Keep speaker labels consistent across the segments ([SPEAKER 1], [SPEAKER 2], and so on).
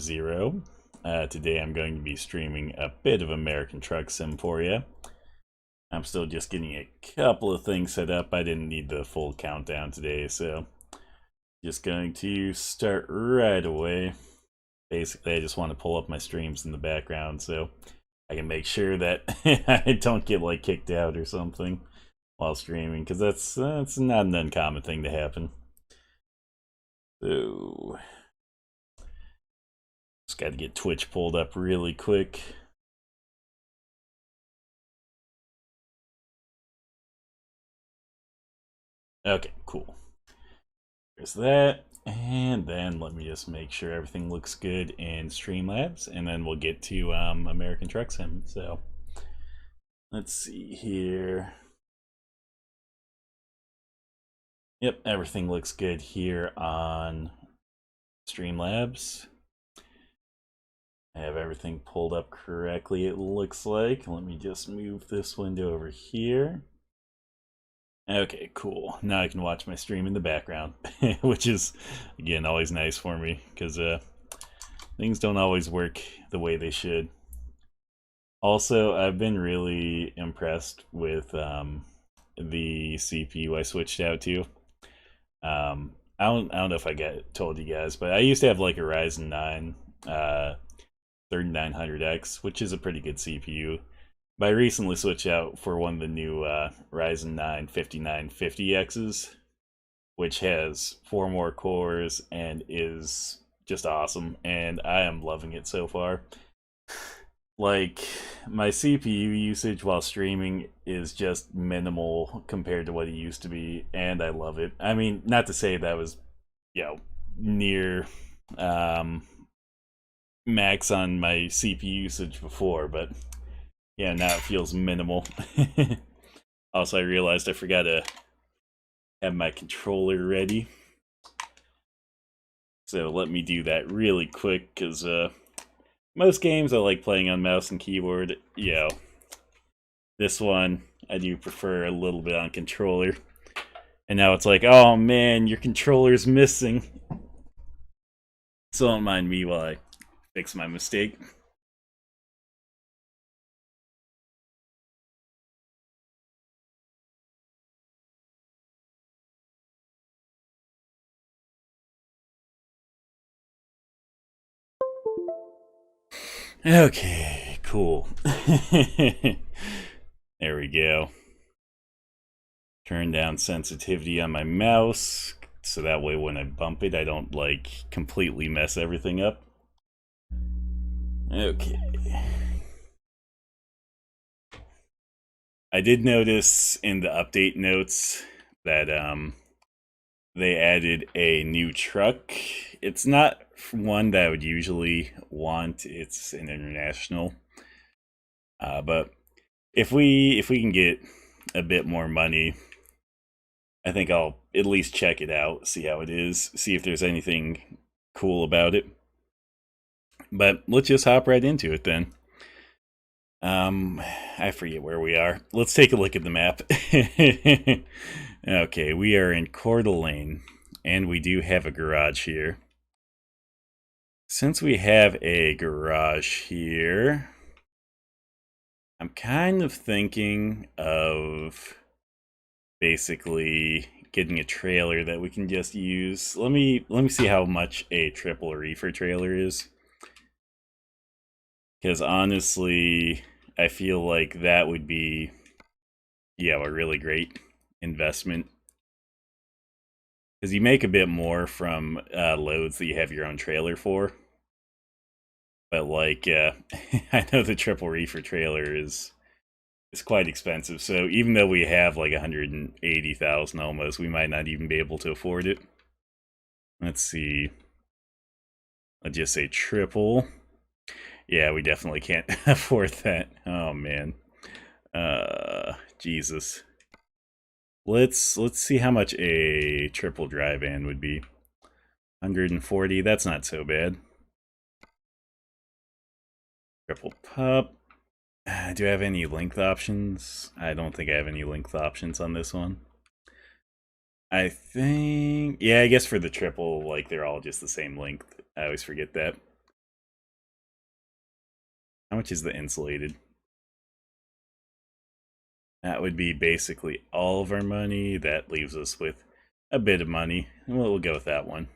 [SPEAKER 1] Zero. Today I'm going to be streaming a bit of American Truck Sim for you. I'm still just getting a couple of things set up. I didn't need the full countdown today, so just going to start right away. Basically, I just want to pull up my streams in the background so I can make sure that I don't get like kicked out or something while streaming, because that's not an uncommon thing to happen. So just got to get Twitch pulled up really quick. Okay, cool. There's that. And then let me just make sure everything looks good in Streamlabs, and then we'll get to American Truck Sim. So let's see here. Yep, everything looks good here on Streamlabs. I have everything pulled up correctly, it looks like. Let me just move this window over here. Okay, cool. Now I can watch my stream in the background, which is, again, always nice for me, because things don't always work the way they should. Also, I've been really impressed with the CPU I switched out to. I don't know if told you guys, but I used to have like a Ryzen 9 3900X, which is a pretty good CPU. But I recently switched out for one of the new Ryzen 9 5950Xs, which has 4 more cores and is just awesome, and I am loving it so far. Like, my CPU usage while streaming is just minimal compared to what it used to be, and I love it. I mean, not to say that was, near um, max on my CPU usage before, but yeah, now it feels minimal. Also, I realized I forgot to have my controller ready. So let me do that really quick, because most games I like playing on mouse and keyboard. This one I do prefer a little bit on controller. And now it's like, oh man, your controller's missing. So don't mind me while I fix my mistake. Okay, cool. There we go. Turn down sensitivity on my mouse, so that way when I bump it, I don't like completely mess everything up. Okay. I did notice in the update notes that they added a new truck. It's not one that I would usually want. It's an international. But if we can get a bit more money, I think I'll at least check it out, see how it is, see if there's anything cool about it. But let's just hop right into it then. I forget where we are. Let's take a look at the map. Okay, we are in Coeur d'Alene, and we do have a garage here. Since we have a garage here, I'm kind of thinking of basically getting a trailer that we can just use. Let me see how much a triple reefer trailer is, because honestly, I feel like that would be a really great investment, because you make a bit more from loads that you have your own trailer for. But like, I know the triple reefer trailer is quite expensive. So even though we have like 180,000 almost, we might not even be able to afford it. Let's see. Let's just say triple. Yeah, we definitely can't afford that. Oh man. Jesus. Let's see how much a triple dry van would be. 140. That's not so bad. Triple pup. Do I have any length options? I don't think I have any length options on this one. I think, yeah, I guess for the triple, like, they're all just the same length. I always forget that. How much is the insulated? That would be basically all of our money. That leaves us with a bit of money. We'll go with that one.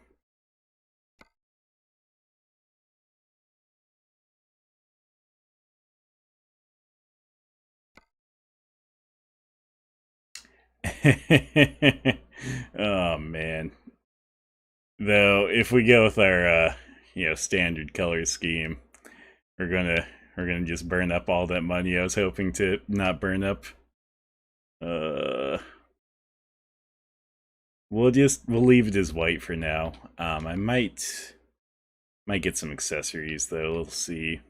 [SPEAKER 1] Oh man. Though if we go with our standard color scheme, we're gonna just burn up all that money I was hoping to not burn up. We'll leave it as white for now. I might get some accessories though. We'll see.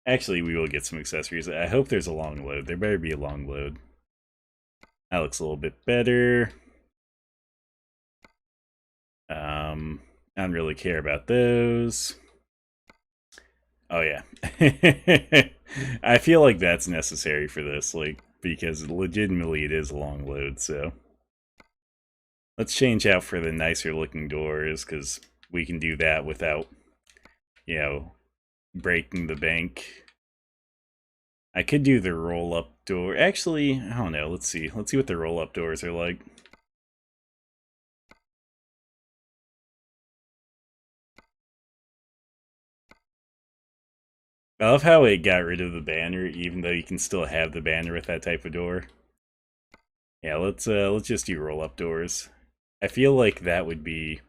[SPEAKER 1] Actually, we will get some accessories. I hope there's a long load. There better be a long load. That looks a little bit better. I don't really care about those. Oh yeah. I feel like that's necessary for this, like, because legitimately it is a long load, so. Let's change out for the nicer looking doors, because we can do that without, breaking the bank. I could do the roll-up door. Actually, I don't know. Let's see. Let's see what the roll-up doors are like. I love how it got rid of the banner, even though you can still have the banner with that type of door. Yeah, let's just do roll-up doors. I feel like that would be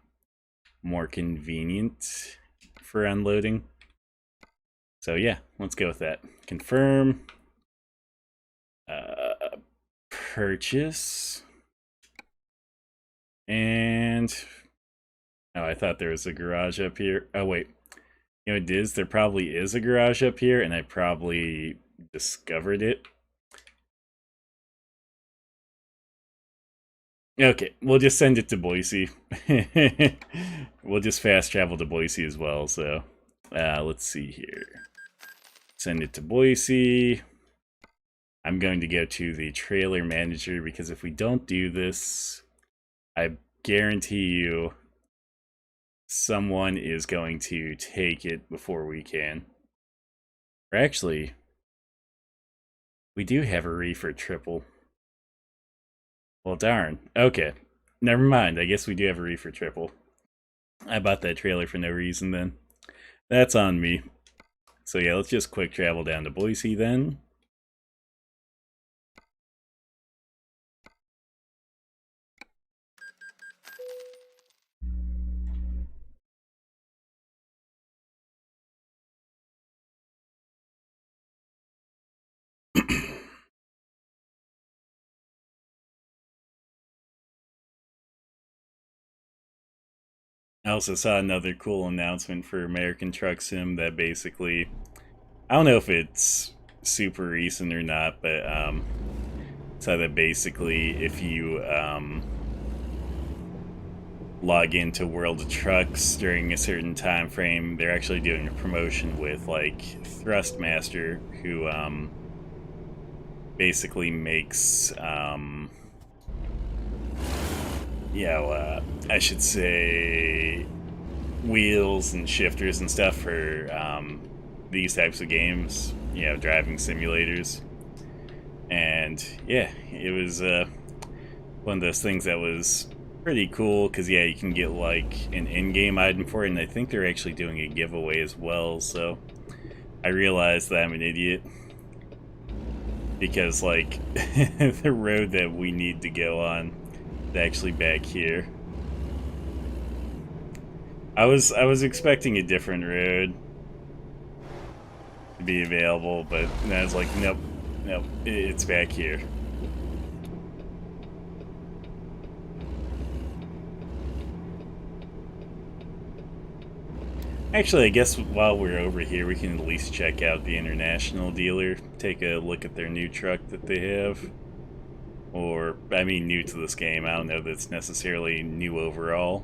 [SPEAKER 1] more convenient for unloading. So yeah, let's go with that. Confirm. Purchase. And oh, I thought there was a garage up here. Oh wait, it is. There probably is a garage up here, and I probably discovered it. Okay, we'll just send it to Boise. We'll just fast travel to Boise as well. So, let's see here. Send it to Boise. I'm going to go to the trailer manager because if we don't do this, I guarantee you someone is going to take it before we can. Or actually, we do have a reefer triple. Well, darn. Okay. Never mind. I guess we do have a reefer triple. I bought that trailer for no reason then. That's on me. So yeah, let's just quick travel down to Boise then. I also saw another cool announcement for American Truck Sim that basically, I don't know if it's super recent or not, but so that basically if you log into World of Trucks during a certain time frame, they're actually doing a promotion with like Thrustmaster, who basically makes I should say wheels and shifters and stuff for these types of games, driving simulators. And yeah, it was one of those things that was pretty cool because yeah, you can get like an in-game item for it, and I think they're actually doing a giveaway as well. So I realized that I'm an idiot because like the road that we need to go on is actually back here. I was expecting a different road to be available, but I was like, nope, it's back here. Actually, I guess while we're over here, we can at least check out the international dealer, take a look at their new truck that they have. Or, I mean, new to this game. I don't know that it's necessarily new overall.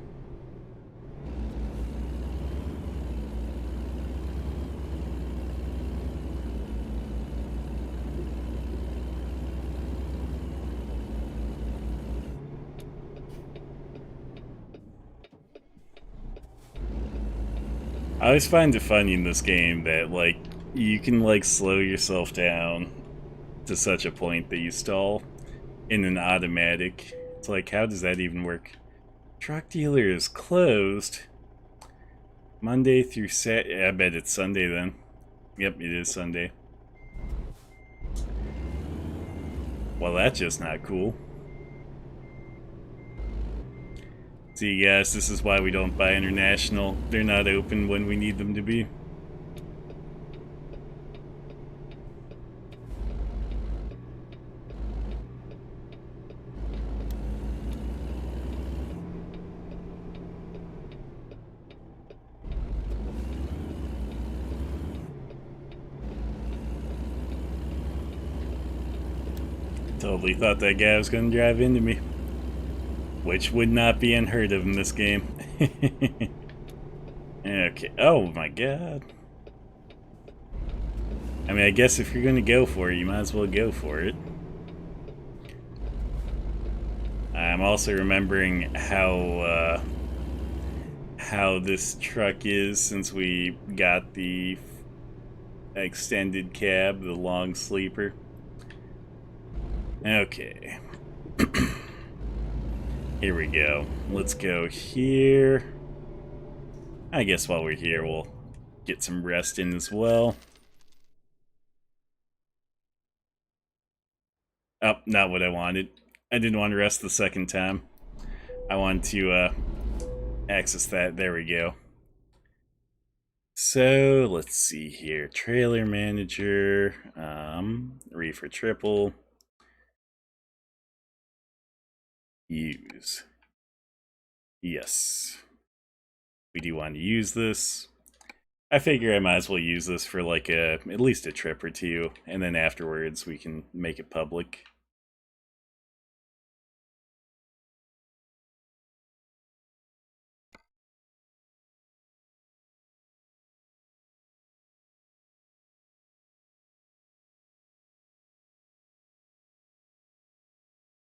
[SPEAKER 1] I always find it funny in this game that, like, you can, like, slow yourself down to such a point that you stall in an automatic. It's like, how does that even work? Truck dealer is closed Monday through Saturday. I bet it's Sunday then. Yep, it is Sunday. Well, that's just not cool. See, guys, this is why we don't buy international. They're not open when we need them to be. Totally thought that guy was going to drive into me. Which would not be unheard of in this game. Okay. Oh my god. I mean, I guess if you're going to go for it, you might as well go for it. I'm also remembering how this truck is since we got the extended cab, the long sleeper. Okay. Here we go. Let's go here. I guess while we're here, we'll get some rest in as well. Oh, not what I wanted. I didn't want to rest the second time. I wanted to access that. There we go. So let's see here. Trailer manager, reefer triple, use. Yes, we do want to use this. I figure I might as well use this for like at least a trip or two, and then afterwards we can make it public.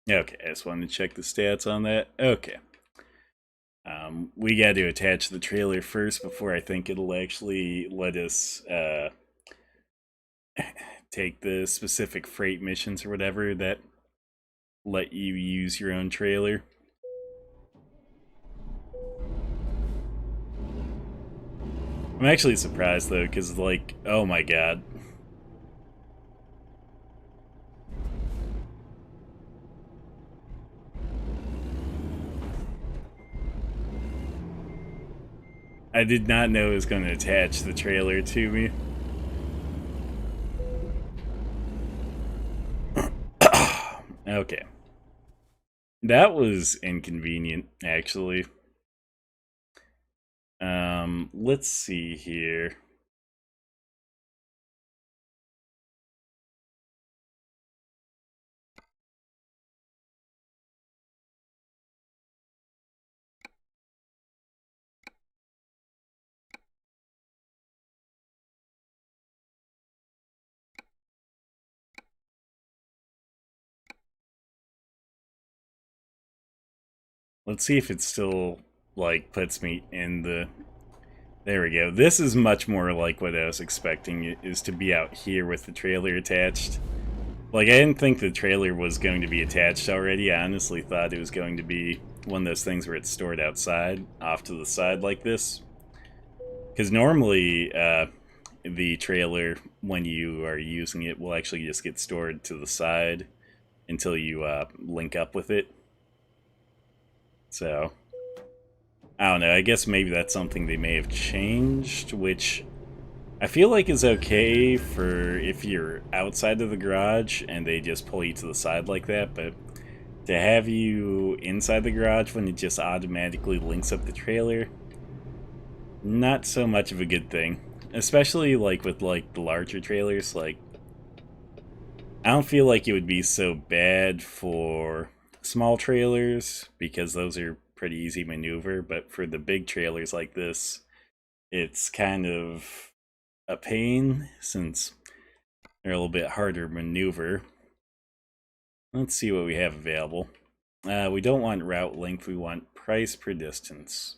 [SPEAKER 1] Okay, I just wanted to check the stats on that. Okay. We got to attach the trailer first before I think it'll actually let us take the specific freight missions or whatever that let you use your own trailer. I'm actually surprised though, because like, oh my god. I did not know it was going to attach the trailer to me. Okay. That was inconvenient, actually. Let's see here. Let's see if it still, like, puts me in the... There we go. This is much more like what I was expecting, is to be out here with the trailer attached. Like, I didn't think the trailer was going to be attached already. I honestly thought it was going to be one of those things where it's stored outside, off to the side like this. Because normally, the trailer, when you are using it, will actually just get stored to the side until you link up with it. So, I don't know. I guess maybe that's something they may have changed, which I feel like is okay for if you're outside of the garage and they just pull you to the side like that, but to have you inside the garage when it just automatically links up the trailer, not so much of a good thing. Especially like with like the larger trailers, like I don't feel like it would be so bad for small trailers because those are pretty easy maneuver, but for the big trailers like this, it's kind of a pain since they're a little bit harder to maneuver. Let's see what we have available. We don't want route length, we want price per distance.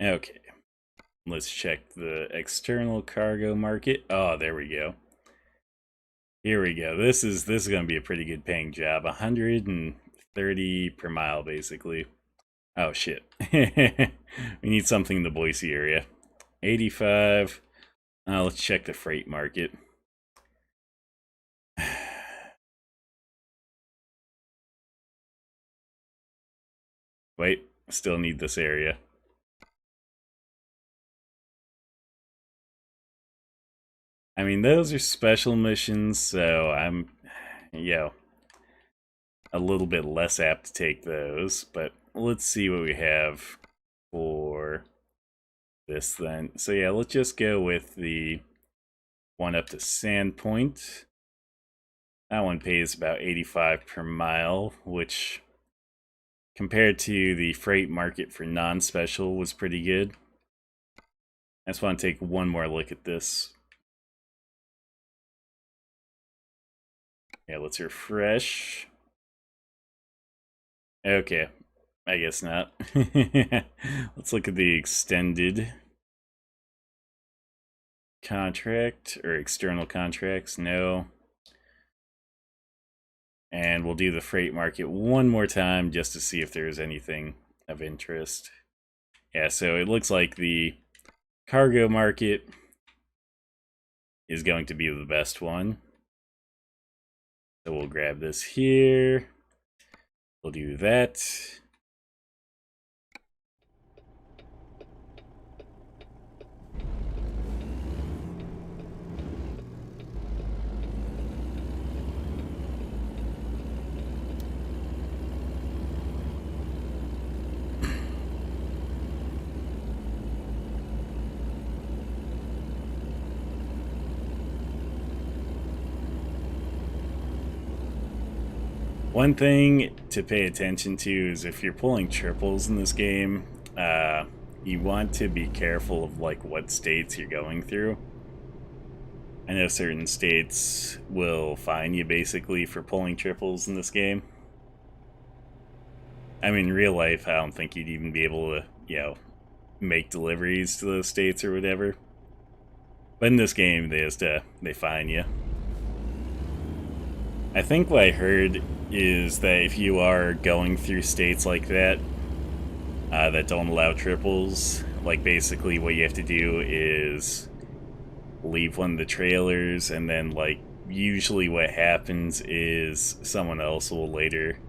[SPEAKER 1] Okay, let's check the external cargo market. Oh, there we go. Here we go. This is going to be a pretty good paying job. 130 per mile, basically. Oh shit. We need something in the Boise area. 85. Let's check the freight market. Wait, still need this area. I mean, those are special missions, so I'm, a little bit less apt to take those. But let's see what we have for this then. So yeah, let's just go with the one up to Sandpoint. That one pays about 85 per mile, which compared to the freight market for non-special was pretty good. I just want to take one more look at this. Yeah, let's refresh. Okay, I guess not. Let's look at the extended contract or external contracts. No. And we'll do the freight market one more time just to see if there's anything of interest. Yeah, so it looks like the cargo market is going to be the best one. So we'll grab this here. We'll do that. One thing to pay attention to is if you're pulling triples in this game, you want to be careful of like what states you're going through. I know certain states will fine you basically for pulling triples in this game. I mean, in real life, I don't think you'd even be able to, make deliveries to those states or whatever. But in this game, they fine you. I think what I heard is that if you are going through states like that, that don't allow triples, like basically what you have to do is leave one of the trailers, and then like usually what happens is someone else will later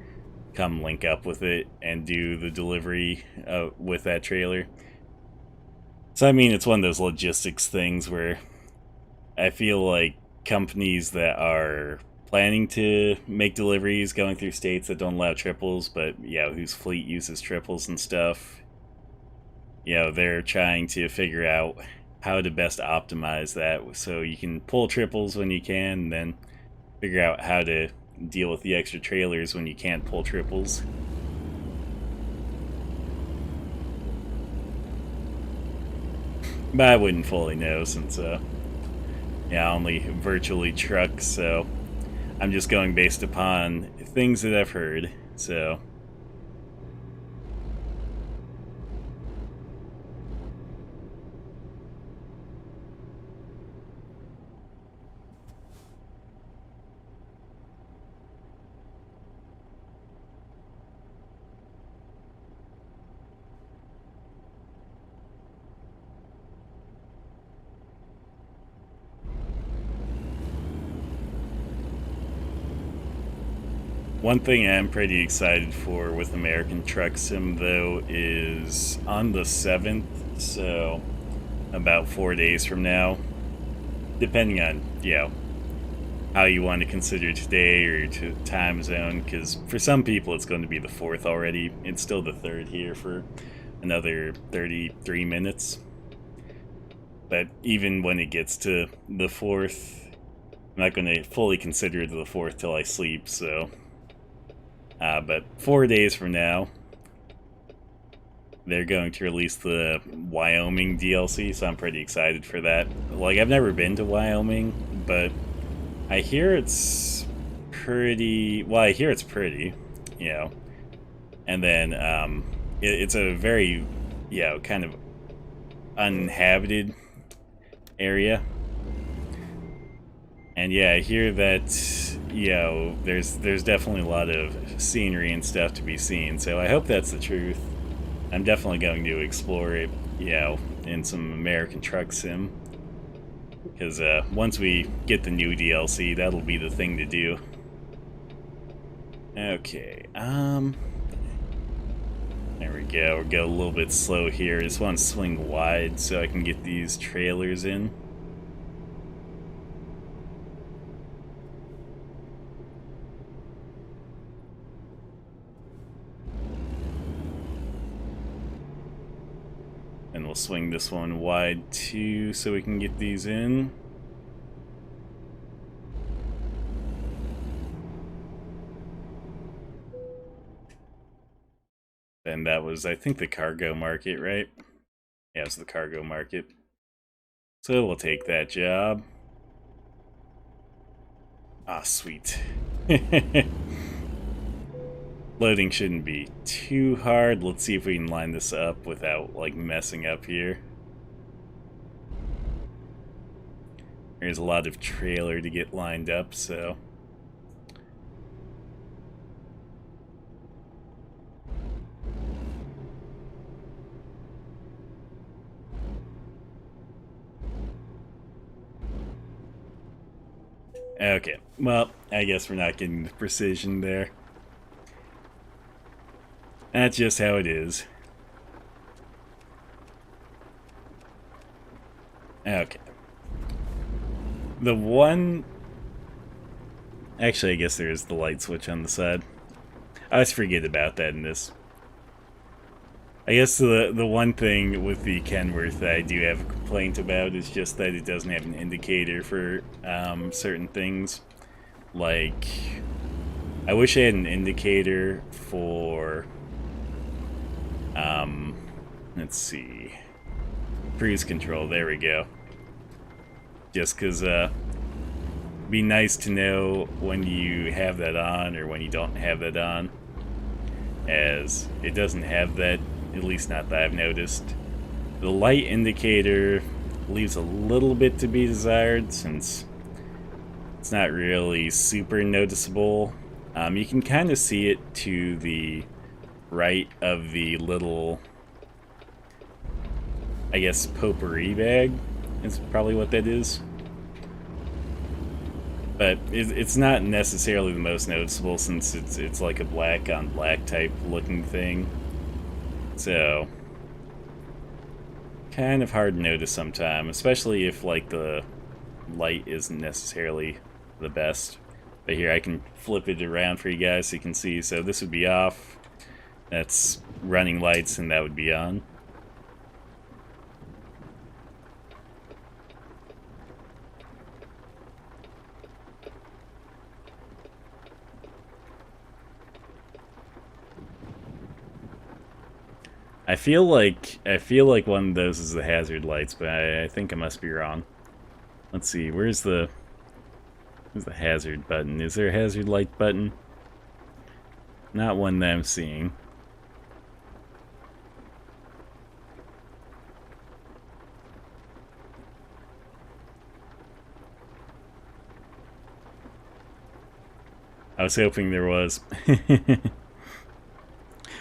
[SPEAKER 1] come link up with it and do the delivery with that trailer. So I mean, it's one of those logistics things where I feel like companies that are planning to make deliveries going through states that don't allow triples, but whose fleet uses triples and stuff, they're trying to figure out how to best optimize that so you can pull triples when you can, and then figure out how to deal with the extra trailers when you can't pull triples. But I wouldn't fully know since, I only virtually truck, so I'm just going based upon things that I've heard, so. One thing I'm pretty excited for with American Truck Sim, though, is on the 7th, so about 4 days from now, depending on, how you want to consider today or your time zone, because for some people it's going to be the 4th already. It's still the 3rd here for another 33 minutes. But even when it gets to the 4th, I'm not going to fully consider the 4th till I sleep, so. But 4 days from now, they're going to release the Wyoming DLC, so I'm pretty excited for that. Like, I've never been to Wyoming, but I hear it's pretty... Well, I hear it's pretty, And then, it's a very, kind of uninhabited area. And yeah, I hear that, you know, there's definitely a lot of scenery and stuff to be seen, so I hope that's the truth. I'm definitely going to explore it, you know, in some American Truck Sim. Because once we get the new DLC, that'll be the thing to do. Okay, there we go. We'll go a little bit slow here. I just want to swing wide so I can get these trailers in. And we'll swing this one wide too so we can get these in. And that was, I think, the cargo market, right? Yeah, it was the cargo market. So we'll take that job. Ah, sweet. Loading shouldn't be too hard. Let's see if we can line this up without, like, messing up here. There's a lot of trailer to get lined up, so... Okay, well, I guess we're not getting the precision there. That's just how it is. Okay. The one... Actually, I guess there is the light switch on the side. I always forget about that in this. I guess the one thing with the Kenworth that I do have a complaint about is just that it doesn't have an indicator for certain things. Like, I wish I had an indicator for, let's see, cruise control. There we go. Just because it'd be nice to know when you have that on or when you don't have that on, as it doesn't have that. At least not that I've noticed. The light indicator leaves a little bit to be desired since it's not really super noticeable. You can kind of see it to the right of the little, I guess, potpourri bag is probably what that is. But it's not necessarily the most noticeable since it's like a black on black type looking thing. So, kind of hard to notice sometimes, especially if, like, the light isn't necessarily the best. But here, I can flip it around for you guys so you can see. So this would be off. That's running lights, and that would be on. I feel like one of those is the hazard lights, but I think I must be wrong. Let's see, where's the hazard button? Is there a hazard light button? Not one that I'm seeing. I was hoping there was.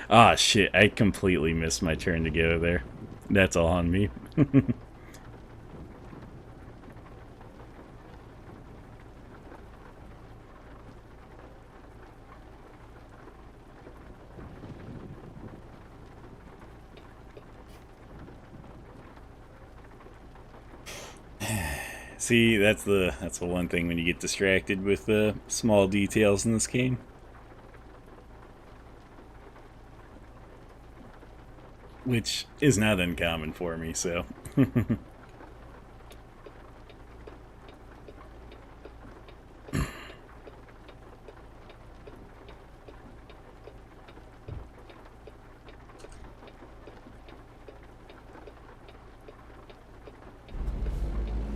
[SPEAKER 1] Ah, shit, I completely missed my turn to go there. That's all on me. See, that's the one thing when you get distracted with the small details in this game. Which is not uncommon for me, so.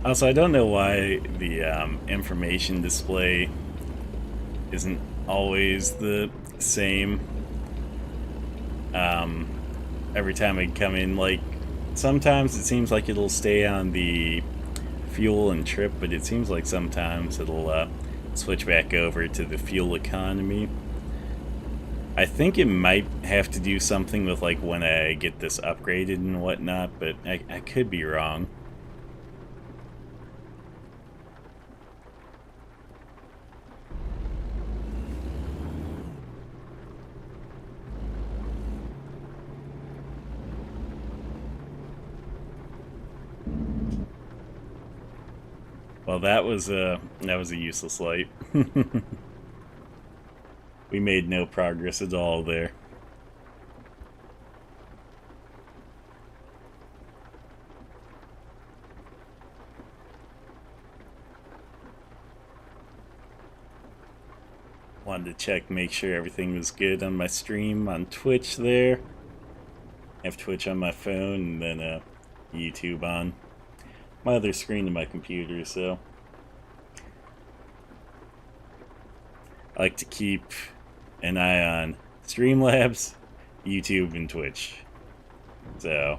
[SPEAKER 1] Also, I don't know why the information display isn't always the same every time I come in, like, sometimes it seems like it'll stay on the fuel and trip, but it seems like sometimes it'll switch back over to the fuel economy. I think it might have to do something with like when I get this upgraded and whatnot, but I could be wrong. Well, that was a useless light. We made no progress at all there. Wanted to check, make sure everything was good on my stream on Twitch there. I have Twitch on my phone and then YouTube on my other screen of my computer, so I like to keep an eye on Streamlabs, YouTube, and Twitch. So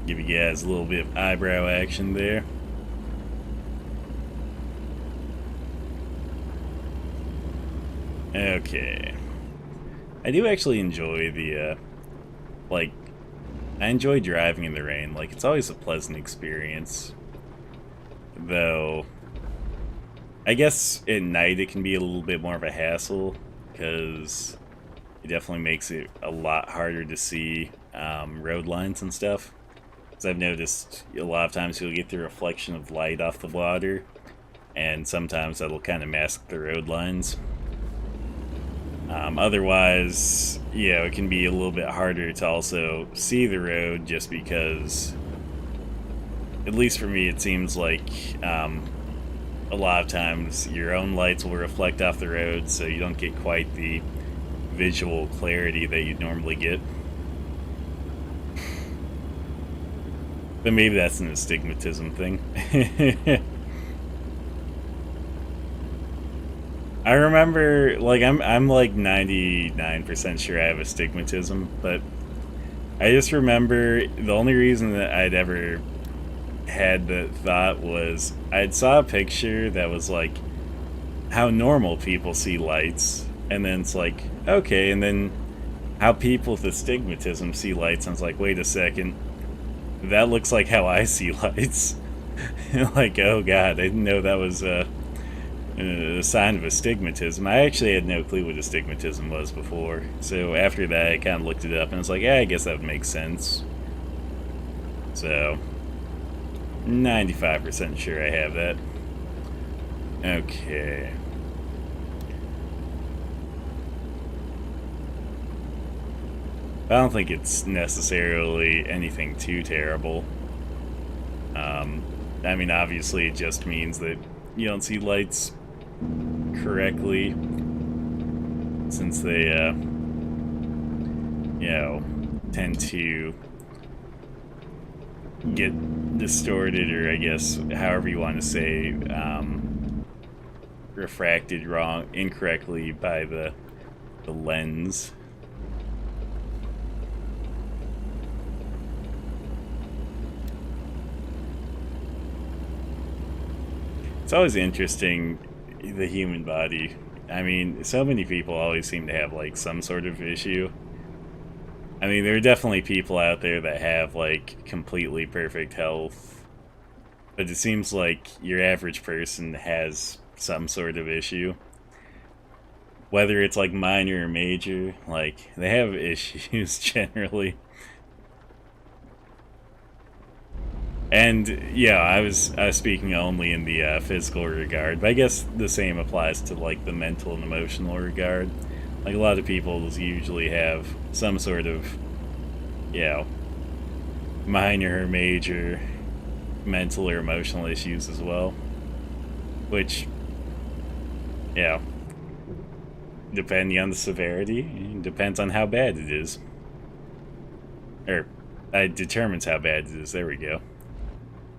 [SPEAKER 1] give you guys a little bit of eyebrow action there. Okay. I do actually enjoy the, like, I enjoy driving in the rain. Like, it's always a pleasant experience. Though, I guess at night it can be a little bit more of a hassle, because it definitely makes it a lot harder to see road lines and stuff. Because I've noticed a lot of times you'll get the reflection of light off the water, and sometimes that'll kind of mask the road lines. Otherwise, yeah, it can be a little bit harder to also see the road, just because, at least for me, it seems like a lot of times your own lights will reflect off the road, so you don't get quite the visual clarity that you'd normally get. But maybe that's an astigmatism thing. I remember, like, I'm like 99% sure I have astigmatism, but I just remember the only reason that I'd ever had the thought was I'd saw a picture that was like how normal people see lights, and then it's like, okay, and then how people with astigmatism see lights, and I was like, wait a second, that looks like how I see lights. Like, oh god, I didn't know that was a sign of astigmatism. I actually had no clue what astigmatism was before, so after that I kind of looked it up and I was like, yeah, I guess that would make sense. So 95% sure I have that. Okay. I don't think it's necessarily anything too terrible. I mean, obviously it just means that you don't see lights correctly, since they, you know, tend to get distorted, or I guess however you want to say, refracted incorrectly by the lens. It's always interesting, the human body. I mean, so many people always seem to have, like, some sort of issue. I mean, there are definitely people out there that have, like, completely perfect health, but it seems like your average person has some sort of issue. Whether it's, like, minor or major, like, they have issues generally. And yeah, I was speaking only in the physical regard, but I guess the same applies to like the mental and emotional regard. Like, a lot of people usually have some sort of, you know, minor or major mental or emotional issues as well, which, yeah, depending on the severity, depends on how bad it is, or it determines how bad it is. There we go.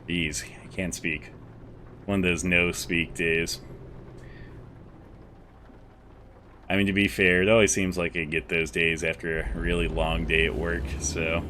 [SPEAKER 1] Jeez, I can't speak. One of those no-speak days. I mean, to be fair, it always seems like I get those days after a really long day at work, so...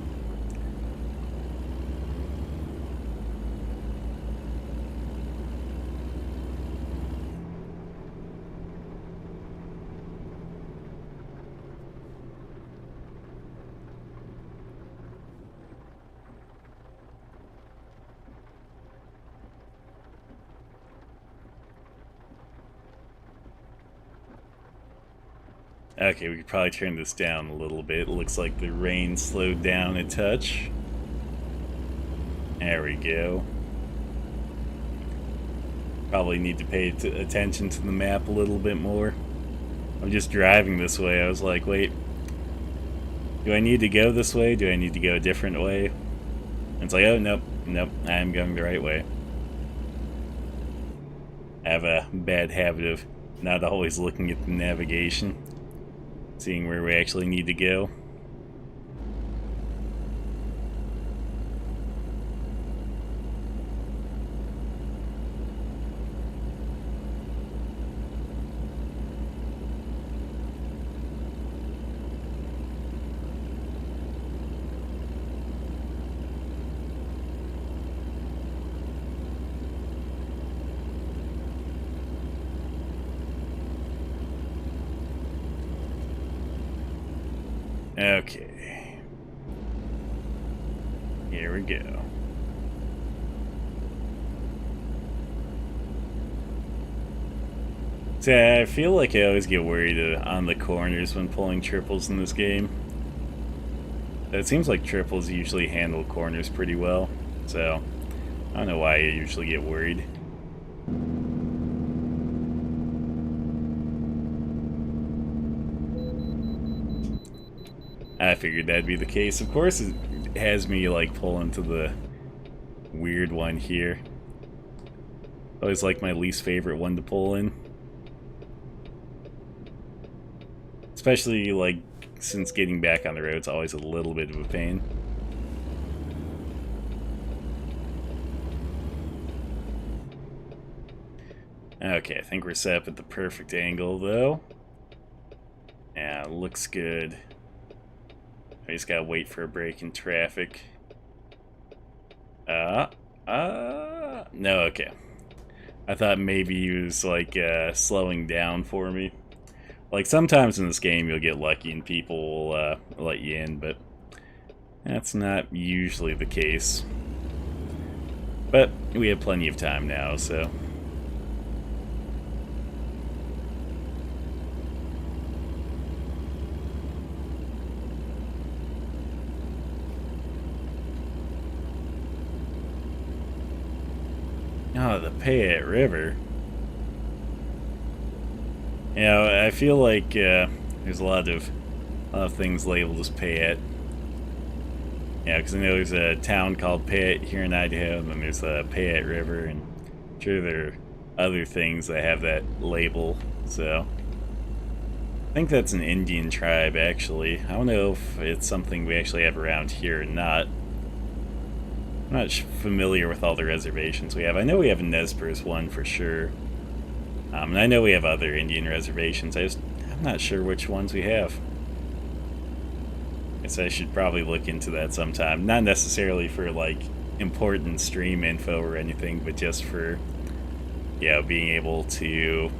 [SPEAKER 1] Okay, we could probably turn this down a little bit. It looks like the rain slowed down a touch. There we go. Probably need to pay attention to the map a little bit more. I'm just driving this way. I was like, wait, do I need to go this way? Do I need to go a different way? And it's like, oh, nope, I am going the right way. I have a bad habit of not always looking at the navigation, seeing where we actually need to go. Okay. Here we go. So I feel like I always get worried on the corners when pulling triples in this game. It seems like triples usually handle corners pretty well, so I don't know why I usually get worried. I figured that'd be the case. Of course, it has me like pull into the weird one here. Always like my least favorite one to pull in. Especially like since getting back on the road's always a little bit of a pain. Okay, I think we're set up at the perfect angle though. Yeah, looks good. I just gotta wait for a break in traffic. No, okay. I thought maybe he was, like, slowing down for me. Like, sometimes in this game you'll get lucky and people will let you in, but that's not usually the case. But we have plenty of time now, so... Oh, the Payette River. You know, I feel like there's a lot of things labeled as Payette. Yeah, because I know there's a town called Payette here in Idaho, and then there's the Payette River, and I'm sure there are other things that have that label, so... I think that's an Indian tribe, actually. I don't know if it's something we actually have around here or not. I'm not familiar with all the reservations we have. I know we have a Nez Perce one for sure. And I know we have other Indian reservations. I'm not sure which ones we have. Guess I should probably look into that sometime. Not necessarily for like important stream info or anything, but just for, yeah, being able to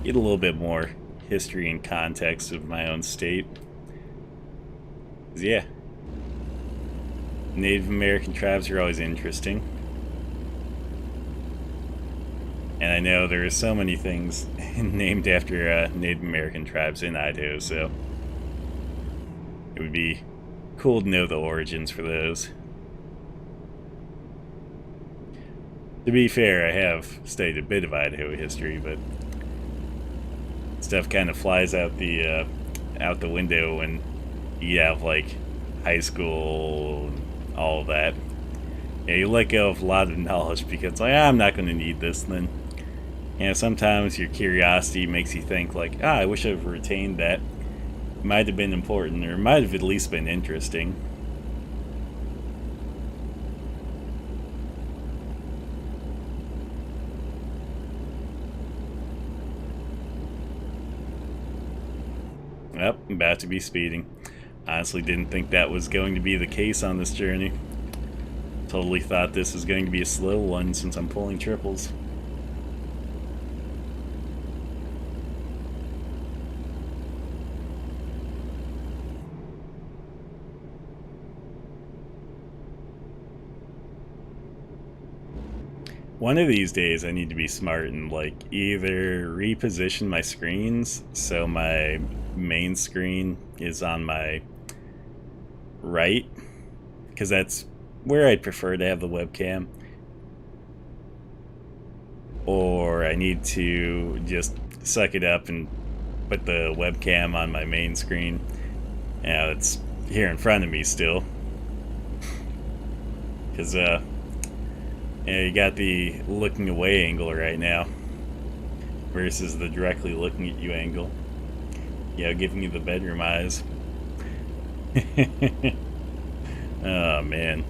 [SPEAKER 1] get a little bit more history and context of my own state. 'Cause, yeah. Native American tribes are always interesting. And I know there are so many things named after Native American tribes in Idaho, so it would be cool to know the origins for those. To be fair, I have studied a bit of Idaho history, but stuff kind of flies out the window when you have like high school and all of that. Yeah, you let go of a lot of knowledge because like, I'm not going to need this. And then, you know, sometimes your curiosity makes you think like, I wish I've retained that. It might have been important, or it might have at least been interesting. Yep, I'm about to be speeding. Honestly didn't think that was going to be the case on this journey. Totally thought this was going to be a slow one since I'm pulling triples. One of these days I need to be smart and like either reposition my screens so my main screen is on my right, because that's where I'd prefer to have the webcam, or I need to just suck it up and put the webcam on my main screen. Yeah, it's here in front of me still, because you got the looking away angle right now versus the directly looking at you angle. Yeah, giving you the bedroom eyes. Oh man.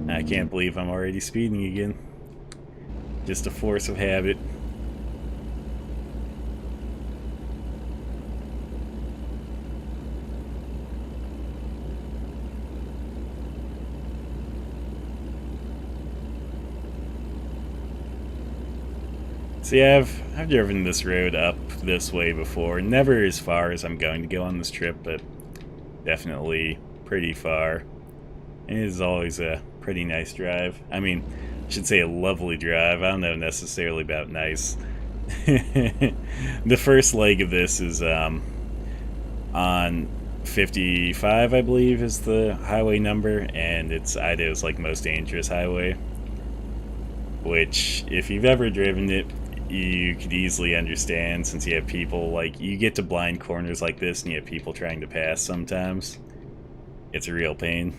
[SPEAKER 1] I can't believe I'm already speeding again. Just a force of habit. See, I've driven this road up this way before. Never as far as I'm going to go on this trip, but definitely pretty far. And it is always a pretty nice drive. I mean, I should say a lovely drive. I don't know necessarily about nice. The first leg of this is on 55, I believe, is the highway number, and it's Idaho's like most dangerous highway. Which, if you've ever driven it, you could easily understand, since you have people, like, you get to blind corners like this and you have people trying to pass sometimes. It's a real pain.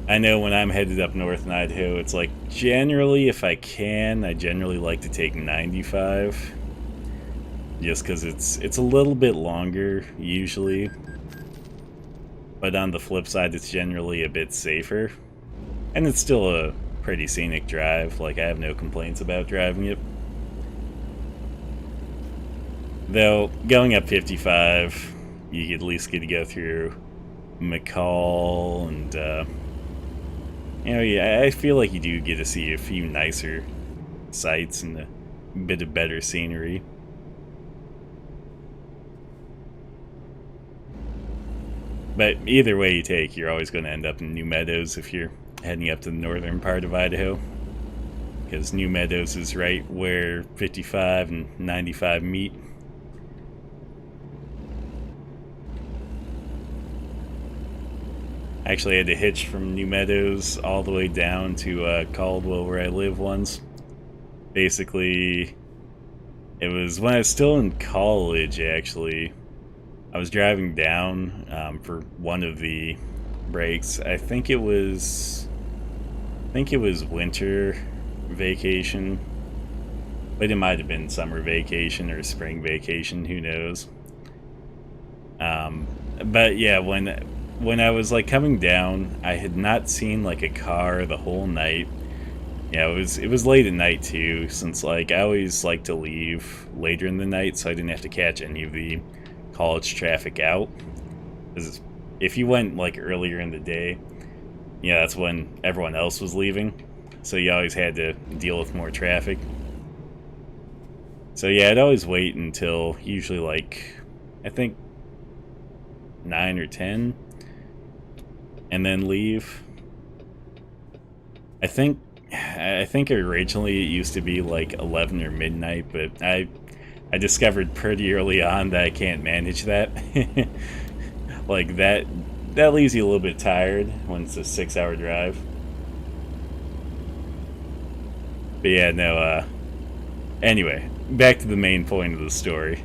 [SPEAKER 1] I know when I'm headed up north in Idaho, it's like, generally, if I can, I generally like to take 95. Just because it's a little bit longer, usually. But on the flip side, it's generally a bit safer. And it's still a pretty scenic drive. Like, I have no complaints about driving it. Though, going up 55, you at least get to go through McCall and, yeah, I feel like you do get to see a few nicer sights and a bit of better scenery. But either way you take, you're always going to end up in New Meadows if you're heading up to the northern part of Idaho, because New Meadows is right where 55 and 95 meet. Actually, I had to hitch from New Meadows all the way down to Caldwell, where I live once. Basically, it was when I was still in college, actually. I was driving down for one of the breaks. I think it was winter vacation, but it might have been summer vacation or spring vacation, who knows. But yeah, when I was like coming down, I had not seen like a car the whole night. Yeah, it was late at night too, since like I always like to leave later in the night so I didn't have to catch any of the college traffic out. Because if you went like earlier in the day, yeah, that's when everyone else was leaving, so you always had to deal with more traffic. So yeah, I'd always wait until usually like, I think 9 or 10, and then leave. I think originally it used to be like 11 or midnight, but I discovered pretty early on that I can't manage that. Like that leaves you a little bit tired when it's a 6-hour drive. But yeah, no, anyway, back to the main point of the story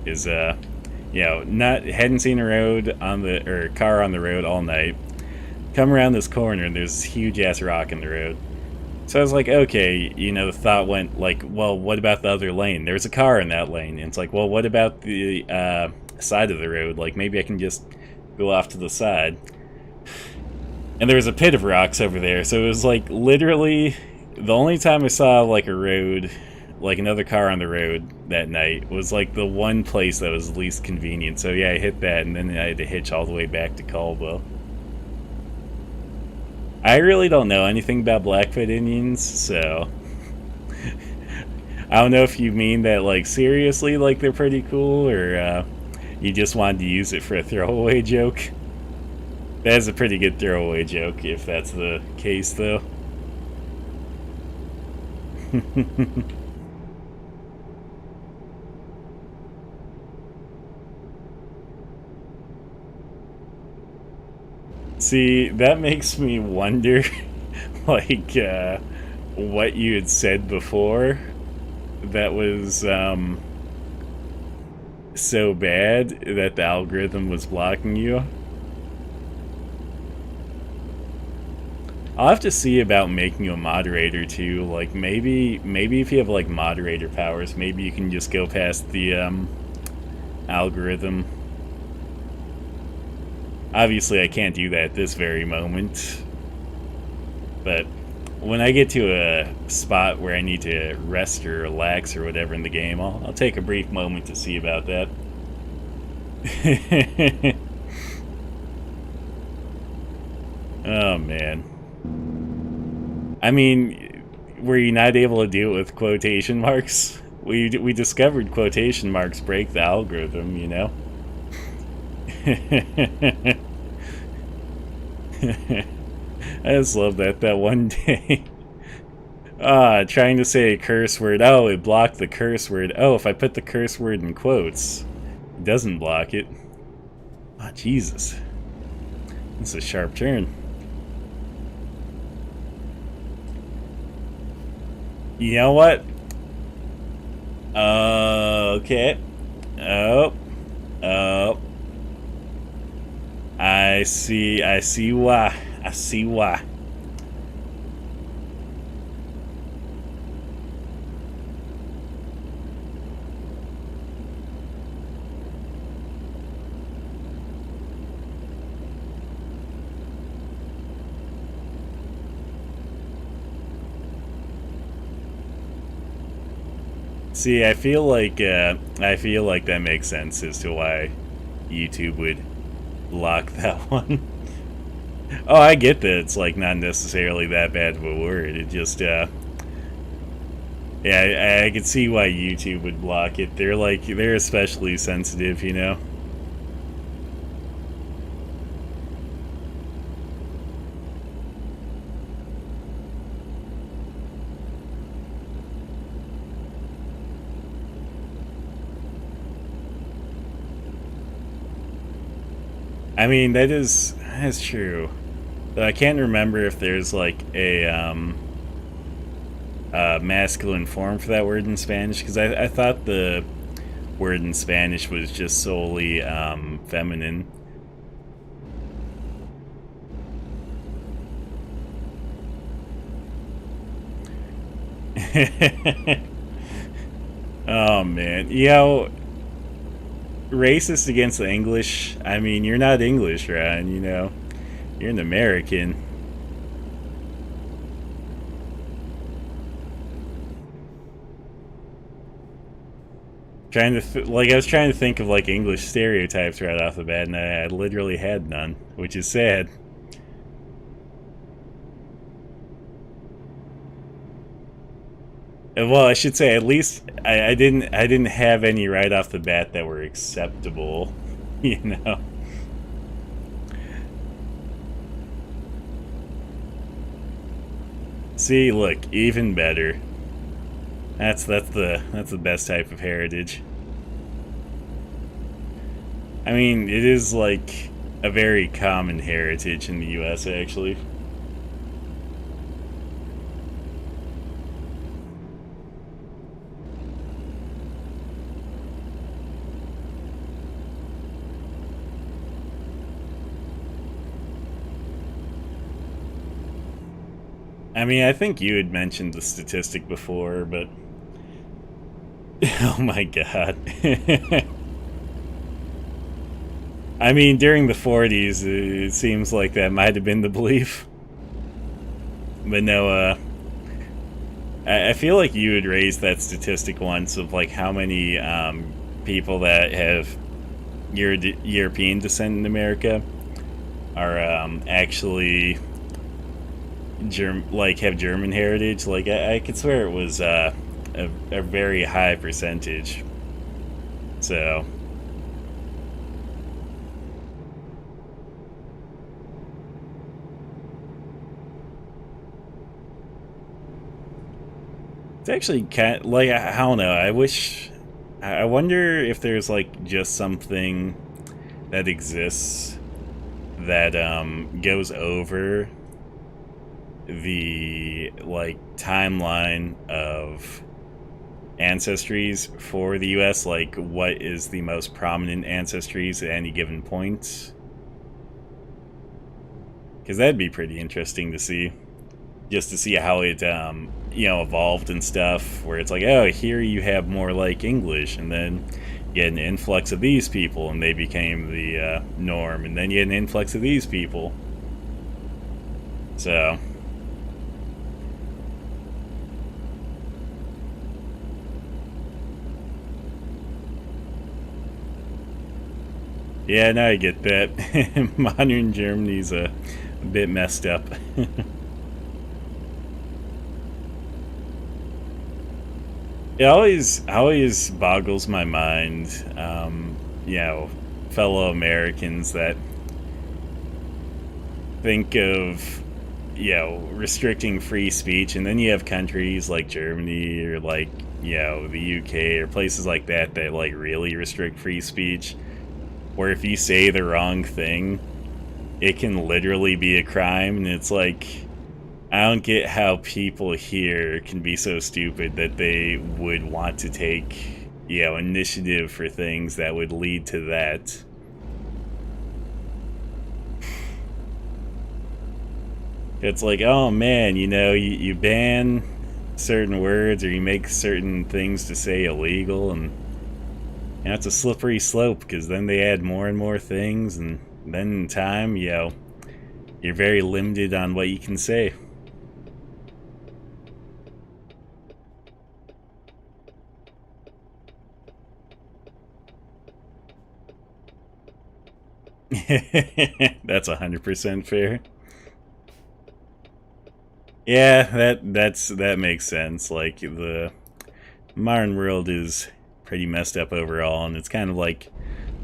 [SPEAKER 1] is, hadn't seen a car on the road all night. Come around this corner and there's this huge ass rock in the road. So I was like, okay, the thought went like, well, what about the other lane? There's a car in that lane. And it's like, well, what about the side of the road? Like, maybe I can just go off to the side. And there was a pit of rocks over there, so it was like literally the only time I saw like a road, like another car on the road that night was like the one place that was least convenient. So yeah, I hit that and then I had to hitch all the way back to Caldwell. I really don't know anything about Blackfoot Indians, so I don't know if you mean that like seriously, like they're pretty cool, or you just wanted to use it for a throwaway joke. That is a pretty good throwaway joke, if that's the case, though. See, that makes me wonder, like, what you had said before that was, so bad that the algorithm was blocking you. I'll have to see about making you a moderator too. Like maybe if you have like moderator powers, maybe you can just go past the algorithm. Obviously, I can't do that at this very moment. But when I get to a spot where I need to rest or relax or whatever in the game, I'll take a brief moment to see about that. Oh man. I mean, were you not able to do it with quotation marks? We discovered quotation marks break the algorithm, you know? I just love that one day. Trying to say a curse word. Oh, it blocked the curse word. Oh, if I put the curse word in quotes, it doesn't block it. Oh, Jesus. That's a sharp turn. You know what? Okay. Oh. I see why. I see why. See, I feel like that makes sense as to why YouTube would block that one. Oh, I get that it's like not necessarily that bad of a word. It just yeah, I can see why YouTube would block it. They're especially sensitive, you know. I mean, that's true. But I can't remember if there's like a masculine form for that word in Spanish, because I thought the word in Spanish was just solely feminine. Oh man, you know, racist against the English. I mean, you're not English, Ryan. You know, you're an American. Trying to I was trying to think of like English stereotypes right off the bat, and I literally had none, which is sad. Well, I should say at least I didn't have any right off the bat that were acceptable, you know. See, look, even better. That's the best type of heritage. I mean, it is like a very common heritage in the US actually. I mean, I think you had mentioned the statistic before, but oh my god. I mean, during the 40s, it seems like that might have been the belief. But no, I feel like you had raised that statistic once of like how many people that have European descent in America are actually like have German heritage. Like I could swear it was a very high percentage. So it's actually kind of, like I don't know. I wonder if there's like just something that exists that goes over the like timeline of ancestries for the US, like what is the most prominent ancestries at any given point, because that'd be pretty interesting to see, just to see how it evolved and stuff, where it's like, oh, here you have more like English, and then you had an influx of these people and they became the norm, and then you had an influx of these people. So yeah, no, I get that. Modern Germany's a bit messed up. It always boggles my mind, you know, fellow Americans that think of, restricting free speech, and then you have countries like Germany or like, the UK or places like that that like really restrict free speech, where if you say the wrong thing, it can literally be a crime, and it's like, I don't get how people here can be so stupid that they would want to take, initiative for things that would lead to that. It's like, oh man, you ban certain words or you make certain things to say illegal, and it's a slippery slope, because then they add more and more things, and then in time, you're very limited on what you can say. That's 100% fair. Yeah, that makes sense. Like, the modern world is pretty messed up overall, and it's kind of like,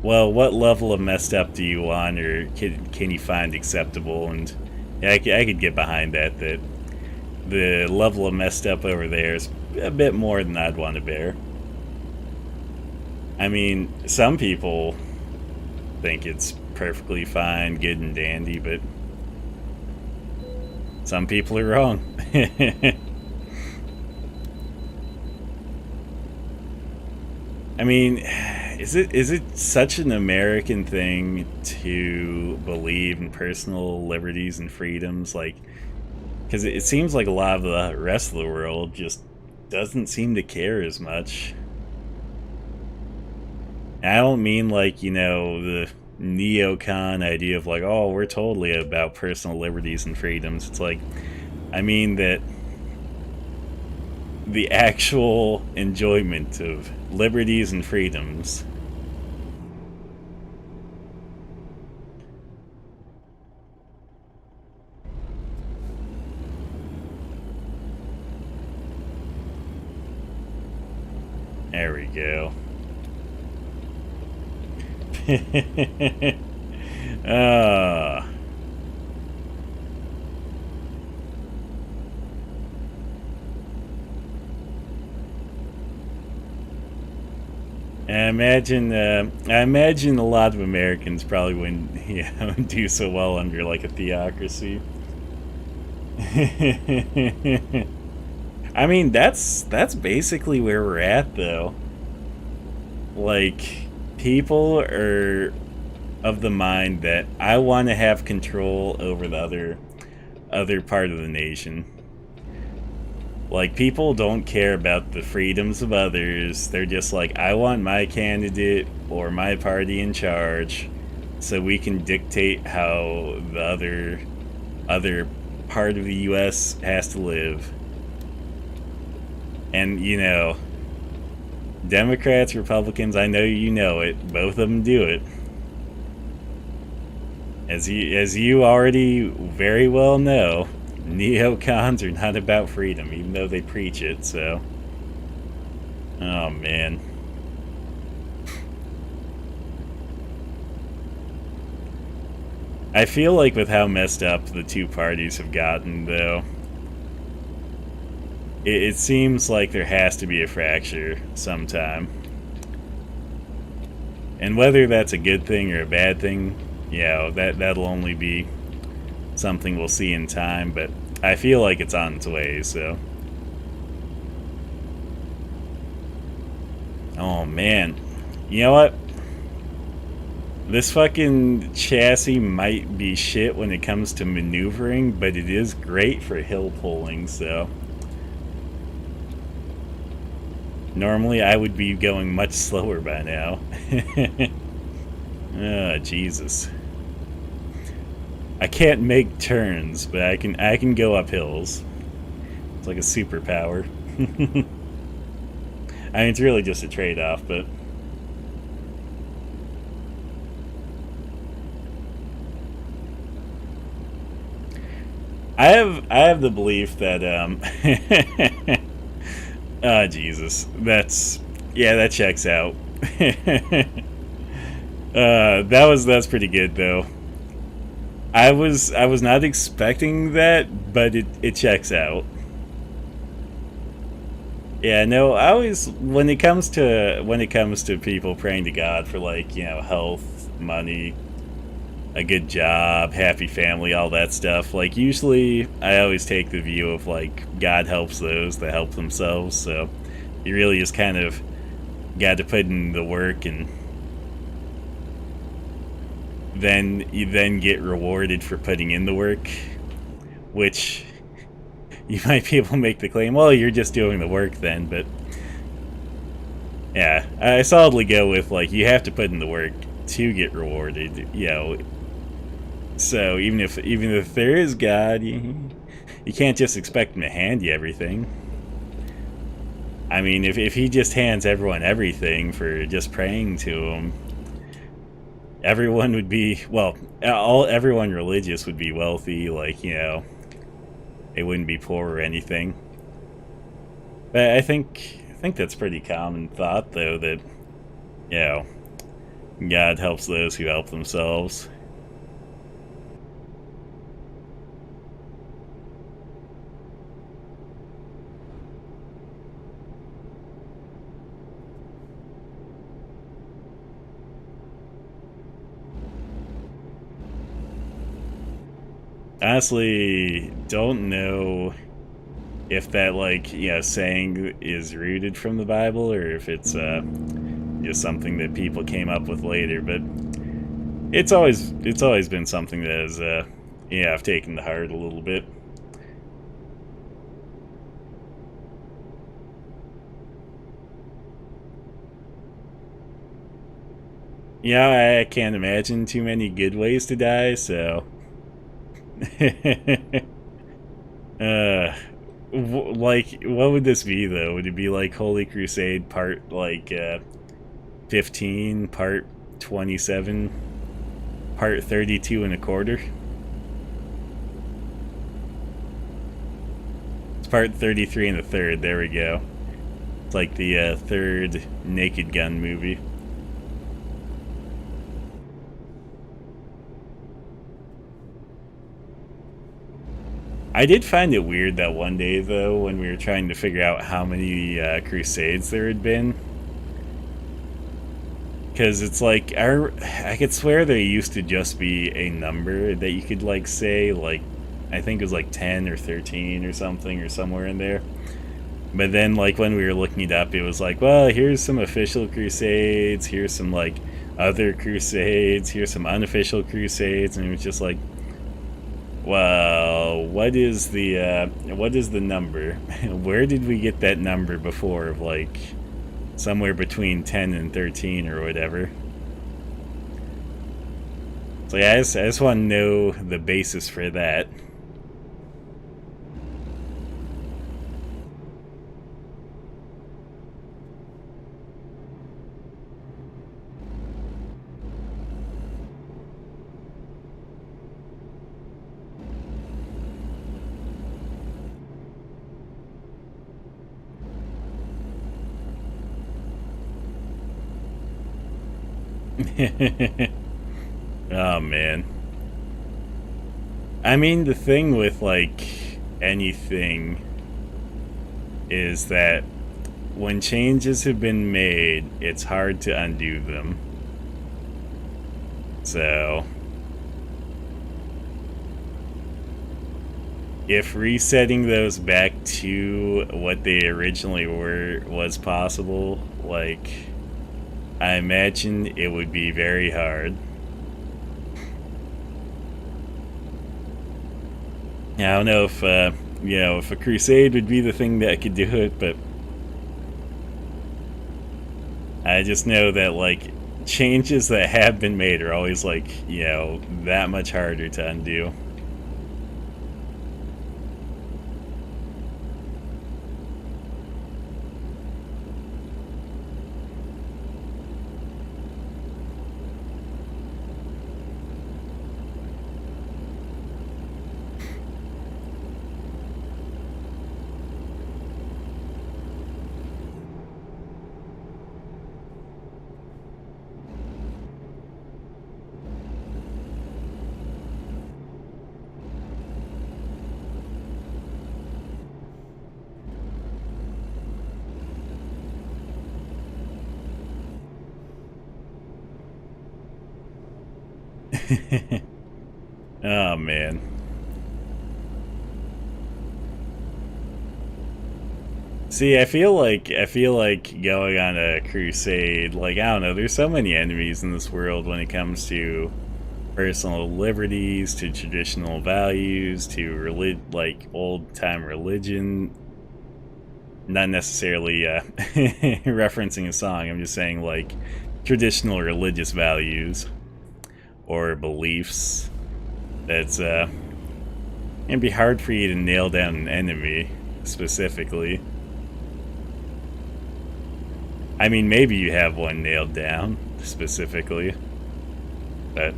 [SPEAKER 1] well, what level of messed up do you want, or can you find acceptable? And yeah, I could get behind that the level of messed up over there is a bit more than I'd want to bear. I mean, some people think it's perfectly fine, good and dandy, but some people are wrong. I mean, is it such an American thing to believe in personal liberties and freedoms? Like, because it seems like a lot of the rest of the world just doesn't seem to care as much. And I don't mean like, the neocon idea of like, oh, we're totally about personal liberties and freedoms. It's like, I mean that the actual enjoyment of liberties and freedoms. There we go. uh, I imagine a lot of Americans probably wouldn't, do so well under like a theocracy. I mean, that's basically where we're at, though. Like, people are of the mind that I want to have control over the other part of the nation. Like, people don't care about the freedoms of others. They're just like, I want my candidate or my party in charge, so we can dictate how the other part of the US has to live. And Democrats, Republicans, I know you know it, both of them do it. As you already very well know, neocons are not about freedom, even though they preach it, so. Oh, man. I feel like with how messed up the two parties have gotten, though, it seems like there has to be a fracture sometime. And whether that's a good thing or a bad thing, that'll only be something we'll see in time, but I feel like it's on its way, so. Oh, man. You know what? This fucking chassis might be shit when it comes to maneuvering, but it is great for hill pulling, so. Normally I would be going much slower by now. Oh, Jesus. I can't make turns, but I can go up hills. It's like a superpower. I mean, it's really just a trade-off, but I have the belief that oh, Jesus. That checks out. That's pretty good though. I was not expecting that, but it checks out. Yeah, no, I always when it comes to people praying to God for health, money, a good job, happy family, all that stuff, usually I always take the view of God helps those that help themselves, so you really just kind of got to put in the work, and then you get rewarded for putting in the work, which you might be able to make the claim, well, you're just doing the work then, but yeah, I solidly go with you have to put in the work to get rewarded, so even if there is God, you can't just expect him to hand you everything. I mean, if he just hands everyone everything for just praying to him, everyone would be, everyone religious would be wealthy, they wouldn't be poor or anything. But I think that's pretty common thought, though, that God helps those who help themselves. Honestly, don't know if that saying is rooted from the Bible or if it's just something that people came up with later, but it's always been something that has I've taken to heart a little bit. Yeah, I can't imagine too many good ways to die, so what would this be though? Would it be Holy Crusade part 15, part 27, part 32 and a quarter? It's part 33 and a third, there we go. It's like the third Naked Gun movie. I did find it weird that one day, though, when we were trying to figure out how many Crusades there had been. Because it's I could swear there used to just be a number that you could, say, I think it was 10 or 13 or something, or somewhere in there. But then, when we were looking it up, it was well, here's some official Crusades, here's some, other Crusades, here's some unofficial Crusades, and it was just well, what is the number? Where did we get that number before of somewhere between 10 and 13 or whatever? So yeah, I just want to know the basis for that. Oh man. I mean, the thing with like anything is that when changes have been made, it's hard to undo them. So if resetting those back to what they originally were was possible, like, I imagine it would be very hard. I don't know if, if a crusade would be the thing that could do it, but I just know that, like, changes that have been made are always, like, that much harder to undo. Oh man. See, I feel like going on a crusade, like, I don't know, there's so many enemies in this world when it comes to personal liberties, to traditional values, to like old-time religion. Not necessarily referencing a song, I'm just saying, like, traditional religious values or beliefs. That's it'd be hard for you to nail down an enemy specifically. I mean, maybe you have one nailed down specifically, but it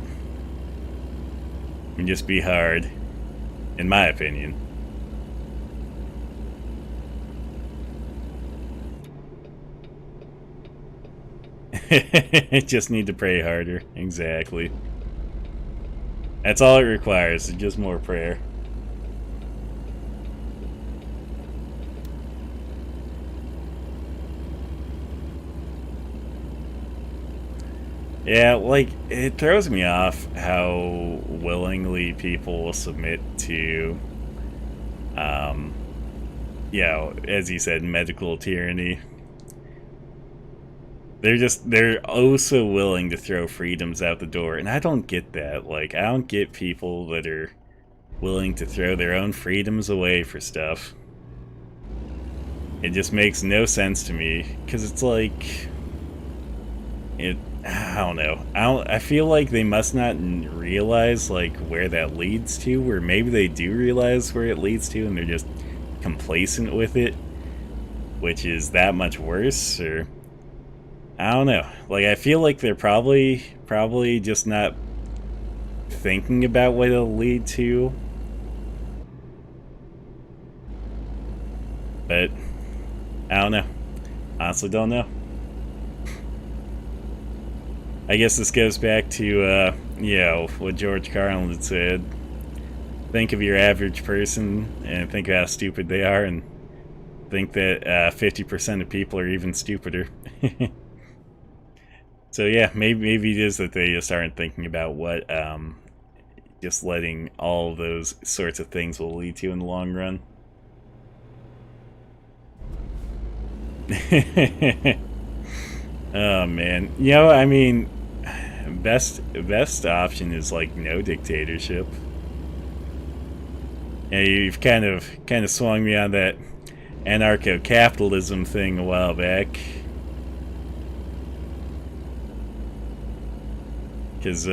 [SPEAKER 1] would just be hard, in my opinion. Just need to pray harder. Exactly. That's all it requires, just more prayer. Yeah, like, it throws me off how willingly people will submit to, as you said, medical tyranny. They're oh so willing to throw freedoms out the door, and I don't get that. Like, I don't get people that are willing to throw their own freedoms away for stuff. It just makes no sense to me, because it's like, I don't know. I feel like they must not realize, like, where that leads to, or maybe they do realize where it leads to, and they're just complacent with it, which is that much worse, or I don't know. Like, I feel like they're probably just not thinking about what it'll lead to. But I don't know. Honestly, don't know. I guess this goes back to, what George Carlin had said. Think of your average person and think of how stupid they are, and think that 50% of people are even stupider. So yeah, maybe it is that they just aren't thinking about what just letting all of those sorts of things will lead to in the long run. Oh man, I mean, best option is like no dictatorship. Yeah, you've kind of swung me on that anarcho-capitalism thing a while back. Because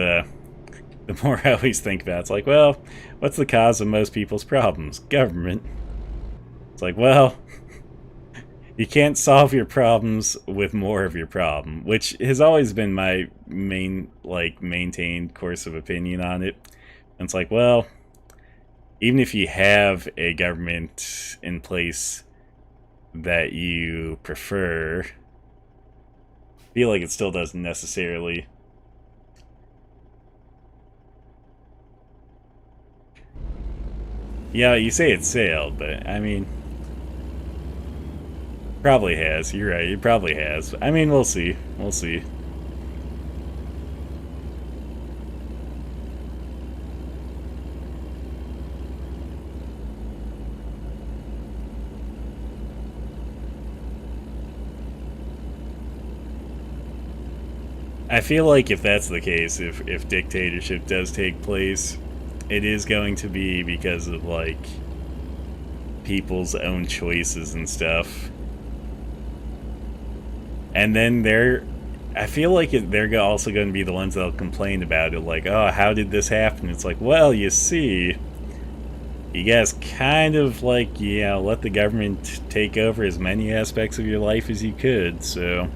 [SPEAKER 1] the more I always think about it, it's like, well, what's the cause of most people's problems? Government. It's like, well, you can't solve your problems with more of your problem, which has always been my maintained course of opinion on it. And it's like, well, even if you have a government in place that you prefer, I feel like it still doesn't necessarily. Yeah, you say it sailed, but I mean, probably has. You're right, it probably has. I mean, we'll see. We'll see. I feel like if that's the case, if dictatorship does take place, it is going to be because of, like, people's own choices and stuff. And then I feel like they're also going to be the ones that'll complain about it, like, oh, how did this happen? It's like, well, you see, you guys kind of, like, let the government take over as many aspects of your life as you could, so...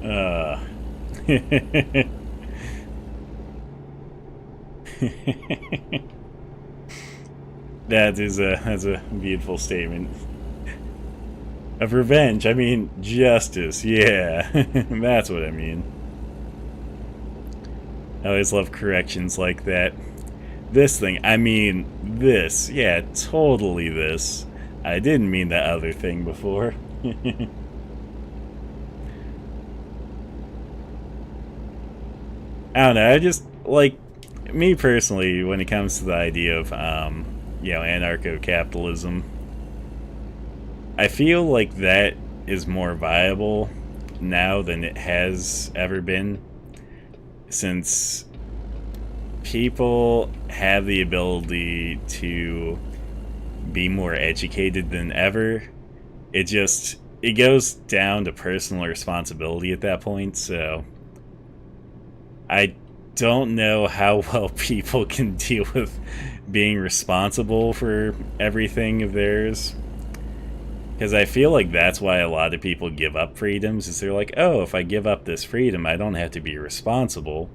[SPEAKER 1] uh. That's a beautiful statement of revenge. I mean, justice. Yeah, that's what I mean. I always love corrections like that. This thing, I mean this. Yeah, totally this. I didn't mean that other thing before. I don't know. I just like me personally when it comes to the idea of anarcho-capitalism. I feel like that is more viable now than it has ever been, since people have the ability to be more educated than ever. It goes down to personal responsibility at that point, so I don't know how well people can deal with being responsible for everything of theirs. Because I feel like that's why a lot of people give up freedoms, is they're like, oh, if I give up this freedom, I don't have to be responsible.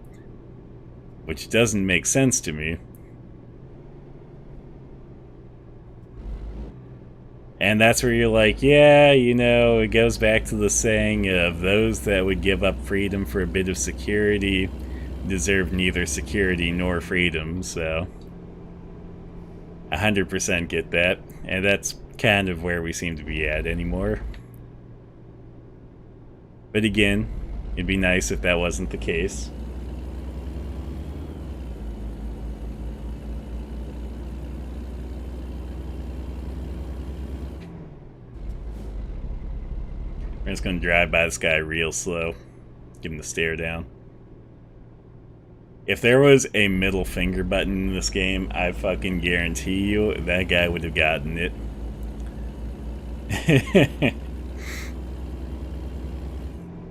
[SPEAKER 1] Which doesn't make sense to me. And that's where you're like, yeah, it goes back to the saying of those that would give up freedom for a bit of security deserve neither security nor freedom, so 100% get that. And that's kind of where we seem to be at anymore. But again, it'd be nice if that wasn't the case. We're just gonna drive by this guy real slow. Give him the stare down. If there was a middle finger button in this game, I fucking guarantee you that guy would have gotten it.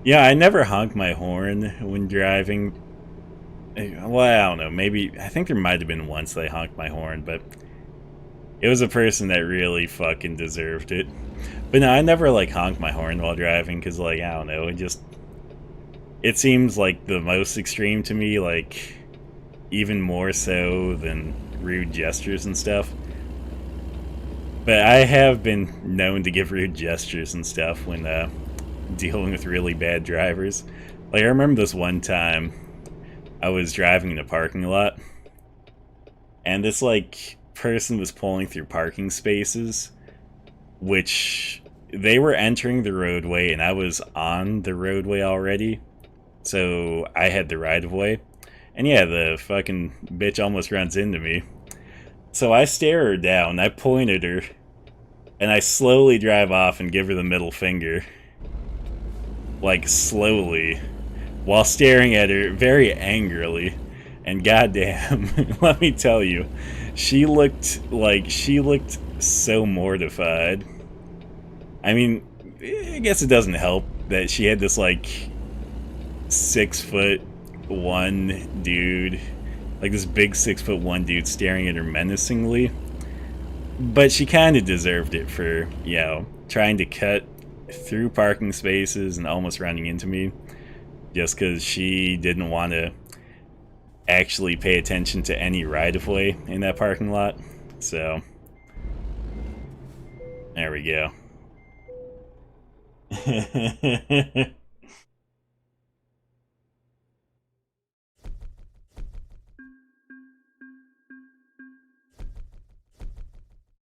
[SPEAKER 1] Yeah, I never honk my horn when driving. Well, I don't know. Maybe, I think there might have been once they honked my horn, but it was a person that really fucking deserved it. But no, I never, like, honk my horn while driving, because, like, I don't know, it seems like the most extreme to me, like, even more so than rude gestures and stuff. But I have been known to give rude gestures and stuff when dealing with really bad drivers. Like, I remember this one time I was driving in a parking lot, and this, like, person was pulling through parking spaces, which they were entering the roadway, and I was on the roadway already, so I had the right-of-way. And yeah, the fucking bitch almost runs into me. So I stare her down, I point at her, And I slowly drive off and give her the middle finger. Like, slowly. While staring at her very angrily. And goddamn, let me tell you, she looked so mortified. I mean, I guess it doesn't help that she had this, like, 6'1" dude, like this big 6'1" dude staring at her menacingly. But she kind of deserved it for, you know, trying to cut through parking spaces and almost running into me just because she didn't want to actually pay attention to any right-of-way in that parking lot. So, there we go.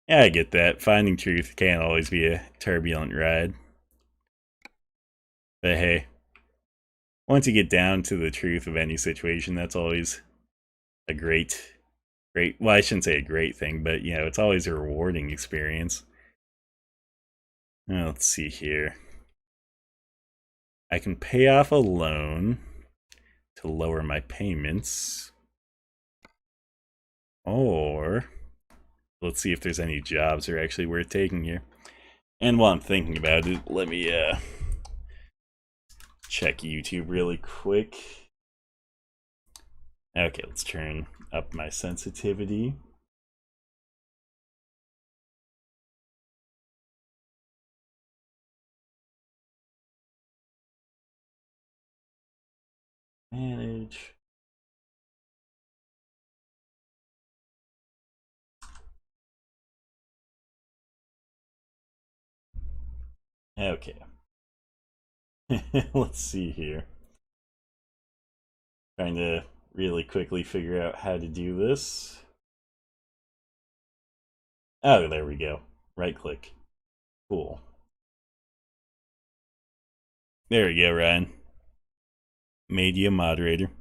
[SPEAKER 1] Yeah, I get that. Finding truth can't always be a turbulent ride. But hey, once you get down to the truth of any situation, that's always a great, well, I shouldn't say a great thing, but, you know, it's always a rewarding experience. Now, let's see here. I can pay off a loan to lower my payments. Or, let's see if there's any jobs that are actually worth taking here. And while I'm thinking about it, let me check YouTube really quick. Okay, let's turn up my sensitivity. Manage. Okay. Let's see here. Trying to really quickly figure out how to do this. Oh, there we go. Right click. Cool. There we go, Ryan. Made you a moderator.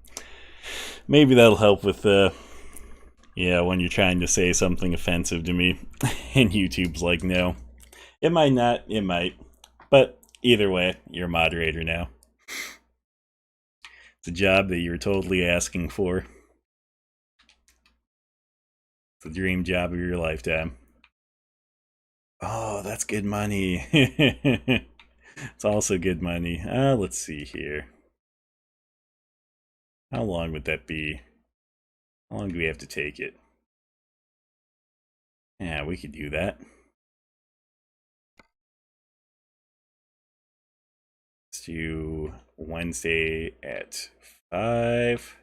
[SPEAKER 1] Maybe that'll help with yeah, when you're trying to say something offensive to me and YouTube's like, no. It might not, it might. But either way, you're a moderator now. It's a job that you were totally asking for. It's the dream job of your lifetime. Oh, that's good money. It's also good money. Let's see here. How long would that be? How long do we have to take it? Yeah, we could do that. Let's do Wednesday at 5.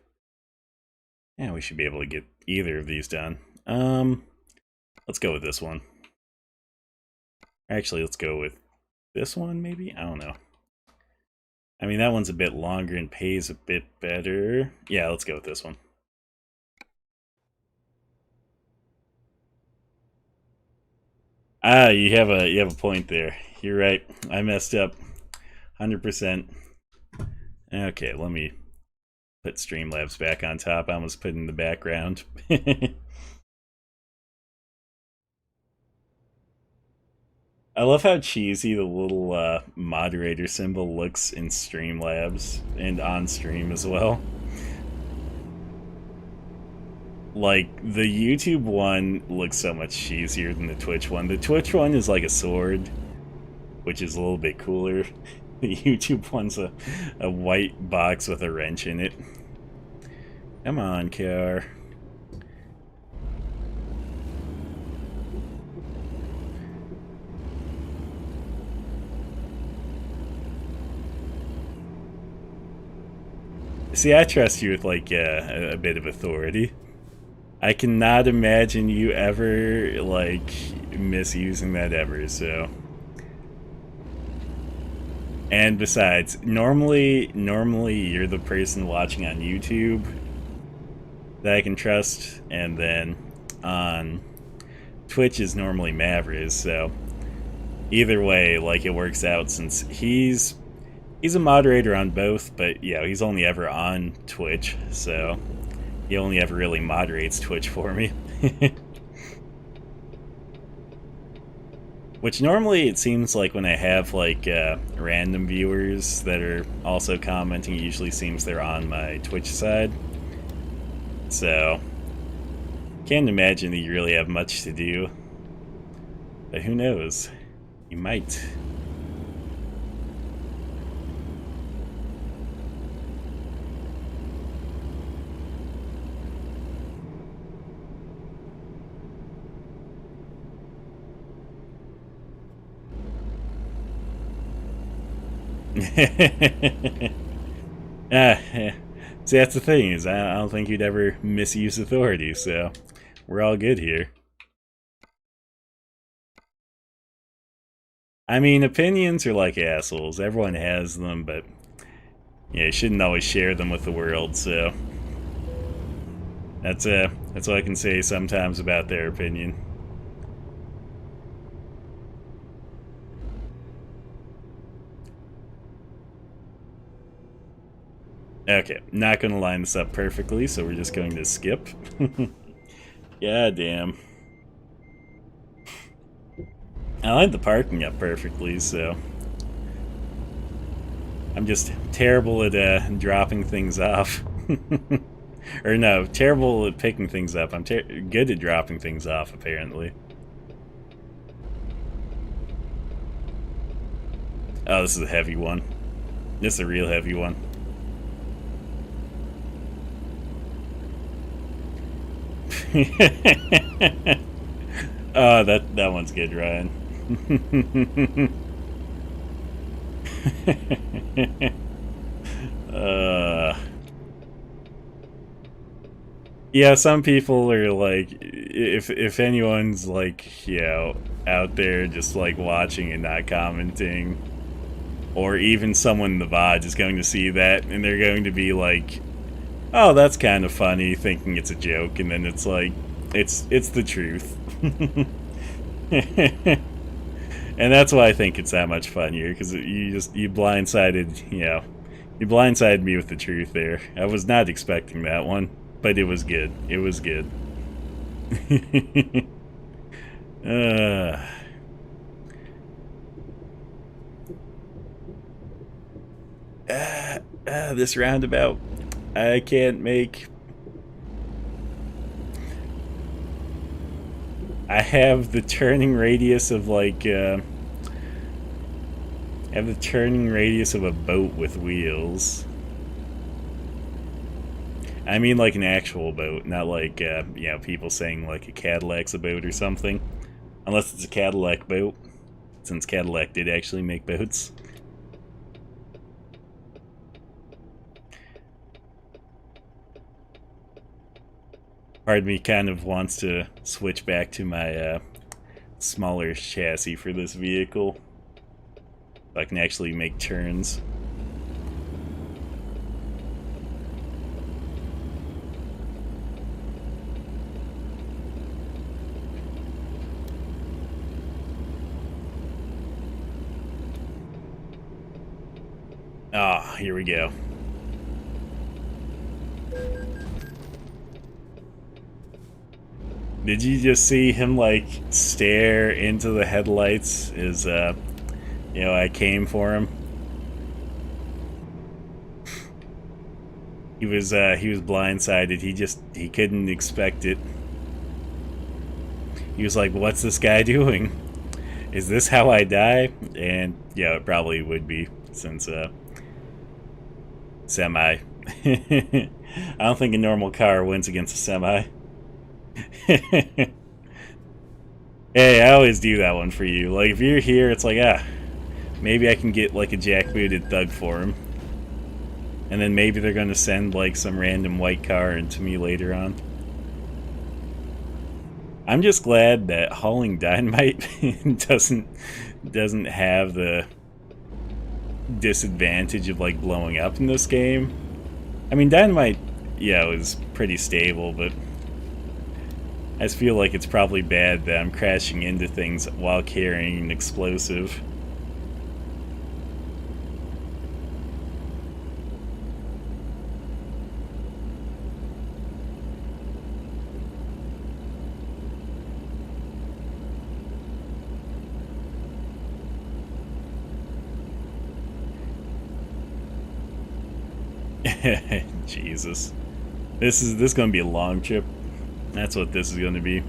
[SPEAKER 1] Yeah, we should be able to get either of these done. Let's go with this one. Actually, let's go with this one, maybe? I don't know. I mean, that one's a bit longer and pays a bit better. Yeah, let's go with this one. You have a point there. You're right. I messed up. 100%. Okay, let me put Streamlabs back on top. I almost put it in the background. I love how cheesy the little moderator symbol looks in Streamlabs and on stream as well. Like, the YouTube one looks so much cheesier than the Twitch one. The Twitch one is like a sword, which is a little bit cooler. The YouTube one's a white box with a wrench in it. Come on, car. See, I trust you with, like, a bit of authority. I cannot imagine you ever, like, misusing that ever, so... And besides, normally you're the person watching on YouTube that I can trust, and then on Twitch is normally Maveriz, so either way, like, it works out since he's a moderator on both, but yeah, he's only ever on Twitch, so he only ever really moderates Twitch for me. Which normally it seems like when I have like random viewers that are also commenting, it usually seems they're on my Twitch side. So, can't imagine that you really have much to do. But who knows? You might. See, that's the thing, is I don't think you'd ever misuse authority, so we're all good here. I mean, opinions are like assholes. Everyone has them, but yeah, you shouldn't always share them with the world, so that's what I can say sometimes about their opinion. Okay, not gonna line this up perfectly, so we're just going to skip. God damn. I lined the parking up perfectly, so I'm just terrible at dropping things off. Or no, terrible at picking things up. I'm good at dropping things off, apparently. Oh, this is a heavy one. This is a real heavy one. Oh, that one's good, Ryan. Yeah, some people are like, if anyone's like, you know, out there just like watching and not commenting, or even someone in the VOD is going to see that and they're going to be like, oh, that's kind of funny, thinking it's a joke, and then it's like, it's the truth. And that's why I think it's that much funnier, because you blindsided, you know, you blindsided me with the truth there. I was not expecting that one, but it was good. It was good. This roundabout, I can't make. I have the turning radius of like, I have the turning radius of a boat with wheels. I mean like an actual boat, not like, you know, people saying like a Cadillac's a boat or something. Unless it's a Cadillac boat, since Cadillac did actually make boats. Part of me kind of wants to switch back to my smaller chassis for this vehicle, so I can actually make turns. Ah, here we go. Did you just see him like stare into the headlights as you know, I came for him? He was blindsided. He couldn't expect it. He was like, "What's this guy doing? Is this how I die?" And yeah, it probably would be, since semi. I don't think a normal car wins against a semi. Hey, I always do that one for you. Like, if you're here, it's like, maybe I can get like a jackbooted thug for him. And then maybe they're gonna send like some random white car into me later on. I'm just glad that hauling dynamite doesn't have the disadvantage of like blowing up in this game. I mean, dynamite, yeah, is pretty stable, but I just feel like it's probably bad that I'm crashing into things while carrying an explosive. Jesus. This gonna be a long trip. That's what this is gonna be.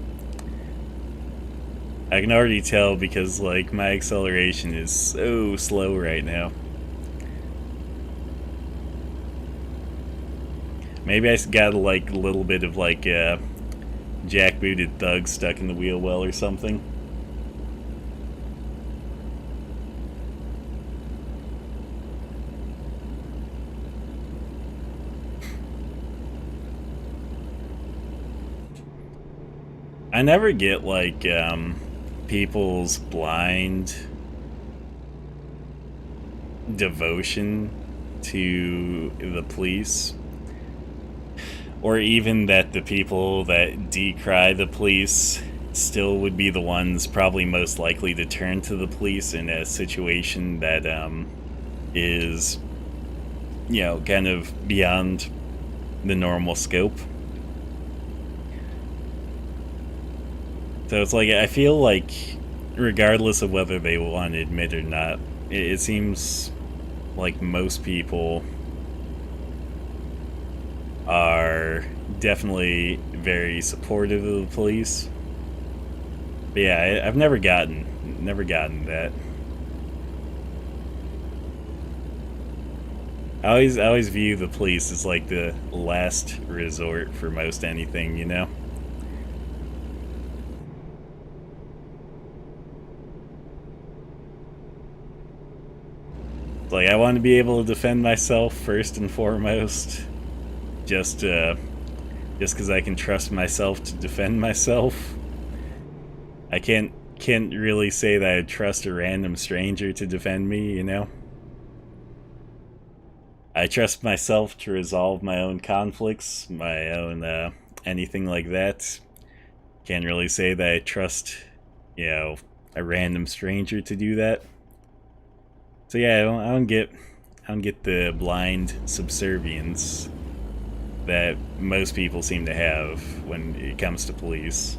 [SPEAKER 1] I can already tell because like my acceleration is so slow right now. Maybe I got like a little bit of like jackbooted thug stuck in the wheel well or something. I never get like people's blind devotion to the police, or even that the people that decry the police still would be the ones probably most likely to turn to the police in a situation that is, you know, kind of beyond the normal scope. So it's like, I feel like regardless of whether they want to admit it or not, it seems like most people are definitely very supportive of the police. But yeah, I've never gotten that. I always view the police as like the last resort for most anything, you know? Like, I want to be able to defend myself first and foremost, just because I can trust myself to defend myself. I can't really say that I'd trust a random stranger to defend me, you know? I trust myself to resolve my own conflicts, my own anything like that. Can't really say that I trust, you know, a random stranger to do that. So yeah, I don't get the blind subservience that most people seem to have when it comes to police.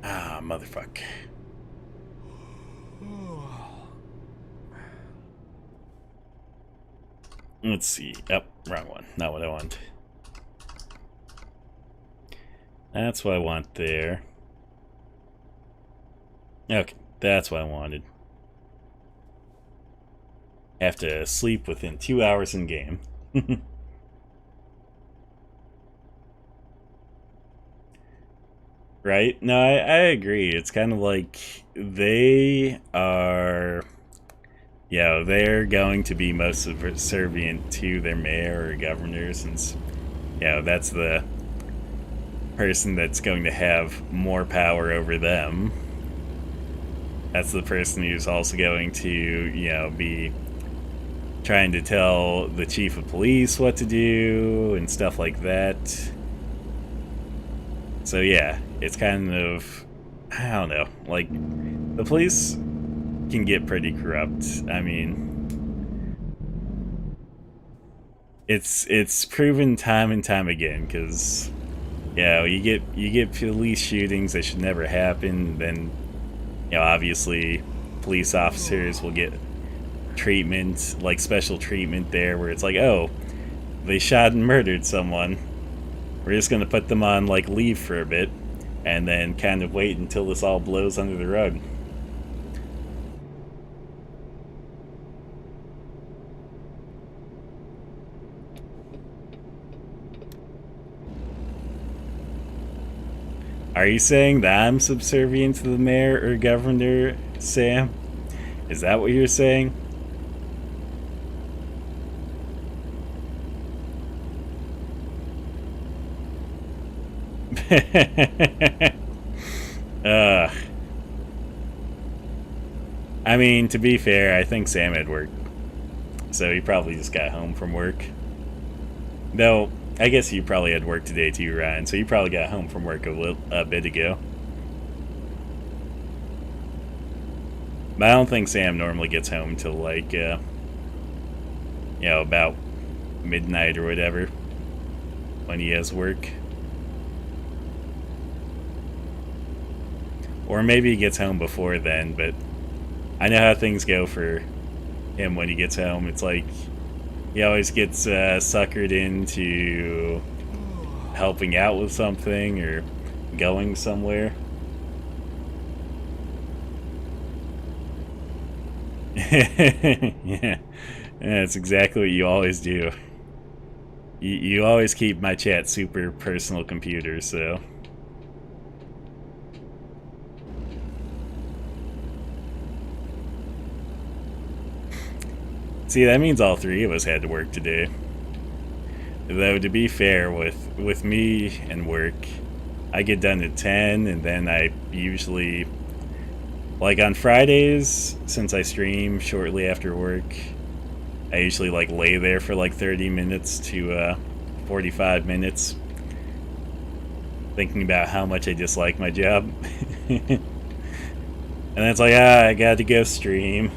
[SPEAKER 1] Ah, motherfuck. Let's see. Oh, wrong one. Not what I want. That's what I want there. Okay, that's what I wanted. Have to sleep within 2 hours in game. Right? No, I agree. It's kind of like they are, you know, they're going to be most subservient to their mayor or governor, since, you know, that's the person that's going to have more power over them. That's the person who's also going to, you know, be trying to tell the chief of police what to do and stuff like that. So yeah, it's kind of, I don't know, like, the police can get pretty corrupt. I mean, it's proven time and time again, because, you know, you get police shootings that should never happen, then, you know, obviously police officers will get treatment, like special treatment there, where it's like, oh, they shot and murdered someone, we're just gonna put them on like leave for a bit, and then kind of wait until this all blows under the rug. Are you saying that I'm subservient to the mayor or governor, Sam? Is that what you're saying? uh, I mean, to be fair, I think Sam had work, so he probably just got home from work. Though, I guess you probably had work today too, Ryan, so you probably got home from work a bit ago. But I don't think Sam normally gets home till like, about midnight or whatever when he has work. Or maybe he gets home before then, but I know how things go for him when he gets home. It's like he always gets suckered into helping out with something or going somewhere. Yeah, that's exactly what you always do. You always keep my chat super personal computer, so. See, that means all three of us had to work today. Though, to be fair, with me and work, I get done at 10, and then I usually, like on Fridays, since I stream shortly after work, I usually like lay there for like 30 minutes to 45 minutes thinking about how much I dislike my job. And then it's like, I got to go stream.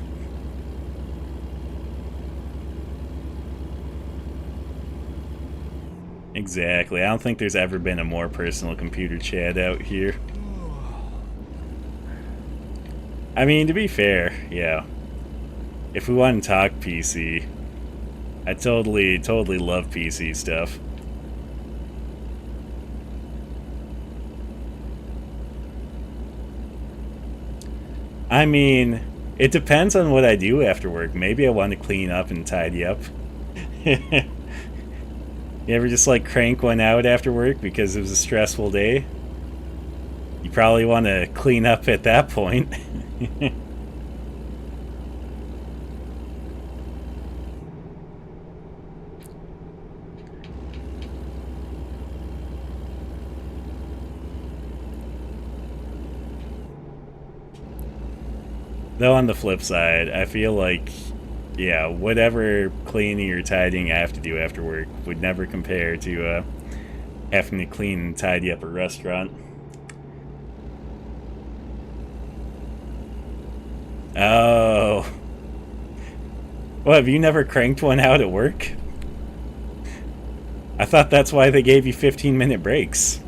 [SPEAKER 1] Exactly. I don't think there's ever been a more personal computer chat out here. I mean, to be fair, yeah. If we want to talk PC, I totally love PC stuff. I mean, it depends on what I do after work. Maybe I want to clean up and tidy up. You ever just like crank one out after work because it was a stressful day? You probably want to clean up at that point. Though on the flip side, I feel like, yeah, whatever cleaning or tidying I have to do after work would never compare to having to clean and tidy up a restaurant. Oh. What, have you never cranked one out at work? I thought that's why they gave you 15-minute breaks.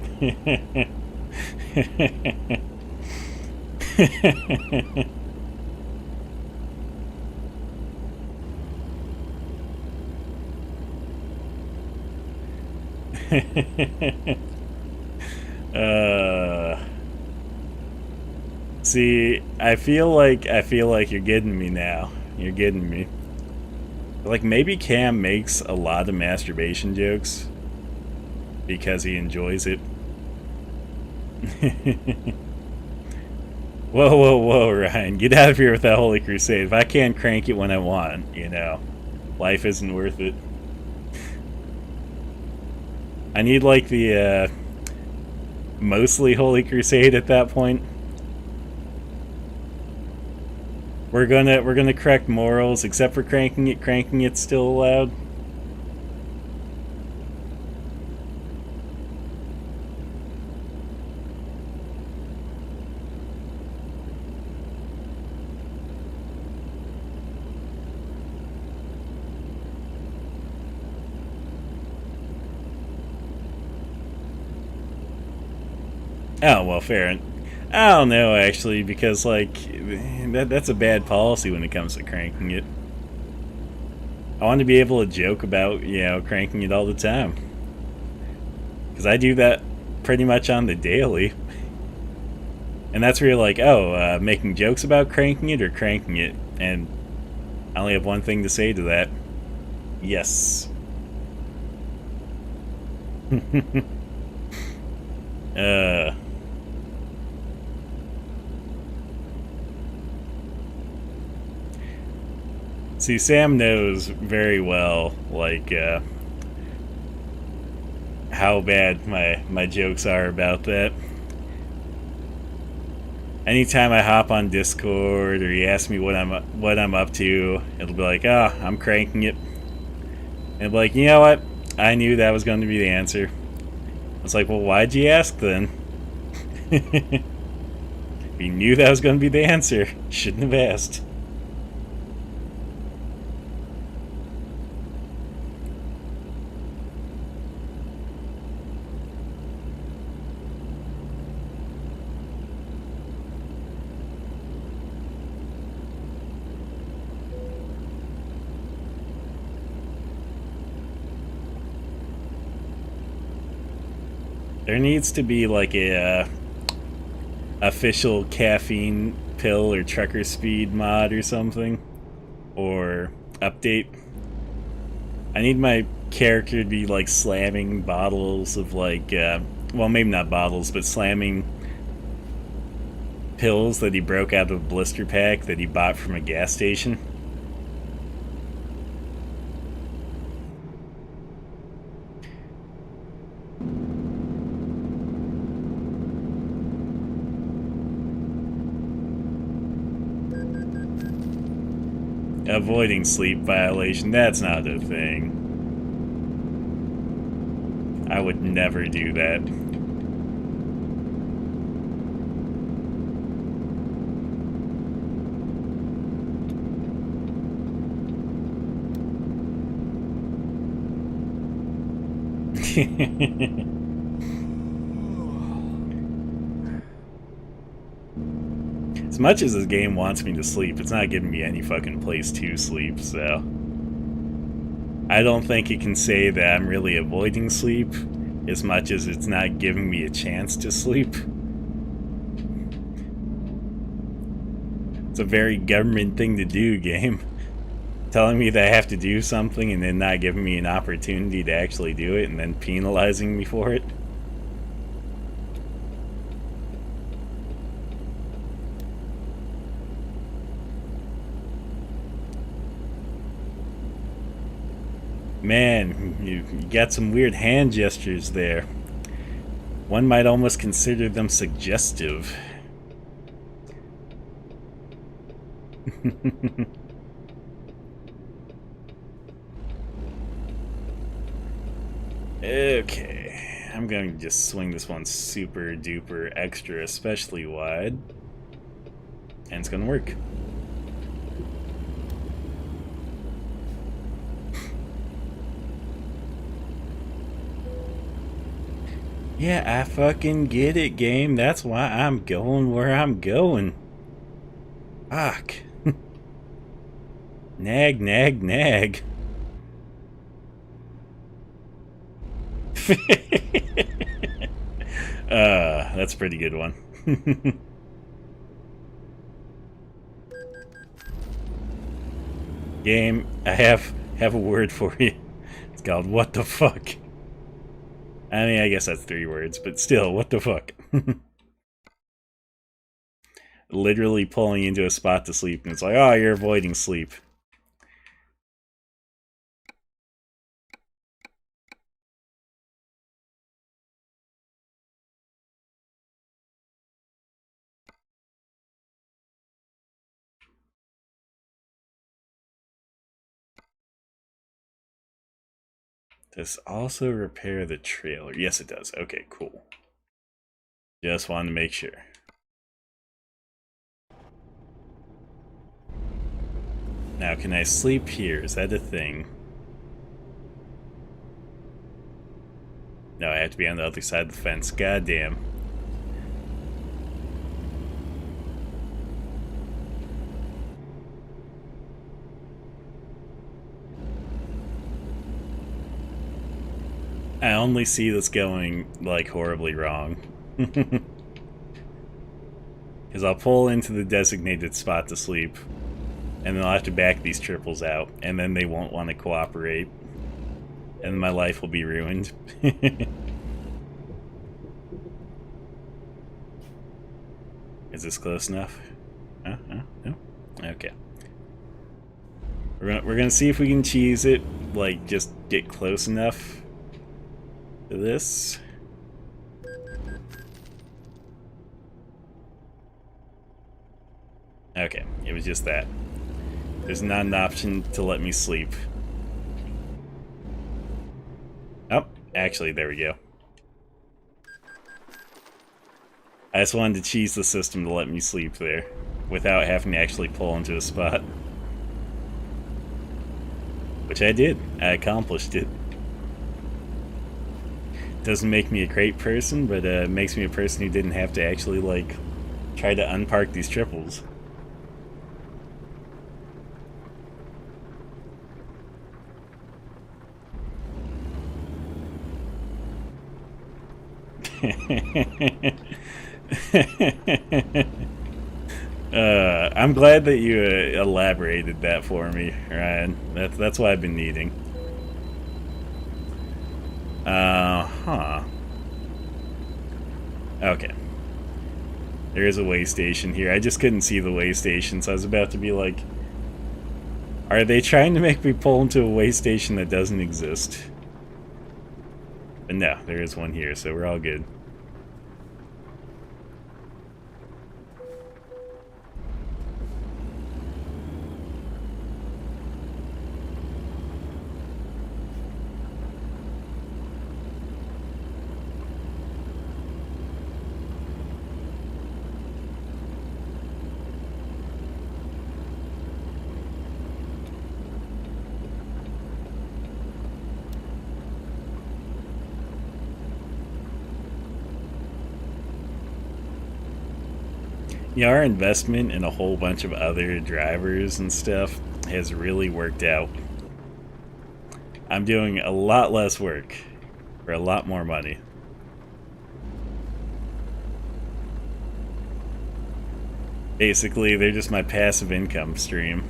[SPEAKER 1] See, I feel like you're getting me now. You're getting me. Like, maybe Cam makes a lot of masturbation jokes because he enjoys it. Whoa, Ryan. Get out of here with that Holy Crusade. If I can't crank it when I want, life isn't worth it. I need, like, the, mostly Holy Crusade at that point. We're gonna correct morals, except for cranking it. Cranking it's still allowed. Oh, well, fair. I don't know, actually, because, like, that's a bad policy when it comes to cranking it. I want to be able to joke about, cranking it all the time. Because I do that pretty much on the daily. And that's where you're like, making jokes about cranking it or cranking it? And I only have one thing to say to that. Yes. See, Sam knows very well, like, how bad my jokes are about that. Anytime I hop on Discord or he asks me what I'm up to, it'll be like, I'm cranking it. And I'll be like, you know what? I knew that was going to be the answer. I was like, well, why'd you ask then? We knew that was going to be the answer. Shouldn't have asked. There needs to be like a official caffeine pill or trucker speed mod or something, or update. I need my character to be like slamming bottles of like, well, maybe not bottles, but slamming pills that he broke out of a blister pack that he bought from a gas station. Avoiding sleep violation, that's not a thing. I would never do that. As much as this game wants me to sleep, it's not giving me any fucking place to sleep, so I don't think it can say that I'm really avoiding sleep as much as it's not giving me a chance to sleep. It's a very government thing to do, game. Telling me that I have to do something and then not giving me an opportunity to actually do it and then penalizing me for it. Man, you got some weird hand gestures there. One might almost consider them suggestive. Okay, I'm going to just swing this one super duper extra especially wide, and it's gonna work. Yeah, I fucking get it, game. That's why I'm going where I'm going. Fuck. Nag, nag, nag. That's a pretty good one. Game, I have a word for you. It's called what the fuck. I mean, I guess that's 3 words, but still, what the fuck? Literally pulling into a spot to sleep, and it's like, oh, you're avoiding sleep. Does also repair the trailer? Yes, it does. Okay, cool. Just wanted to make sure. Now, can I sleep here? Is that a thing? No, I have to be on the other side of the fence. God damn. I only see this going, like, horribly wrong. Because I'll pull into the designated spot to sleep, and then I'll have to back these triples out, and then they won't want to cooperate, and my life will be ruined. Is this close enough? No? Okay. We're gonna see if we can cheese it, like, just get close enough to this. Okay, it was just that. There's not an option to let me sleep. Oh, actually, there we go. I just wanted to cheese the system to let me sleep there, without having to actually pull into a spot. Which I did. I accomplished it. Doesn't make me a great person, but makes me a person who didn't have to actually, like, try to unpark these triples. I'm glad that you elaborated that for me, Ryan. That's what I've been needing. Huh. Okay. There is a way station here. I just couldn't see the way station, so I was about to be like, are they trying to make me pull into a way station that doesn't exist? But no, there is one here, so we're all good. Yeah, our investment in a whole bunch of other drivers and stuff has really worked out. I'm doing a lot less work for a lot more money. Basically, they're just my passive income stream.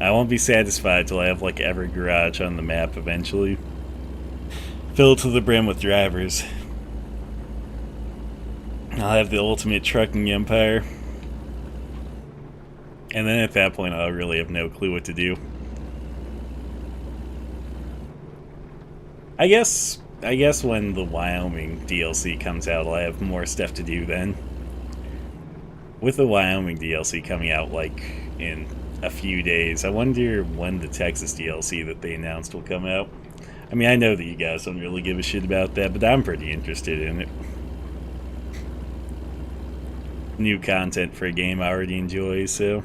[SPEAKER 1] I won't be satisfied till I have like every garage on the map eventually filled to the brim with drivers. I'll have the ultimate trucking empire. And then at that point, I'll really have no clue what to do. I guess when the Wyoming DLC comes out, I'll have more stuff to do then. With the Wyoming DLC coming out, like, in a few days, I wonder when the Texas DLC that they announced will come out. I mean, I know that you guys don't really give a shit about that, but I'm pretty interested in it. New content for a game I already enjoy, so...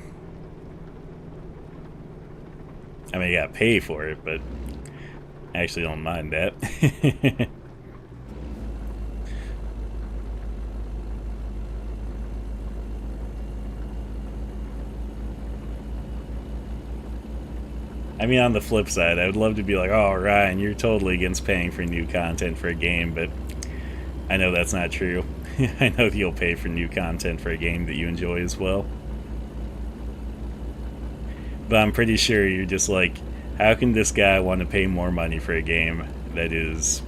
[SPEAKER 1] I mean, I gotta pay for it, but I actually don't mind that. I mean, on the flip side, I would love to be like, oh, Ryan, you're totally against paying for new content for a game, but I know that's not true. I know that you'll pay for new content for a game that you enjoy as well. But I'm pretty sure you're just like, how can this guy want to pay more money for a game that is,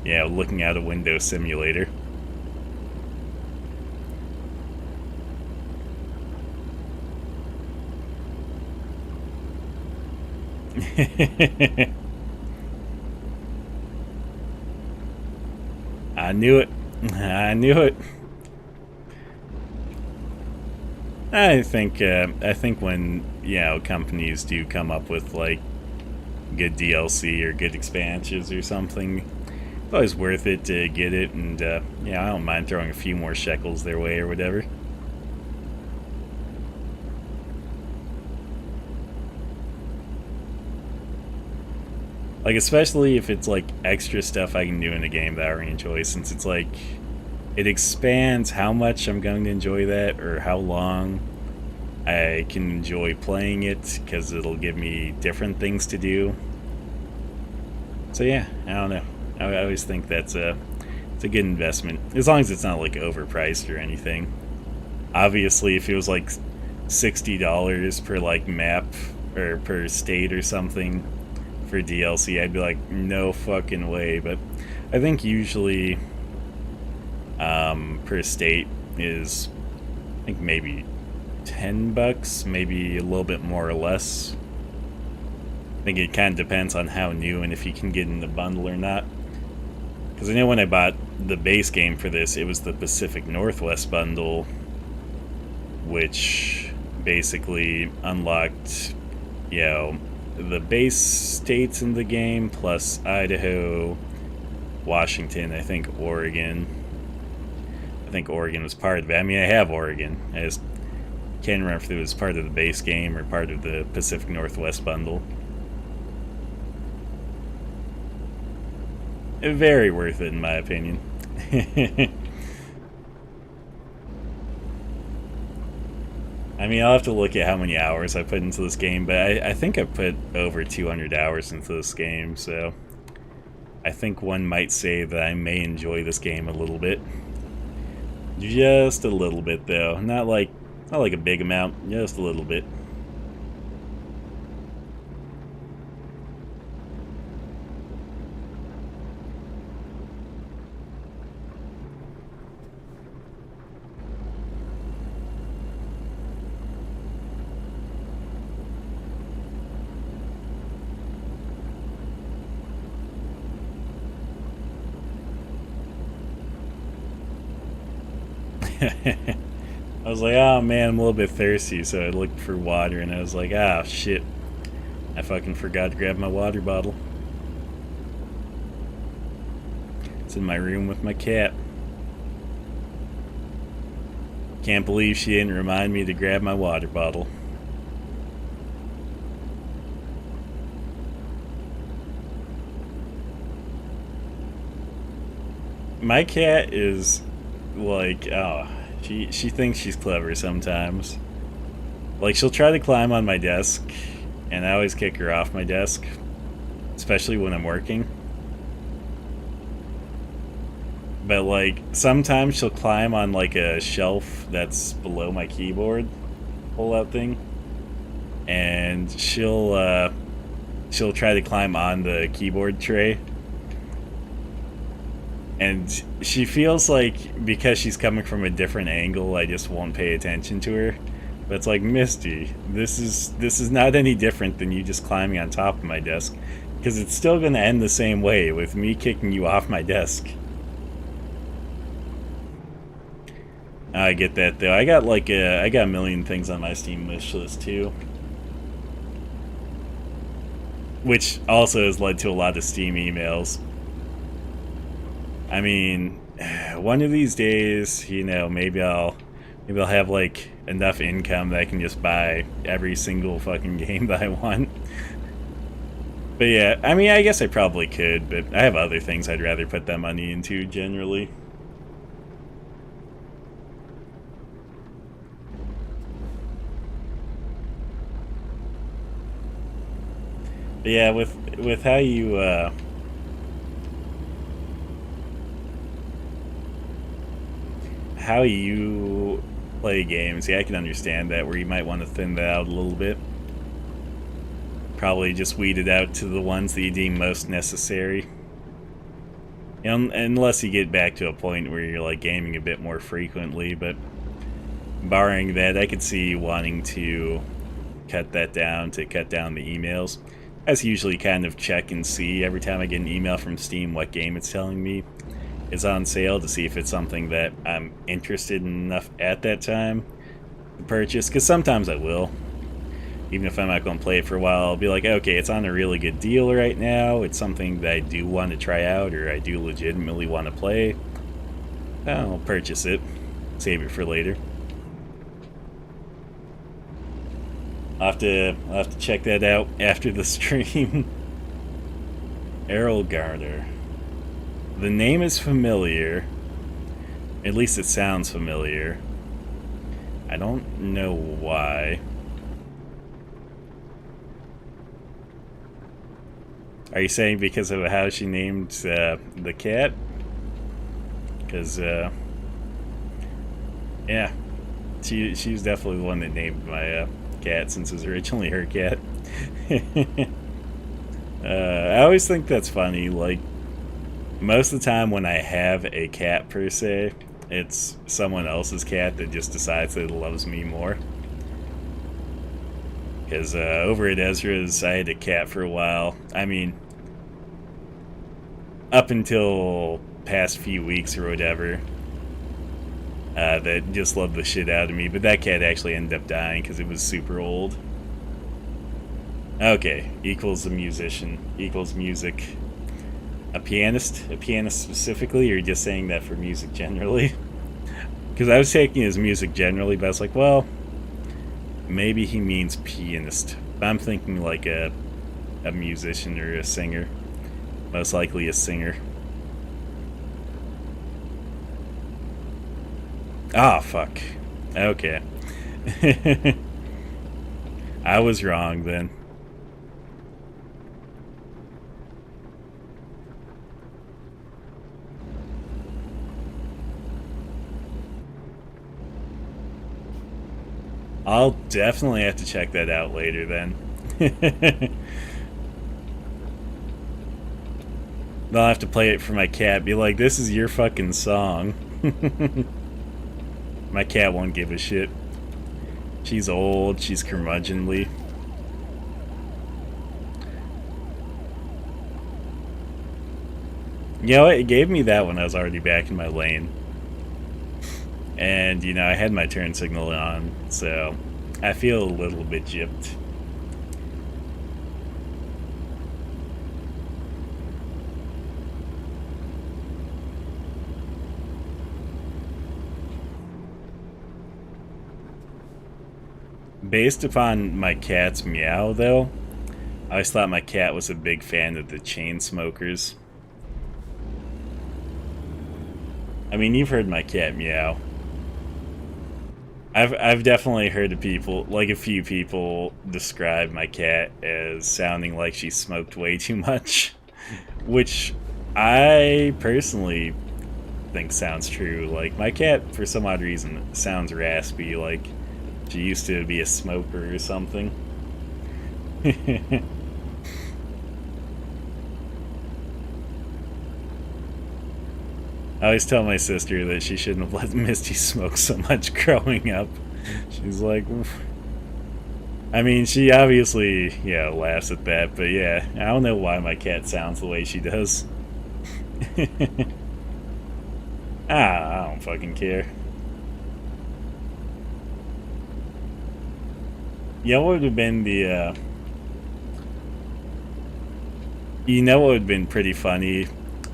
[SPEAKER 1] you know, looking out a window simulator? I knew it. I knew it. I think when, you know, companies do come up with like good DLC or good expansions or something, it's always worth it to get it, and yeah, I don't mind throwing a few more shekels their way or whatever. Like, especially if it's like extra stuff I can do in a game that I already enjoy, since it's like it expands how much I'm going to enjoy that or how long I can enjoy playing it, because it'll give me different things to do. So yeah, I don't know. I always think it's a good investment, as long as it's not like overpriced or anything. Obviously, if it was like $60 per like map or per state or something for DLC, I'd be like, no fucking way. But I think usually per state is, I think, maybe $10, maybe a little bit more or less. I think it kind of depends on how new and if you can get in the bundle or not. Because I know when I bought the base game for this, it was the Pacific Northwest bundle, which basically unlocked, you know, the base states in the game, plus Idaho, Washington, I think Oregon. I think Oregon was part of it. I mean, I have Oregon. I just can't remember if it was part of the base game or part of the Pacific Northwest bundle. Very worth it, in my opinion. I mean, I'll have to look at how many hours I put into this game, but I think I put over 200 hours into this game, so I think one might say that I may enjoy this game a little bit. Just a little bit, though. Not like a big amount, just a little bit. I was like, oh man, I'm a little bit thirsty, so I looked for water, and I was like, ah, shit. I fucking forgot to grab my water bottle. It's in my room with my cat. Can't believe she didn't remind me to grab my water bottle. My cat is like, oh, she thinks she's clever sometimes. Like, she'll try to climb on my desk, and I always kick her off my desk, especially when I'm working. But like, sometimes she'll climb on like a shelf that's below my keyboard pull-out thing, and she'll try to climb on the keyboard tray. And she feels like because she's coming from a different angle, I just won't pay attention to her. But it's like, Misty, this is not any different than you just climbing on top of my desk, because it's still going to end the same way with me kicking you off my desk. I get that though. I got a million things on my Steam wish list too, which also has led to a lot of Steam emails. I mean, one of these days, you know, maybe I'll have like enough income that I can just buy every single fucking game that I want. But yeah, I mean, I guess I probably could, but I have other things I'd rather put that money into generally. But yeah, with how you play games, yeah, I can understand that, where you might want to thin that out a little bit. Probably just weed it out to the ones that you deem most necessary. You know, unless you get back to a point where you're like gaming a bit more frequently, but barring that, I could see wanting to cut that down to cut down the emails. I usually kind of check and see every time I get an email from Steam what game it's telling me is on sale, to see if it's something that I'm interested in enough at that time to purchase, because sometimes I will. Even if I'm not going to play it for a while, I'll be like, okay, it's on a really good deal right now, it's something that I do want to try out, or I do legitimately want to play. I'll purchase it, save it for later. I'll have to check that out after the stream. Errol Garner. The name is familiar. At least it sounds familiar. I don't know why. Are you saying because of how she named the cat? Because, yeah. She was definitely the one that named my cat, since it was originally her cat. I always think that's funny, like, most of the time when I have a cat per se, it's someone else's cat that just decides that it loves me more. Because over at Ezra's, I had a cat for a while. I mean, up until past few weeks or whatever, that just loved the shit out of me. But that cat actually ended up dying because it was super old. Okay, equals a musician, equals music. A pianist? A pianist specifically, or are you just saying that for music generally? Because I was taking it as music generally, but I was like, well, maybe he means pianist. But I'm thinking like a musician or a singer. Most likely a singer. Ah, fuck. Okay. I was wrong then. I'll definitely have to check that out later then. I'll have to play it for my cat. Be like, this is your fucking song. My cat won't give a shit. She's old, she's curmudgeonly. You know, it gave me that when I was already back in my lane. And, you know, I had my turn signal on, so I feel a little bit gypped. Based upon my cat's meow, though, I always thought my cat was a big fan of the Chainsmokers. I mean, you've heard my cat meow. I've definitely heard of people, like a few people, describe my cat as sounding like she smoked way too much, which I personally think sounds true. Like, my cat, for some odd reason, sounds raspy, like she used to be a smoker or something. I always tell my sister that she shouldn't have let Misty smoke so much growing up. She's like, oof. I mean, she obviously, yeah, laughs at that, but yeah, I don't know why my cat sounds the way she does. I don't fucking care. Yeah, what would have been the, you know what would have been pretty funny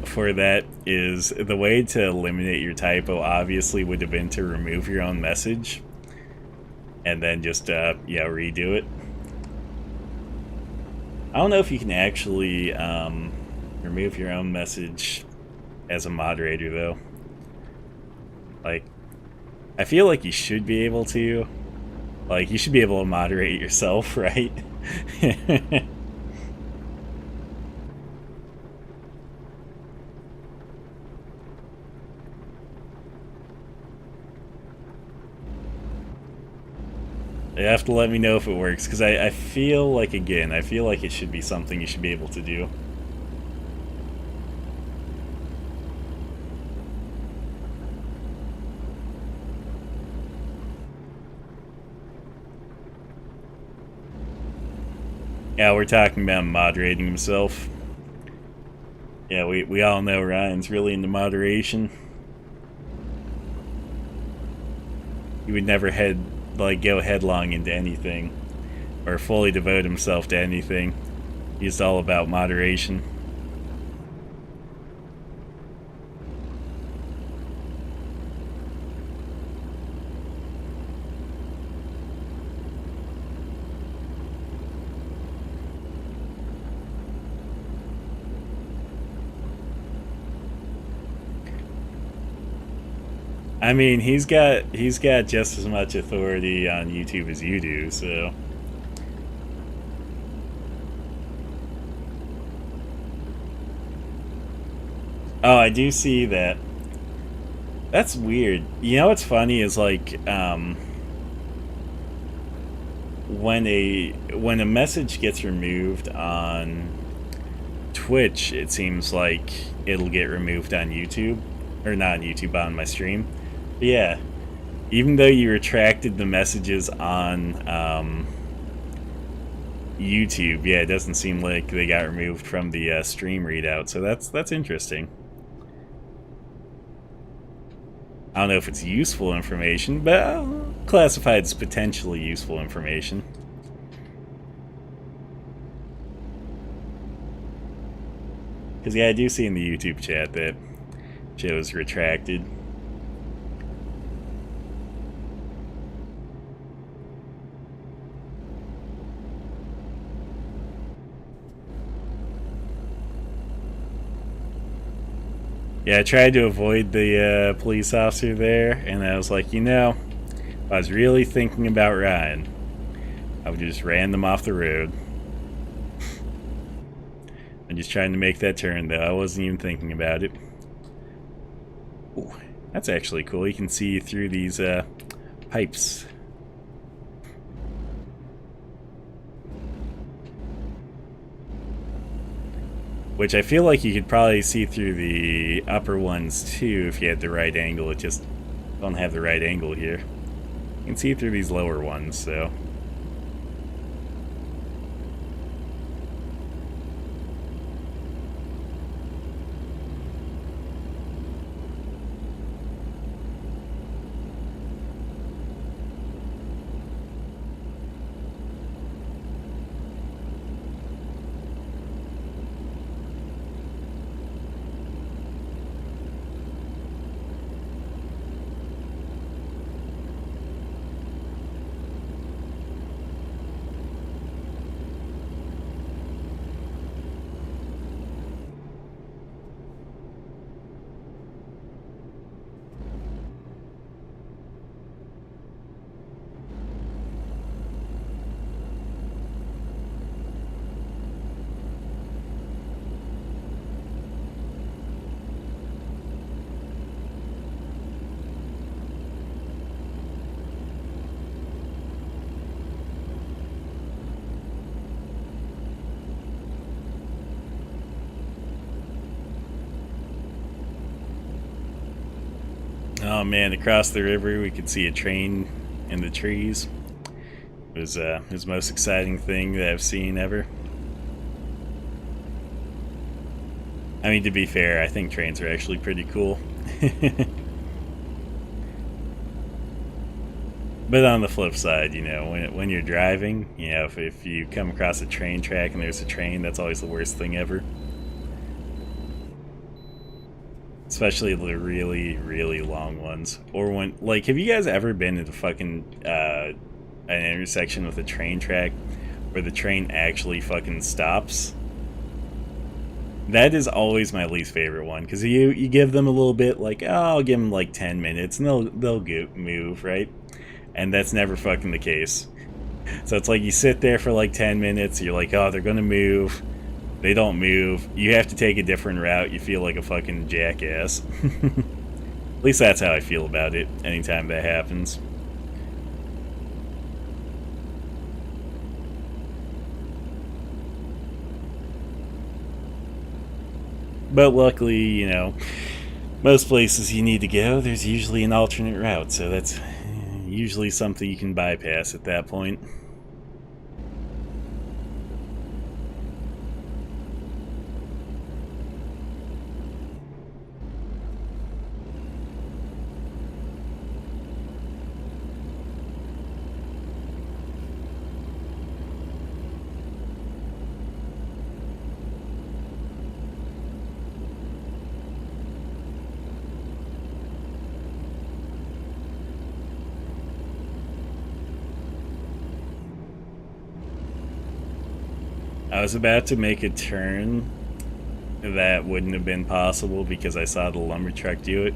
[SPEAKER 1] for that is the way to eliminate your typo obviously would have been to remove your own message and then just, yeah, redo it. I don't know if you can actually remove your own message as a moderator, though. Like, I feel like you should be able to. Like, you should be able to moderate yourself, right? You have to let me know if it works, because I feel like, again, I feel like it should be something you should be able to do. Yeah, we're talking about moderating himself. Yeah, we all know Ryan's really into moderation. He would never go headlong into anything or fully devote himself to anything. He's all about moderation. I mean, he's got just as much authority on YouTube as you do, so. Oh, I do see that. That's weird. You know what's funny is like when a message gets removed on Twitch, it seems like it'll get removed on YouTube, or not on YouTube, on my stream. But yeah, even though you retracted the messages on YouTube, yeah, it doesn't seem like they got removed from the stream readout. So that's interesting. I don't know if it's useful information, but I'll classify it as potentially useful information. Because, yeah, I do see in the YouTube chat that shit was retracted. Yeah, I tried to avoid the police officer there, and I was like, you know, if I was really thinking about Ryan, I would just ran them off the road. I'm just trying to make that turn, though. I wasn't even thinking about it. Ooh, that's actually cool. You can see through these pipes. Which I feel like you could probably see through the upper ones too if you had the right angle. It just don't have the right angle here. You can see through these lower ones, so. Oh man, across the river we could see a train in the trees. It was his most exciting thing that I've seen ever. I mean, to be fair, I think trains are actually pretty cool. But on the flip side, you know, when you're driving, you know, if you come across a train track and there's a train, that's always the worst thing ever. Especially the really, really long ones. Or when, like, have you guys ever been at a fucking, an intersection with a train track where the train actually fucking stops? That is always my least favorite one, because you give them a little bit, like, oh, I'll give them like 10 minutes and they'll move, right? And that's never fucking the case. So it's like you sit there for like 10 minutes, you're like, oh, they're gonna move. They don't move. You have to take a different route. You feel like a fucking jackass. At least that's how I feel about it anytime that happens. But luckily, you know, most places you need to go, there's usually an alternate route, so that's usually something you can bypass at that point. I was about to make a turn that wouldn't have been possible because I saw the lumber truck do it.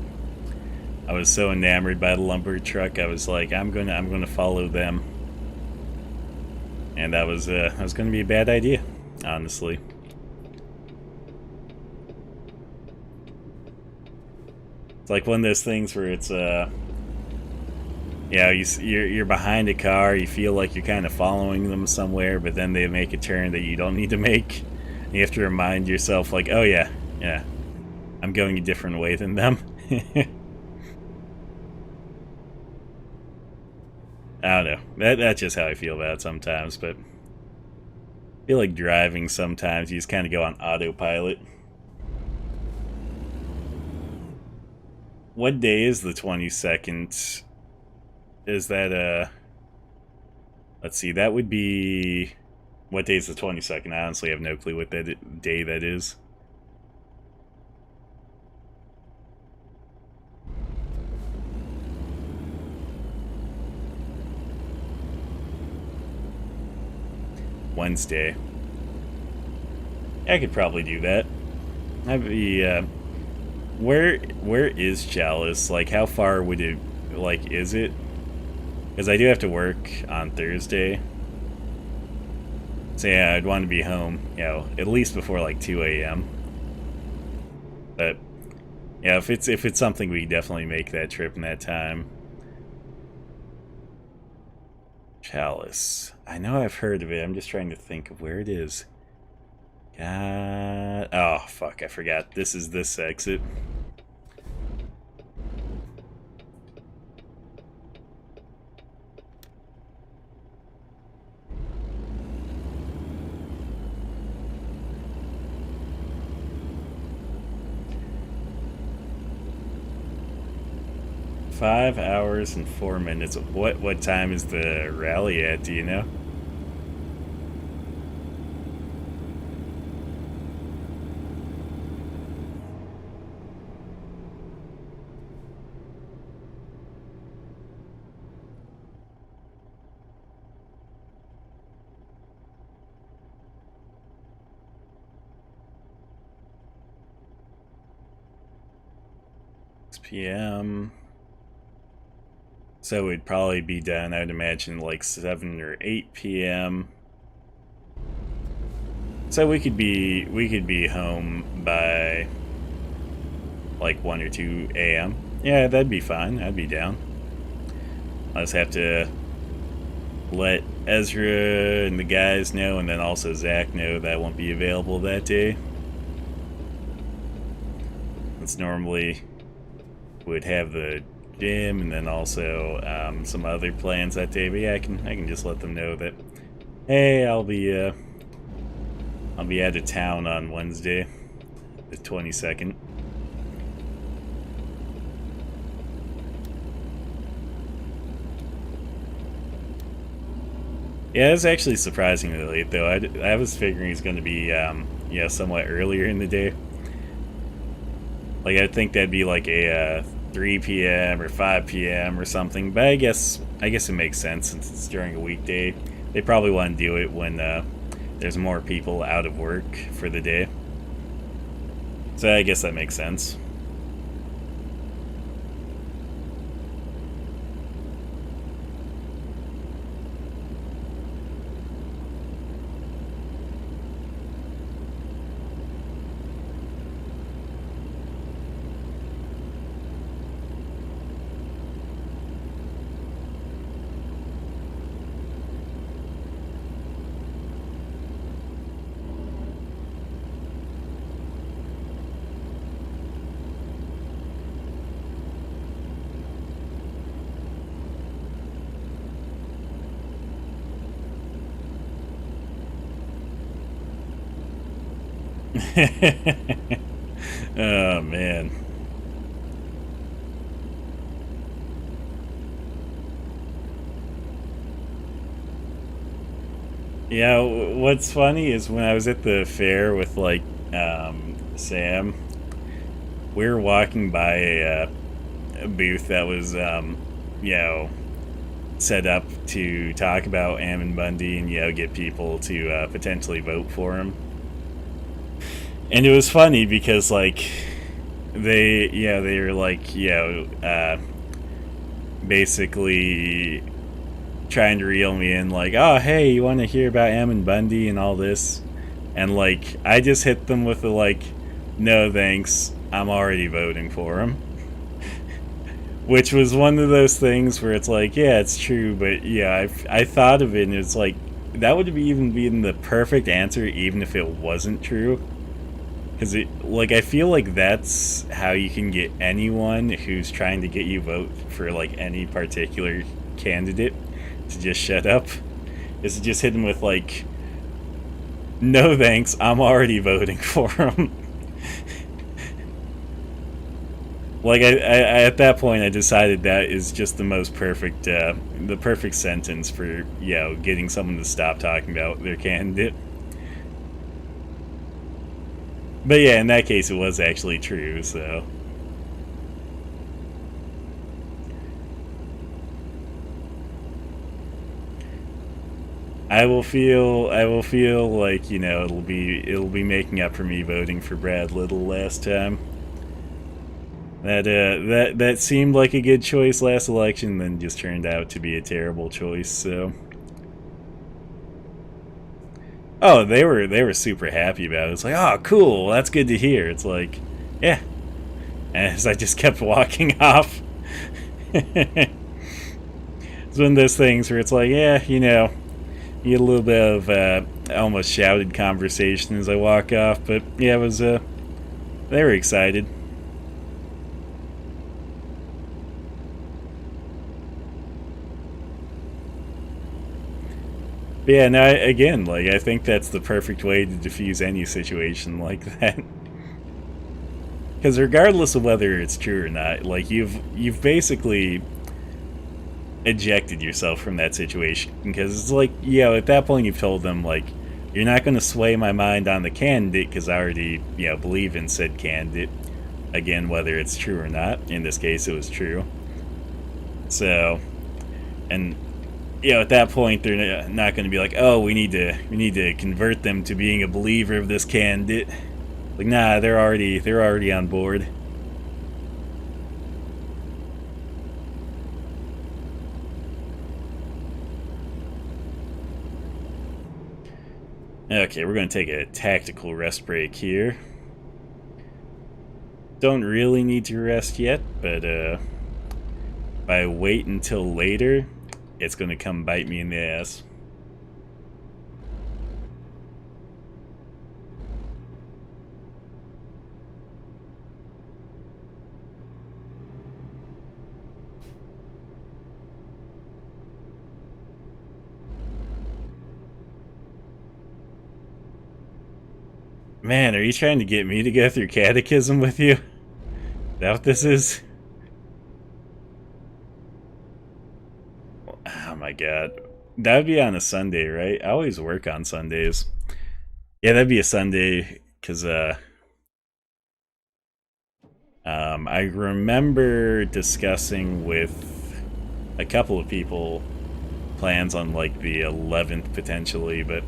[SPEAKER 1] I was so enamored by the lumber truck, I was like, I'm gonna follow them. And that was gonna be a bad idea, honestly. It's like one of those things where it's yeah, you're behind a car, you feel like you're kind of following them somewhere, but then they make a turn that you don't need to make. And you have to remind yourself, like, oh yeah, I'm going a different way than them. I don't know. That's just how I feel about it sometimes, but I feel like driving sometimes you just kind of go on autopilot. What day is the 22nd? Is that let's see, that would be, what day is the 22nd? I honestly have no clue what that day that is. Wednesday. I could probably do that. I'd be, where is Chalice? Like, how far would it, like, is it? Because I do have to work on Thursday. So yeah, I'd want to be home, you know, at least before like 2 a.m. But yeah, if it's something, we definitely make that trip in that time. Chalice. I know I've heard of it. I'm just trying to think of where it is. God. Oh, fuck. I forgot. This is this exit. Five hours and 4 minutes. What time is the rally at? Do you know? PM. So we'd probably be done, I'd imagine, like 7 or 8 p.m. So we could be home by like 1 or 2 a.m. Yeah, that'd be fine. I'd be down. I'll just have to let Ezra and the guys know, and then also Zach know that I won't be available that day. It's normally would have the gym and then also some other plans that day. But yeah, I can just let them know that, hey, I'll be out of town on Wednesday, the 22nd. Yeah, it's actually surprisingly late though. I was figuring it's going to be yeah, somewhat earlier in the day. Like, I think that'd be like a 3 p.m. or 5 p.m. or something. But I guess it makes sense since it's during a weekday. They probably want to do it when there's more people out of work for the day. So I guess that makes sense. Oh man. Yeah, what's funny is when I was at the fair with like Sam, we were walking by a booth that was you know, set up to talk about Ammon Bundy and, you know, get people to potentially vote for him. And it was funny because, like, they were like, basically trying to reel me in, like, oh, hey, you want to hear about Ammon Bundy and all this? And, like, I just hit them with the, like, no thanks, I'm already voting for him. Which was one of those things where it's like, yeah, it's true, but yeah, I thought of it and it's like, that would even been the perfect answer even if it wasn't true. Because, like, I feel like that's how you can get anyone who's trying to get you vote for, like, any particular candidate to just shut up. Is to just hit them with, like, no thanks, I'm already voting for him. Like, I at that point, I decided that is just the most perfect, the perfect sentence for, you know, getting someone to stop talking about their candidate. But yeah, in that case, it was actually true, so. I will feel like, it'll be making up for me voting for Brad Little last time. That seemed like a good choice last election, then just turned out to be a terrible choice. So, oh, they were super happy about it. It's like, oh, cool, that's good to hear. It's like, yeah. As I just kept walking off, it's one of those things where it's like, yeah, you get a little bit of almost shouted conversation as I walk off, but yeah, it was they were excited. But yeah, no, again, like I think that's the perfect way to diffuse any situation like that. Because regardless of whether it's true or not, like you've basically ejected yourself from that situation. Because it's like, at that point you've told them like, you're not going to sway my mind on the candidate because I already believe in said candidate. Again, whether it's true or not. In this case, it was true. So, and at that point they're not going to be like, oh, we need to convert them to being a believer of this candidate. Like, nah, they're already on board. Okay, we're going to take a tactical rest break here. Don't really need to rest yet, but if I wait until later, it's going to come bite me in the ass. Man, are you trying to get me to go through catechism with you? Is that what this is? Oh my god. That would be on a Sunday, right? I always work on Sundays. Yeah, that'd be a Sunday, because I remember discussing with a couple of people plans on like the 11th potentially, but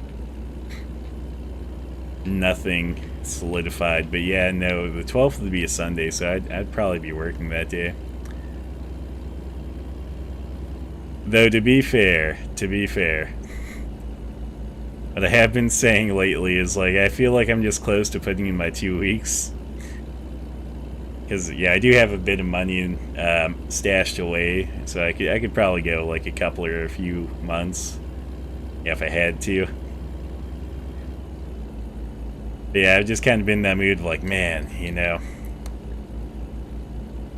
[SPEAKER 1] nothing solidified. But yeah, no, the 12th would be a Sunday, so I'd probably be working that day. Though to be fair, what I have been saying lately is like I feel like I'm just close to putting in my 2 weeks. Because yeah, I do have a bit of money stashed away, so I could probably go like a couple or a few months, if I had to. But yeah, I've just kind of been in that mood of like, man,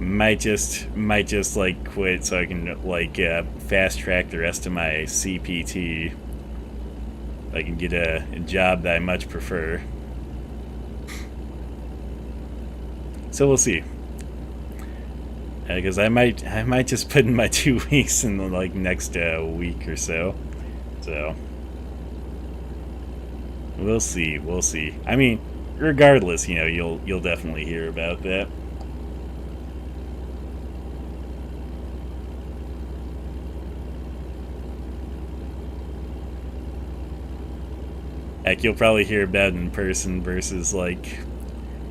[SPEAKER 1] might just like quit so I can like fast track the rest of my CPT. I can get a job that I much prefer. So we'll see. Because I might just put in my 2 weeks in the like next week or so. So we'll see. I mean, regardless, you'll definitely hear about that. Heck, you'll probably hear about it in person versus like,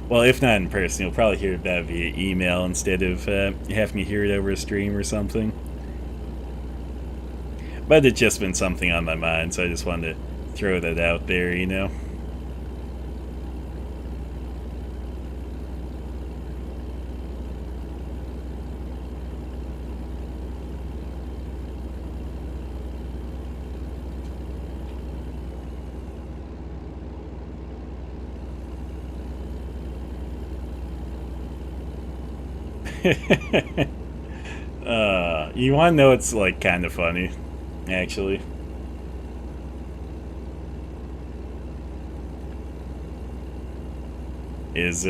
[SPEAKER 1] well, if not in person, you'll probably hear about it via email instead of having to hear it over a stream or something. But it's just been something on my mind, so I just wanted to throw that out there, You want to know what's like kind of funny, actually? Is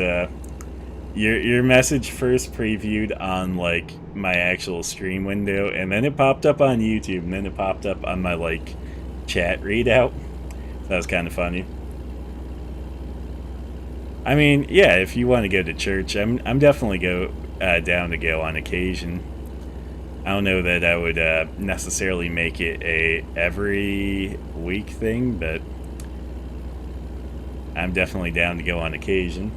[SPEAKER 1] your message first previewed on like my actual stream window, and then it popped up on YouTube, and then it popped up on my like chat readout. So that was kind of funny. I mean, yeah, if you want to go to church, I'm definitely down to go on occasion. I don't know that I would necessarily make it a every week thing, but I'm definitely down to go on occasion.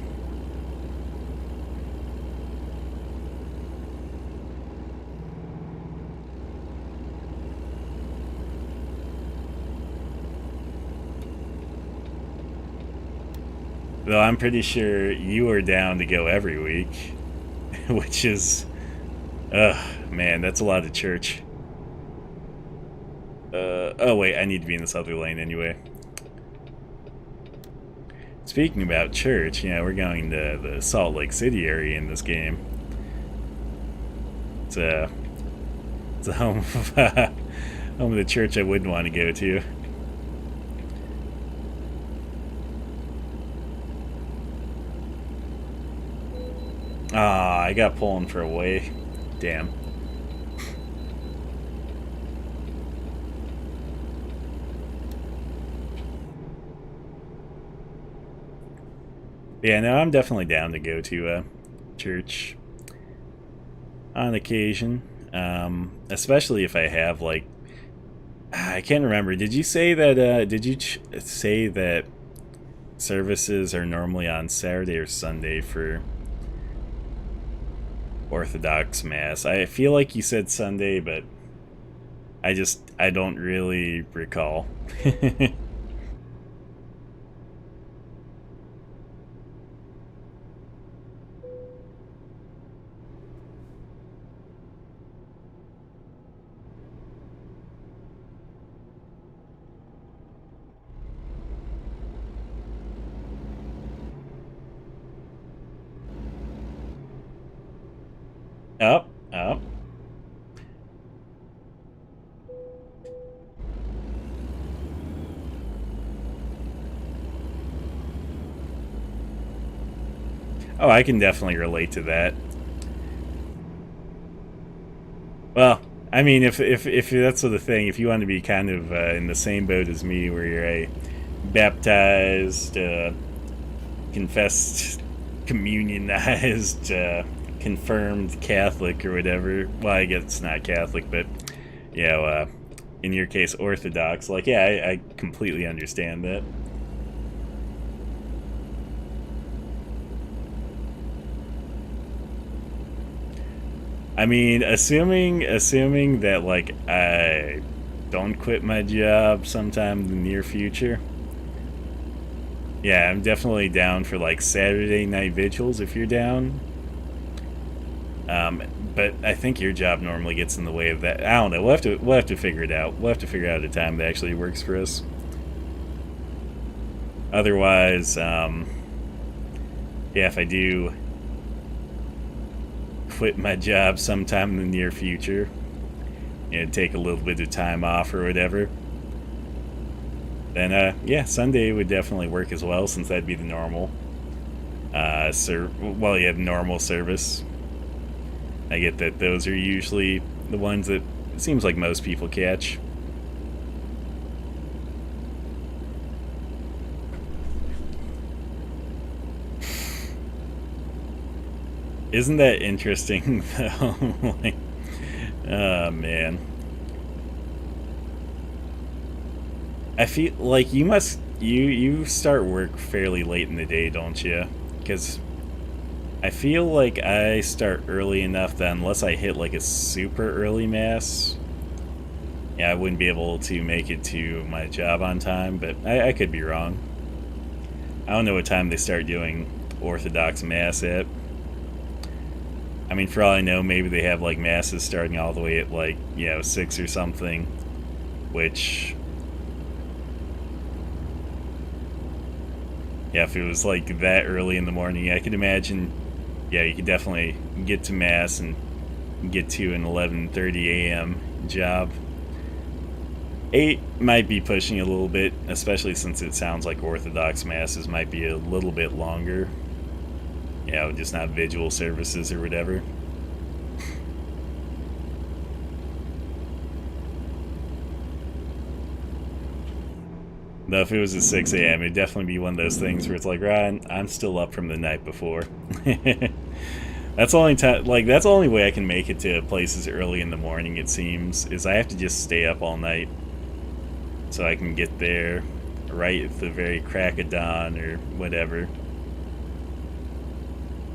[SPEAKER 1] Though I'm pretty sure you are down to go every week, which is, man, that's a lot of church. Oh wait, I need to be in this other lane anyway. Speaking about church, we're going to the Salt Lake City area in this game. It's a home of home of the church I wouldn't want to go to. Ah, I got pulling for a way. Damn. Yeah, no, I'm definitely down to go to church on occasion. Especially if I have, like, I can't remember. Did you say that, say that services are normally on Saturday or Sunday for Orthodox Mass? I feel like you said Sunday, but I don't really recall. Up, up. Oh, I can definitely relate to that. Well, I mean, if that's the thing, if you want to be kind of in the same boat as me, where you're a baptized, confessed, communionized, confirmed Catholic or whatever. Well, I guess it's not Catholic, but in your case, Orthodox. Like, yeah, I completely understand that. I mean, assuming that, like, I don't quit my job sometime in the near future. Yeah, I'm definitely down for, like, Saturday night vigils if you're down. But I think your job normally gets in the way of that. I don't know. We'll have to figure it out. We'll have to figure out a time that actually works for us. Otherwise, yeah, if I do quit my job sometime in the near future, take a little bit of time off or whatever, then yeah, Sunday would definitely work as well, since that'd be the normal normal service. I get that those are usually the ones that it seems like most people catch. Isn't that interesting though? Like, oh man. I feel like you start work fairly late in the day, don't you? Because I feel like I start early enough that unless I hit like a super early mass, yeah, I wouldn't be able to make it to my job on time, but I could be wrong. I don't know what time they start doing Orthodox Mass at. I mean, for all I know, maybe they have like masses starting all the way at like, 6 or something, which, yeah, if it was like that early in the morning, I could imagine, yeah, you could definitely get to Mass and get to an 11:30 a.m. job. 8 might be pushing a little bit, especially since it sounds like Orthodox Masses might be a little bit longer. Just not vigil services or whatever. Though if it was at 6 a.m., it'd definitely be one of those things where it's like, Ryan, I'm still up from the night before. That's the only time, like that's the only way I can make it to places early in the morning. It seems is I have to just stay up all night so I can get there right at the very crack of dawn or whatever.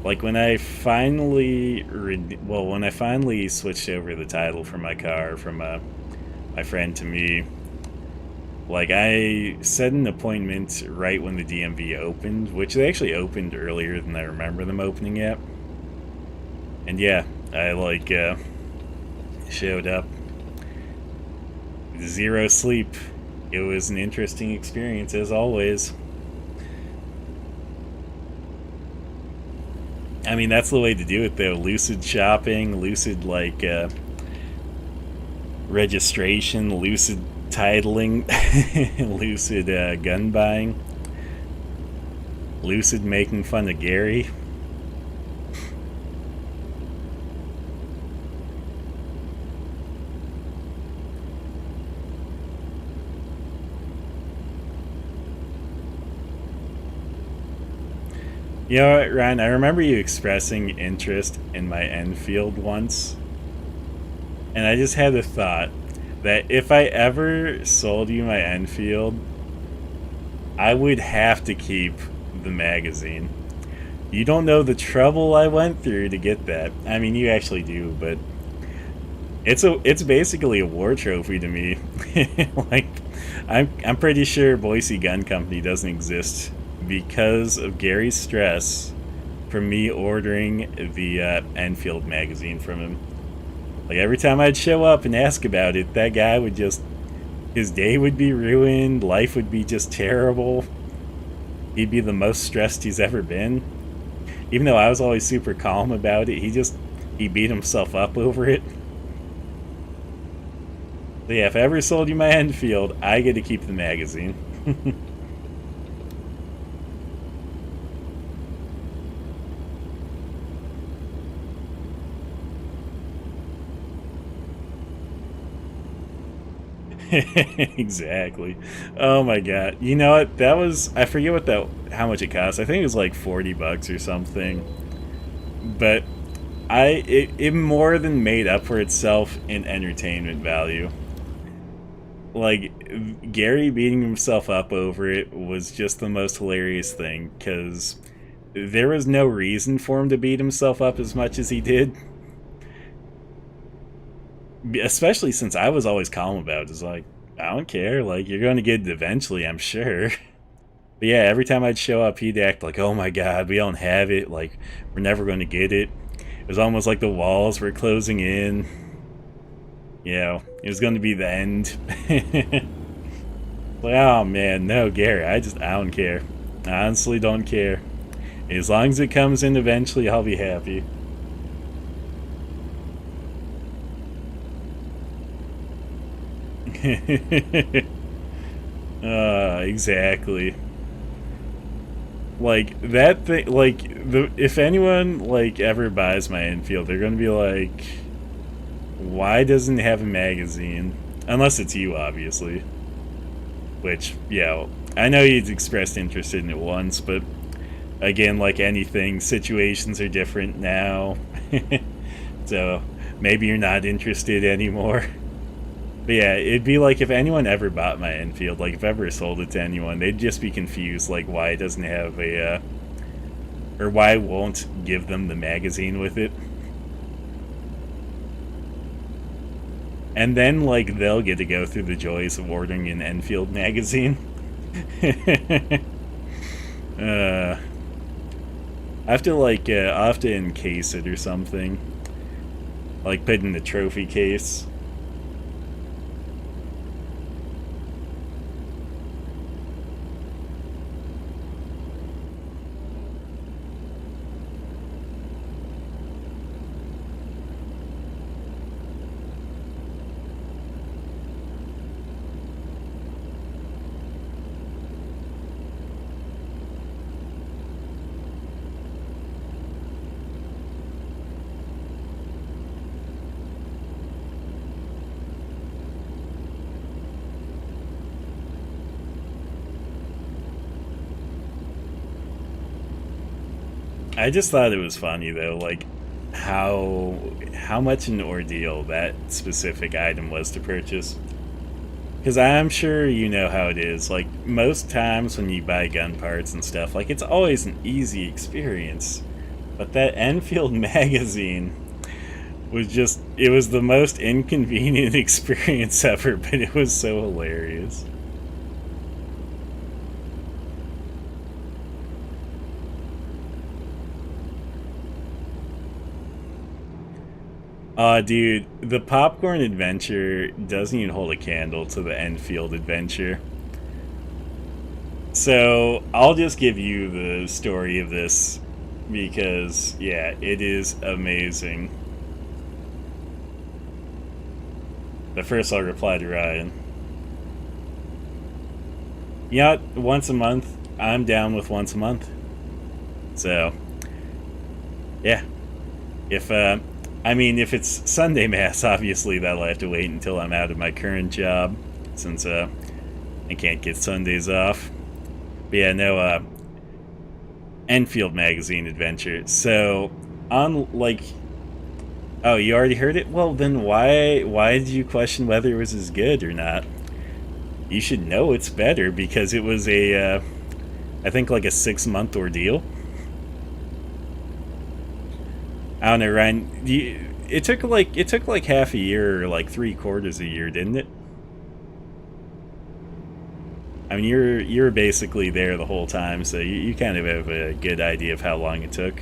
[SPEAKER 1] Like when I finally, when I finally switched over the title for my car from my friend to me, like I set an appointment right when the DMV opened, which they actually opened earlier than I remember them opening it. And yeah, I like showed up. Zero sleep. It was an interesting experience as always. I mean, that's the way to do it though. Lucid shopping, lucid like registration, lucid titling, lucid gun buying, lucid making fun of Gary. You know what, Ryan? I remember you expressing interest in my Enfield once, and I just had a thought that if I ever sold you my Enfield, I would have to keep the magazine. You don't know the trouble I went through to get that. I mean, you actually do, but it's basically a war trophy to me. Like, I'm pretty sure Boise Gun Company doesn't exist because of Gary's stress from me ordering the Enfield magazine from him. Like every time I'd show up and ask about it, that guy would just, his day would be ruined, life would be just terrible. He'd be the most stressed he's ever been. Even though I was always super calm about it, he beat himself up over it. So yeah, if I ever sold you my Enfield, I get to keep the magazine. Exactly. Oh my god. You know what? That was, I forget how much it cost. I think it was like $40 or something. But it more than made up for itself in entertainment value. Like Gary beating himself up over it was just the most hilarious thing cuz there was no reason for him to beat himself up as much as he did. Especially since I was always calm about it. It's like, I don't care. Like, you're going to get it eventually, I'm sure. But yeah, every time I'd show up, he'd act like, oh my god, we don't have it. Like, we're never going to get it. It was almost like the walls were closing in. You know, it was going to be the end. Like, oh man, no, Gary, I don't care. I honestly don't care. As long as it comes in eventually, I'll be happy. Exactly. Like that thing, like if anyone like ever buys my Enfield, they're gonna be like, why doesn't it have a magazine? Unless it's you, obviously. Which, yeah, I know you'd expressed interest in it once, but again, like anything, situations are different now. So maybe you're not interested anymore. But yeah, it'd be like if anyone ever bought my Enfield, like if I ever sold it to anyone, they'd just be confused, like why it doesn't have a, or why I won't give them the magazine with it. And then, like, they'll get to go through the joys of ordering an Enfield magazine. I have to, like, I'll have to encase it or something. Like, put it in the trophy case. I just thought it was funny though, like how much an ordeal that specific item was to purchase. Because I'm sure you know how it is. Like, most times when you buy gun parts and stuff, like, it's always an easy experience. But that Enfield magazine was just, it was the most inconvenient experience ever, but it was so hilarious. Dude, the popcorn adventure doesn't even hold a candle to the Enfield adventure. So, I'll just give you the story of this because, yeah, it is amazing. But first, I'll reply to Ryan. Yeah, once a month. I'm down with once a month. So, yeah. If, I mean, if it's Sunday Mass, obviously that'll have to wait until I'm out of my current job, since, I can't get Sundays off. But yeah, no, Enfield magazine adventure. So, on, like, oh, you already heard it? Well, then why did you question whether it was as good or not? You should know it's better because it was a, I think like a 6-month ordeal. I don't know, Ryan. It took like half a year or like 3/4 a year, didn't it? I mean, you're basically there the whole time, so you kind of have a good idea of how long it took.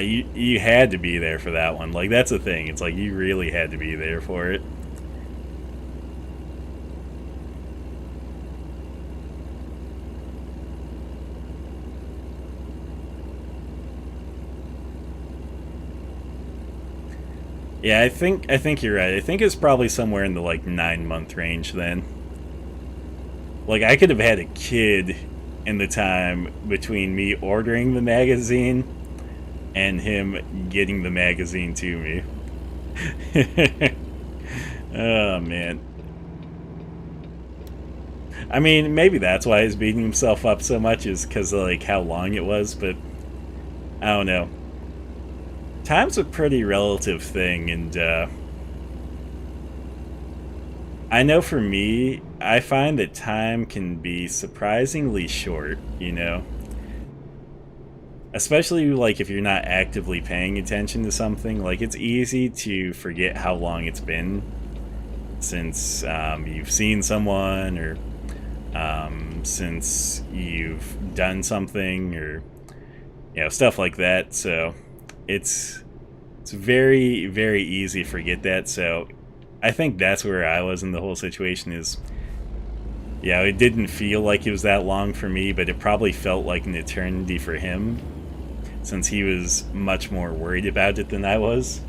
[SPEAKER 1] You had to be there for that one. Like, that's the thing. It's like you really had to be there for it. Yeah, I think you're right. I think it's probably somewhere in the like 9-month range then. Like, I could have had a kid in the time between me ordering the magazine and him getting the magazine to me. Oh man. I mean, maybe that's why he's beating himself up so much, is because of like how long it was, but I don't know. Time's a pretty relative thing, and I know for me, I find that time can be surprisingly short, you know? Especially like if you're not actively paying attention to something, like it's easy to forget how long it's been since you've seen someone, or since you've done something, or stuff like that. So it's very easy to forget that. So I think that's where I was in the whole situation. Is, yeah, it didn't feel like it was that long for me, but it probably felt like an eternity for him, since he was much more worried about it than I was.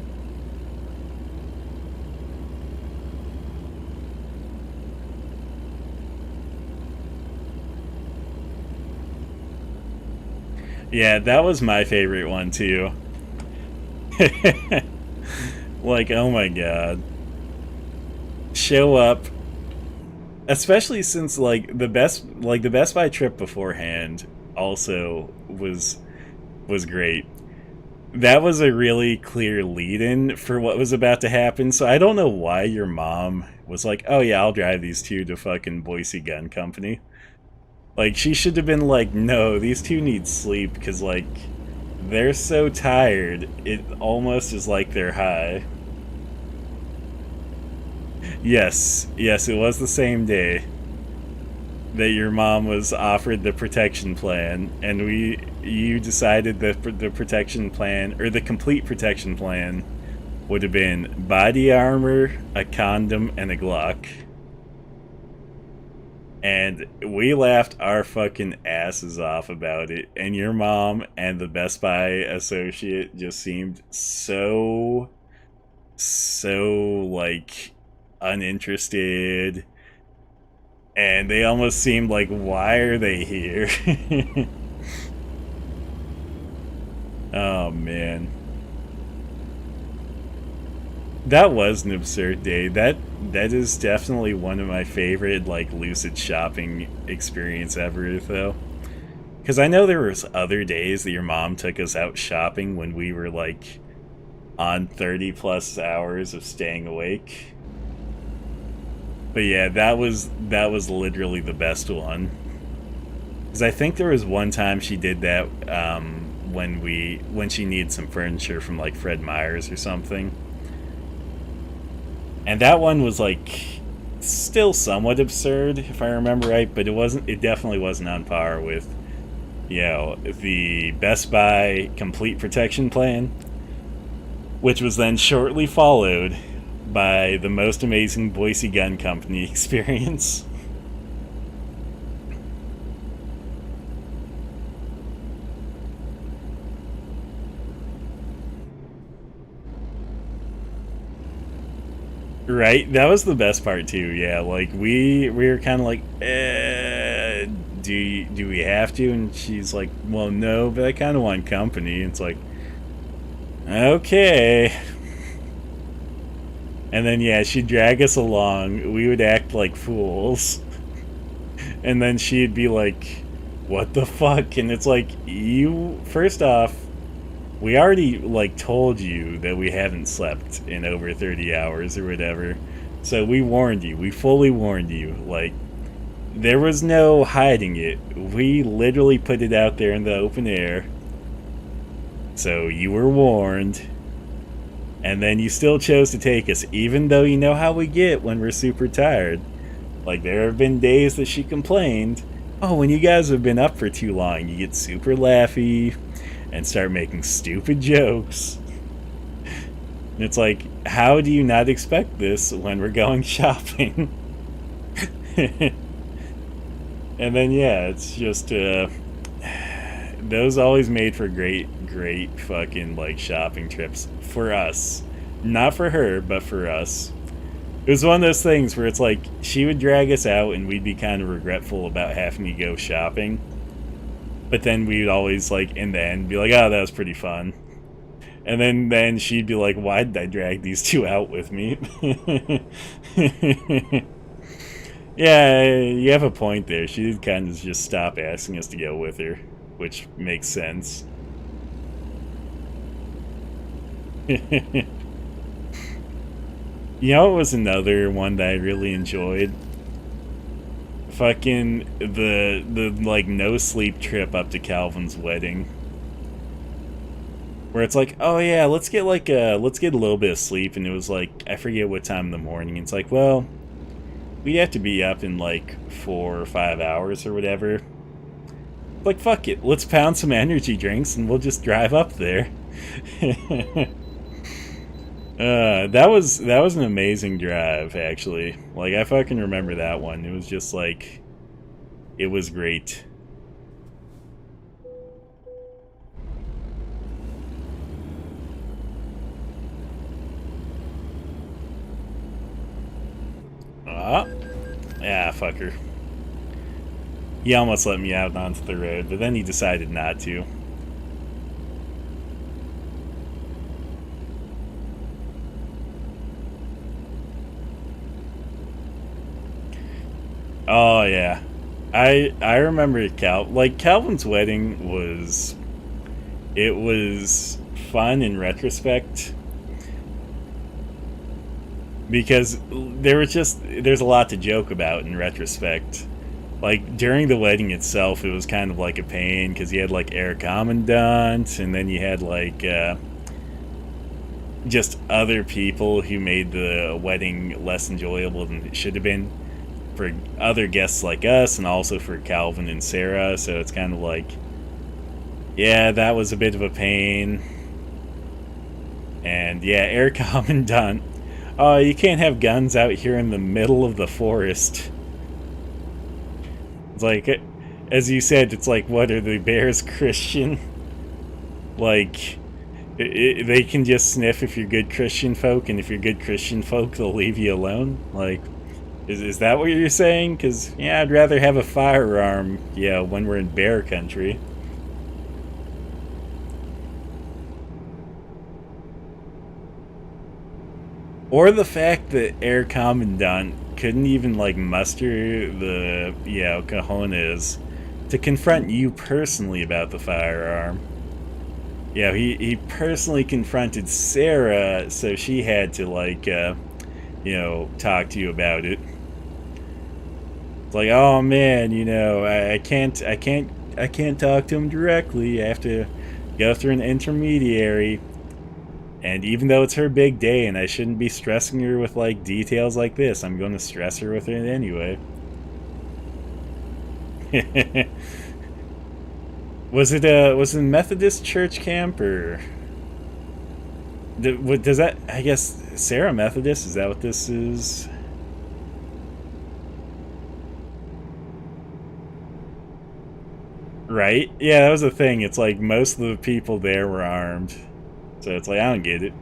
[SPEAKER 1] Yeah, that was my favorite one too. Like, oh my god. Show up, especially since the Best Buy trip beforehand also was great. That was a really clear lead-in for what was about to happen. So I don't know why your mom was like, "Oh yeah, I'll drive these two to fucking Boise Gun Company." Like, she should have been like, "No, these two need sleep because like they're so tired. It almost is like they're high." Yes, it was the same day that your mom was offered the protection plan, and you decided that the protection plan, or the complete protection plan, would have been body armor, a condom, and a Glock. And we laughed our fucking asses off about it, and your mom and the Best Buy associate just seemed so like uninterested, and they almost seemed like, why are they here? Oh man. That was an absurd day. That is definitely one of my favorite like lucid shopping experience ever, though. Because I know there was other days that your mom took us out shopping when we were like on 30 plus hours of staying awake. But yeah, that was literally the best one. Because I think there was one time she did that when she needed some furniture from like Fred Meyer's or something. And that one was like still somewhat absurd if I remember right, but it definitely wasn't on par with, you know, the Best Buy complete protection plan, which was then shortly followed by the most amazing Boise Gun Company experience. Right, that was the best part too. Yeah, like we were kind of like, do we have to? And she's like, well, no, but I kind of want company. It's like, okay. And then yeah, she'd drag us along. We would act like fools, and then she'd be like, "What the fuck?" And it's like, you first off, we already like told you that we haven't slept in over 30 hours or whatever. So we warned you. We fully warned you. Like there was no hiding it. We literally put it out there in the open air. So you were warned. And then you still chose to take us, even though you know how we get when we're super tired. Like, there have been days that she complained, oh, when you guys have been up for too long, you get super laughy and start making stupid jokes. And it's like, how do you not expect this when we're going shopping? And then, yeah, it's just, those always made for great fucking like shopping trips for us, not for her but for us. It was one of those things where it's like she would drag us out and we'd be kind of regretful about having to go shopping, but then we'd always like in the end be like, oh, that was pretty fun. And then she'd be like, why did I drag these two out with me? Yeah, you have a point there. She did kind of just stop asking us to go with her, which makes sense. You know, it was another one that I really enjoyed. Fucking the like no sleep trip up to Calvin's wedding, where it's like, oh yeah, let's get a little bit of sleep, and it was like I forget what time in the morning. It's like, well, we'd have to be up in like 4 or 5 hours or whatever. Like, fuck it, let's pound some energy drinks and we'll just drive up there. That was an amazing drive, actually. Like, I fucking remember that one. It was just like, it was great. Ah, yeah, fucker. He almost let me out onto the road, but then he decided not to. Oh yeah, I remember Calvin's wedding was, it was fun in retrospect because there's a lot to joke about in retrospect. Like during the wedding itself, it was kind of like a pain because you had like air commandant, and then you had like just other people who made the wedding less enjoyable than it should have been for other guests like us, and also for Calvin and Sarah. So it's kind of like, yeah, that was a bit of a pain. And yeah, air commandant. Oh, you can't have guns out here in the middle of the forest. It's like, as you said, it's like, what are the bears Christian? Like, they can just sniff if you're good Christian folk, and if you're good Christian folk, they'll leave you alone. Like, is that what you're saying? Because, yeah, I'd rather have a firearm, yeah, when we're in bear country. Or the fact that Air Commandant couldn't even like muster the cojones to confront you personally about the firearm. Yeah, he personally confronted Sarah, so she had to like talk to you about it. It's like, oh man, I can't talk to him directly. I have to go through an intermediary. And even though it's her big day and I shouldn't be stressing her with like details like this, I'm going to stress her with it anyway. Was it a Methodist church camp, or does that, I guess, Sarah Methodist, is that what this is? Right? Yeah, that was the thing. It's like most of the people there were armed. So it's like, I don't get it.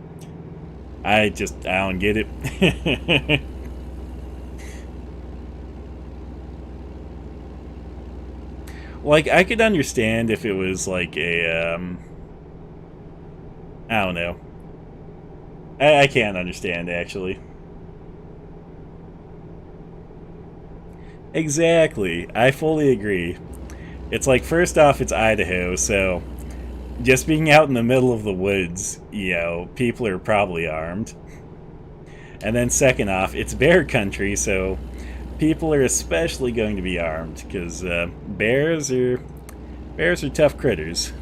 [SPEAKER 1] I don't get it. Like, I could understand if it was like I don't know. I can't understand, actually. Exactly. I fully agree. It's like, first off, it's Idaho, so just being out in the middle of the woods, people are probably armed. And then second off, it's bear country, so people are especially going to be armed, because bears are tough critters.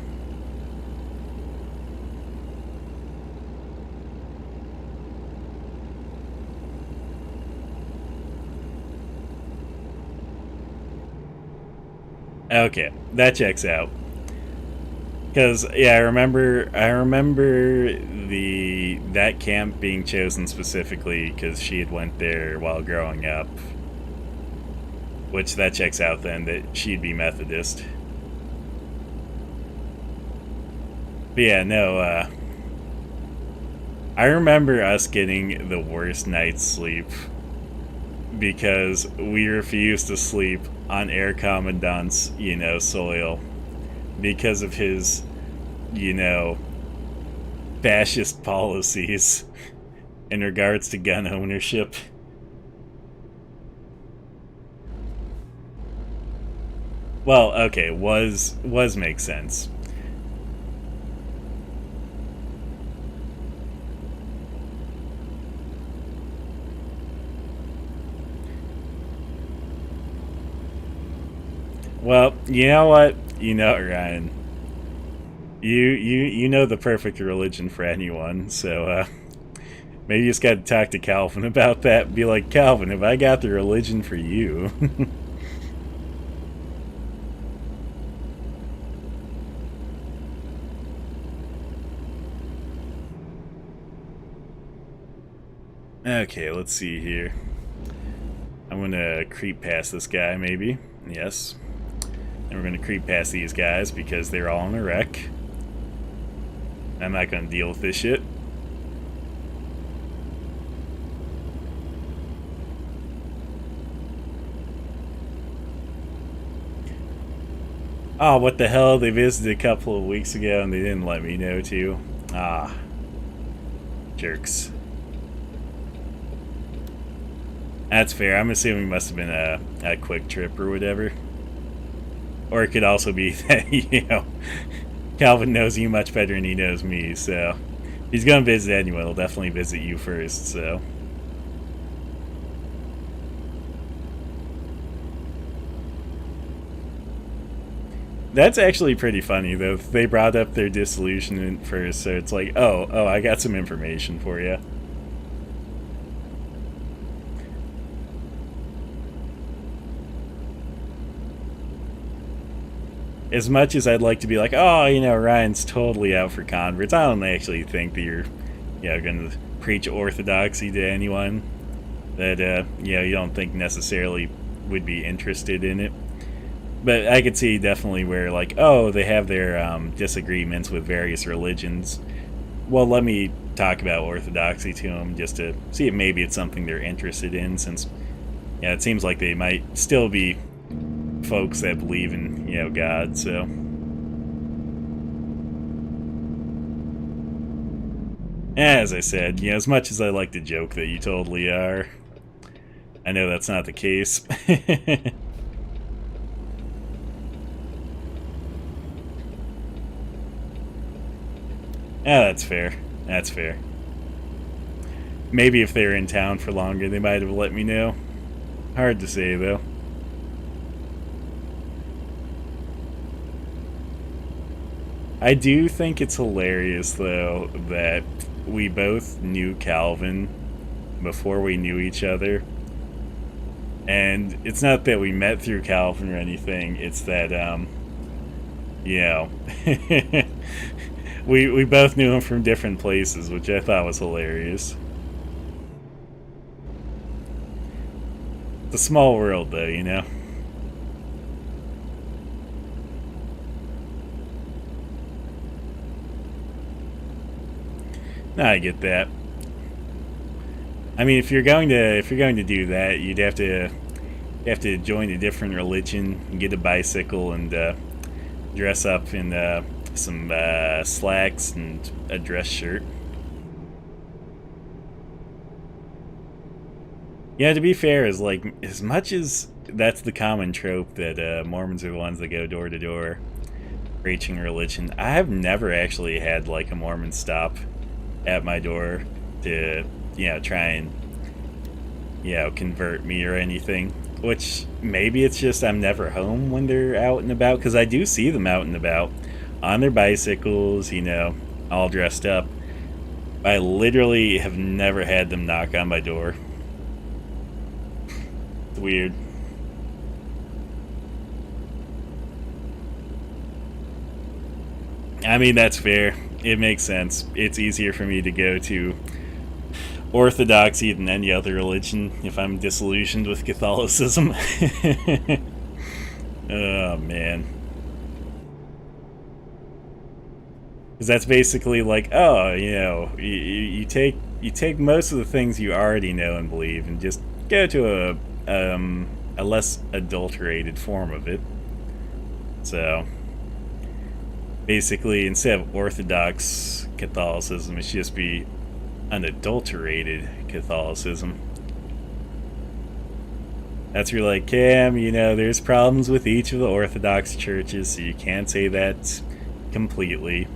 [SPEAKER 1] Okay, that checks out. Because I remember that camp being chosen specifically because she had went there while growing up, which that checks out then, that she'd be Methodist. But yeah, no. I remember us getting the worst night's sleep because we refused to sleep on Air Commandant's soil because of his fascist policies in regards to gun ownership. Well, okay, was makes sense. Well, you know what? Ryan. You know the perfect religion for anyone, so maybe you just got to talk to Calvin about that. Be like, Calvin, have I got the religion for you? Okay, let's see here. I'm gonna creep past this guy, maybe. Yes. And we're gonna creep past these guys because they're all in a wreck. I'm not gonna deal with this shit. Oh, what the hell? They visited a couple of weeks ago and they didn't let me know too. Ah. Jerks. That's fair. I'm assuming it must have been a quick trip or whatever. Or it could also be that, Calvin knows you much better than he knows me, so he's gonna visit anyway. He'll definitely visit you first, so. That's actually pretty funny, though. They brought up their disillusionment first, so it's like, oh, I got some information for you. As much as I'd like to be like, oh, Ryan's totally out for converts, I don't actually think that you're, going to preach orthodoxy to anyone that, you don't think necessarily would be interested in it. But I could see definitely where, like, oh, they have their disagreements with various religions. Well, let me talk about orthodoxy to them just to see if maybe it's something they're interested in, since, it seems like they might still be folks that believe in, God, so. As I said, you know, as much as I like to joke that you totally are, I know that's not the case. That's fair. That's fair. Maybe if they were in town for longer, they might have let me know. Hard to say, though. I do think it's hilarious, though, that we both knew Calvin before we knew each other. And it's not that we met through Calvin or anything, it's that, you know, we both knew him from different places, which I thought was hilarious. It's a small world, though, you know? No, I get that. I mean, if you're going to do that, you have to join a different religion and get a bicycle and dress up in some slacks and a dress shirt. Yeah, to be fair, is like as much as that's the common trope that Mormons are the ones that go door to door preaching religion. I've never actually had like a Mormon stop at my door to try and convert me or anything. Which maybe it's just I'm never home when they're out and about, because I do see them out and about on their bicycles, all dressed up. I literally have never had them knock on my door. It's weird. I mean, that's fair. It makes sense. It's easier for me to go to Orthodoxy than any other religion if I'm disillusioned with Catholicism. Oh, man. Because that's basically like, oh, you take most of the things you already know and believe and just go to a less adulterated form of it. So basically, instead of Orthodox Catholicism, it should just be unadulterated Catholicism. That's where you're like, Cam, there's problems with each of the Orthodox churches, so you can't say that completely.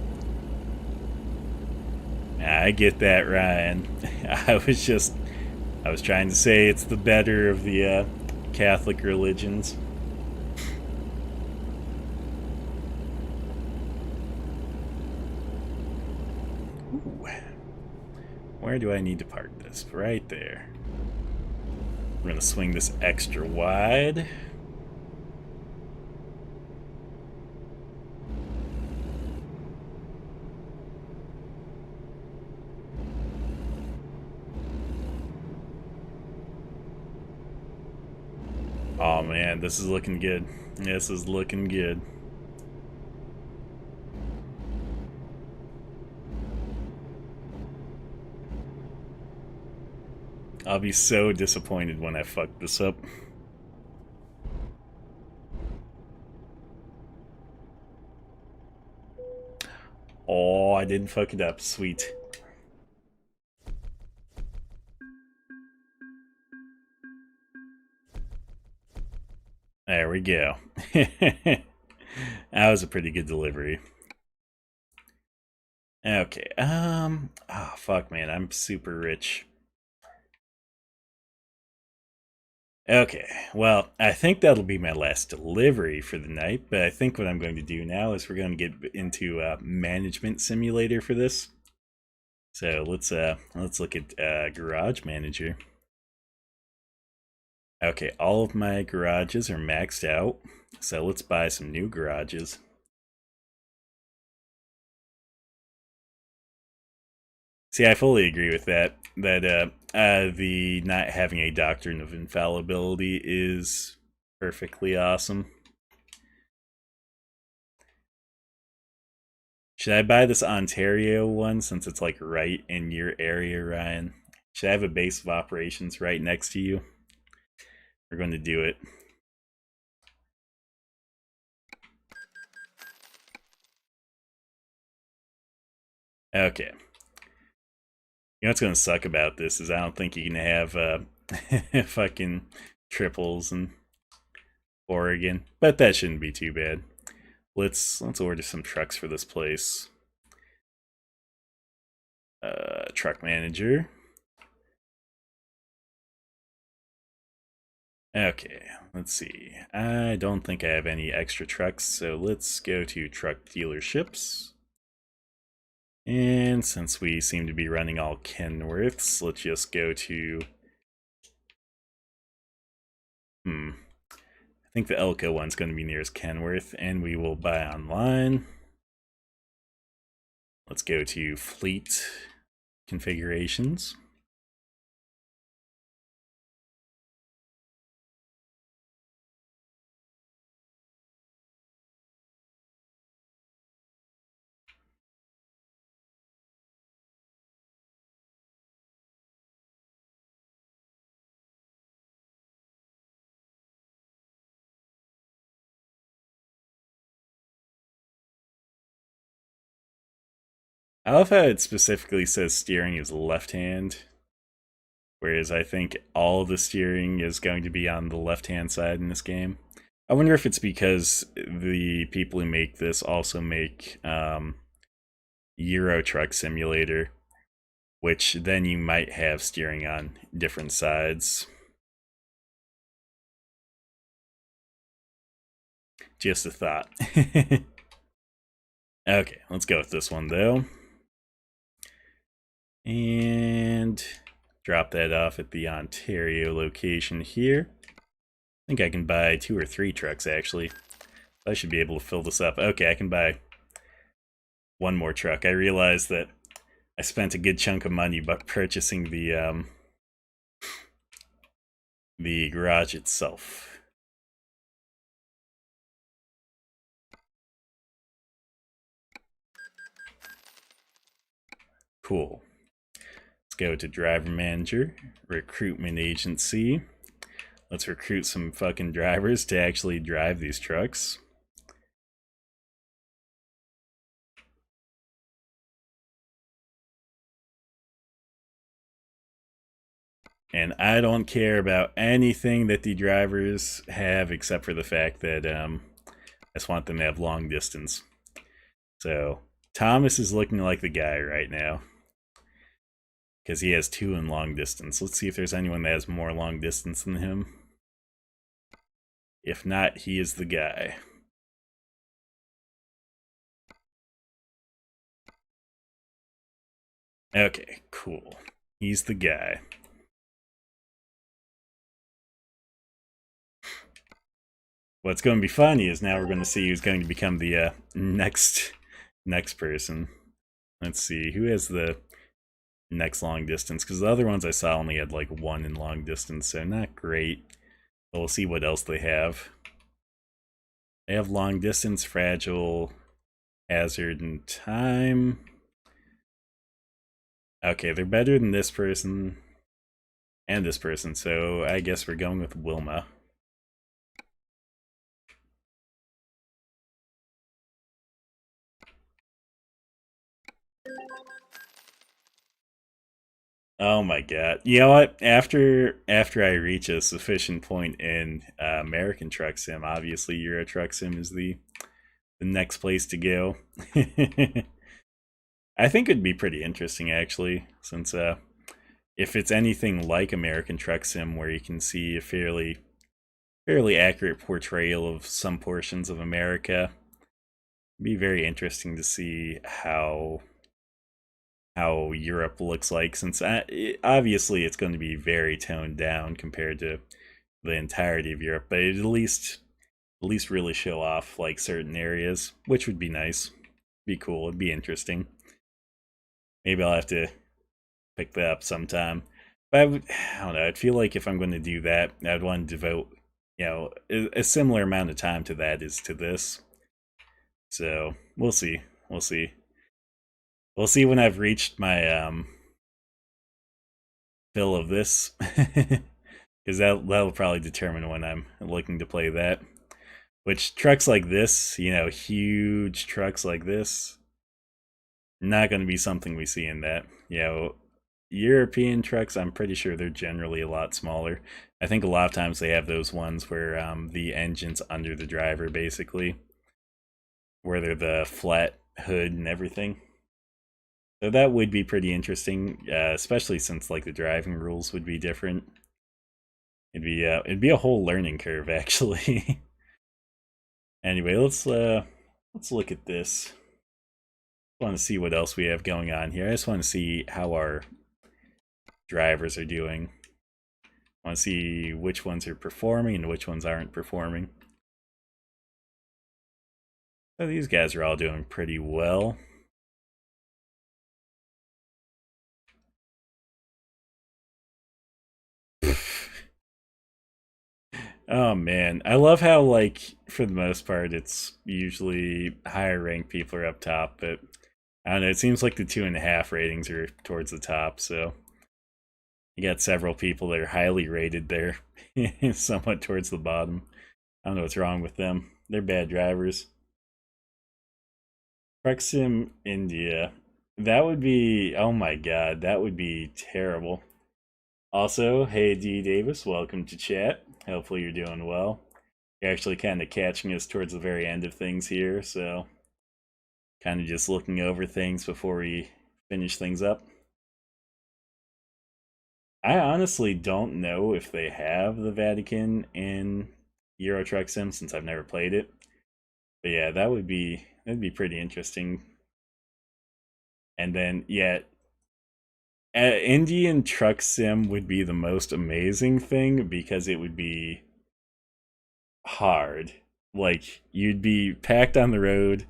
[SPEAKER 1] I get that, Ryan. I was trying to say it's the better of the Catholic religions. Ooh. Where do I need to park this? Right there. We're gonna swing this extra wide. Oh man, this is looking good. This is looking good. I'll be so disappointed when I fuck this up. Oh, I didn't fuck it up. Sweet. There we go. That was a pretty good delivery. Okay, oh fuck, man, I'm super rich. Okay, well, I think that'll be my last delivery for the night, but I think what I'm going to do now is we're going to get into management simulator for this. So let's look at garage manager. Okay, all of my garages are maxed out, so let's buy some new garages. See, I fully agree with that. That the not having a doctrine of infallibility is perfectly awesome. Should I buy this Ontario one since it's like right in your area, Ryan? Should I have a base of operations right next to you? We're going to do it. Okay. You know what's gonna suck about this is I don't think you can have fucking triples in Oregon, but that shouldn't be too bad. Let's order some trucks for this place. Truck manager. Okay, let's see. I don't think I have any extra trucks, so let's go to truck dealerships. And since we seem to be running all Kenworths, let's just go to... I think the Elko one's going to be nearest Kenworth, and we will buy online. Let's go to fleet configurations. I love how it specifically says steering is left hand, whereas I think all of the steering is going to be on the left hand side in this game. I wonder if it's because the people who make this also make Euro Truck Simulator, which then you might have steering on different sides. Just a thought. Okay, let's go with this one though. And drop that off at the Ontario location here. I think I can buy 2 or 3 trucks actually. I should be able to fill this up. Okay, I can buy one more truck. I realized that I spent a good chunk of money but purchasing the garage itself. Cool. Let's go to driver manager, recruitment agency. Let's recruit some fucking drivers to actually drive these trucks. And I don't care about anything that the drivers have except for the fact that I just want them to have long distance. So Thomas is looking like the guy right now because he has 2 in long distance. Let's see if there's anyone that has more long distance than him. If not, he is the guy. Okay, cool. He's the guy. What's going to be funny is now we're going to see who's going to become the next person. Let's see, who has the next long distance? Because the other ones I saw only had like 1 in long distance, so not great. But we'll see what else they have. They have long distance, fragile, hazard, and time. Okay, they're better than this person and this person, so I guess we're going with Wilma. Oh my god. You know what? After I reach a sufficient point in American Truck Sim, obviously Euro Truck Sim is the next place to go. I think it'd be pretty interesting actually, since if it's anything like American Truck Sim where you can see a fairly accurate portrayal of some portions of America, it'd be very interesting to see how Europe looks like, since obviously it's going to be very toned down compared to the entirety of Europe, but it'd at least really show off like certain areas, which would be nice. Be cool. It'd be interesting. Maybe I'll have to pick that up sometime. But I don't know. I'd feel like if I'm going to do that, I'd want to devote, a similar amount of time to that as to this. So we'll see. We'll see. We'll see when I've reached my fill of this, because that'll probably determine when I'm looking to play that. Which trucks like this, huge trucks like this, not going to be something we see in that. European trucks, I'm pretty sure they're generally a lot smaller. I think a lot of times they have those ones where the engine's under the driver, basically, where they're the flat hood and everything. So that would be pretty interesting, especially since like the driving rules would be different. It'd be a whole learning curve actually. Anyway, let's look at this. I want to see what else we have going on here. I just want to see how our drivers are doing. I want to see which ones are performing and which ones aren't performing. So these guys are all doing pretty well. Oh man, I love how like for the most part it's usually higher ranked people are up top, but I don't know. It seems like the 2.5 ratings are towards the top, so you got several people that are highly rated there, somewhat towards the bottom. I don't know what's wrong with them. They're bad drivers. Truck India. That would be, oh my god, that would be terrible. Also, hey D Davis, welcome to chat. Hopefully you're doing well. You're actually kind of catching us towards the very end of things here, so kind of just looking over things before we finish things up. I honestly don't know if they have the Vatican in Euro Truck Sim since I've never played it. But yeah, that'd be pretty interesting. And then yeah, Indian Truck Sim would be the most amazing thing because it would be hard. Like you'd be packed on the road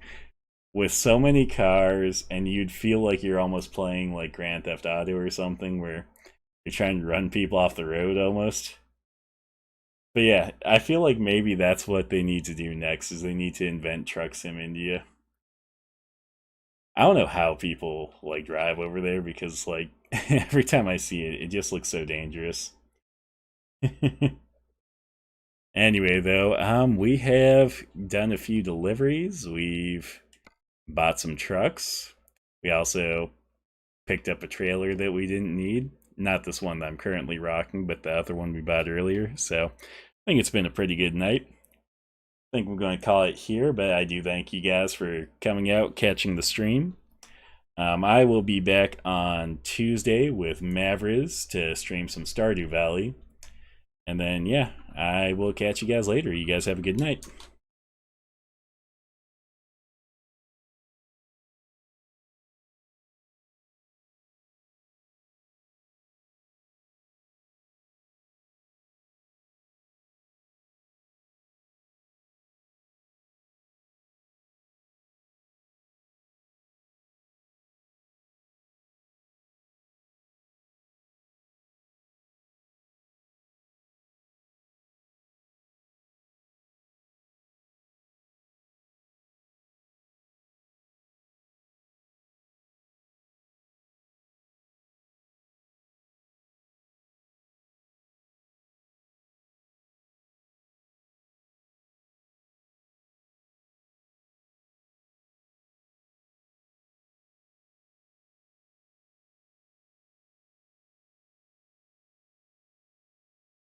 [SPEAKER 1] with so many cars and you'd feel like you're almost playing like Grand Theft Auto or something where you're trying to run people off the road almost. But yeah, I feel like maybe that's what they need to do next is they need to invent Truck Sim India. I don't know how people like drive over there because like every time I see it, it just looks so dangerous. Anyway, though, we have done a few deliveries. We've bought some trucks. We also picked up a trailer that we didn't need. Not this one that I'm currently rocking, but the other one we bought earlier. So I think it's been a pretty good night. I think we're going to call it here, but I do thank you guys for coming out, catching the stream. I will be back on Tuesday with Mavriz to stream some Stardew Valley. And then, yeah, I will catch you guys later. You guys have a good night.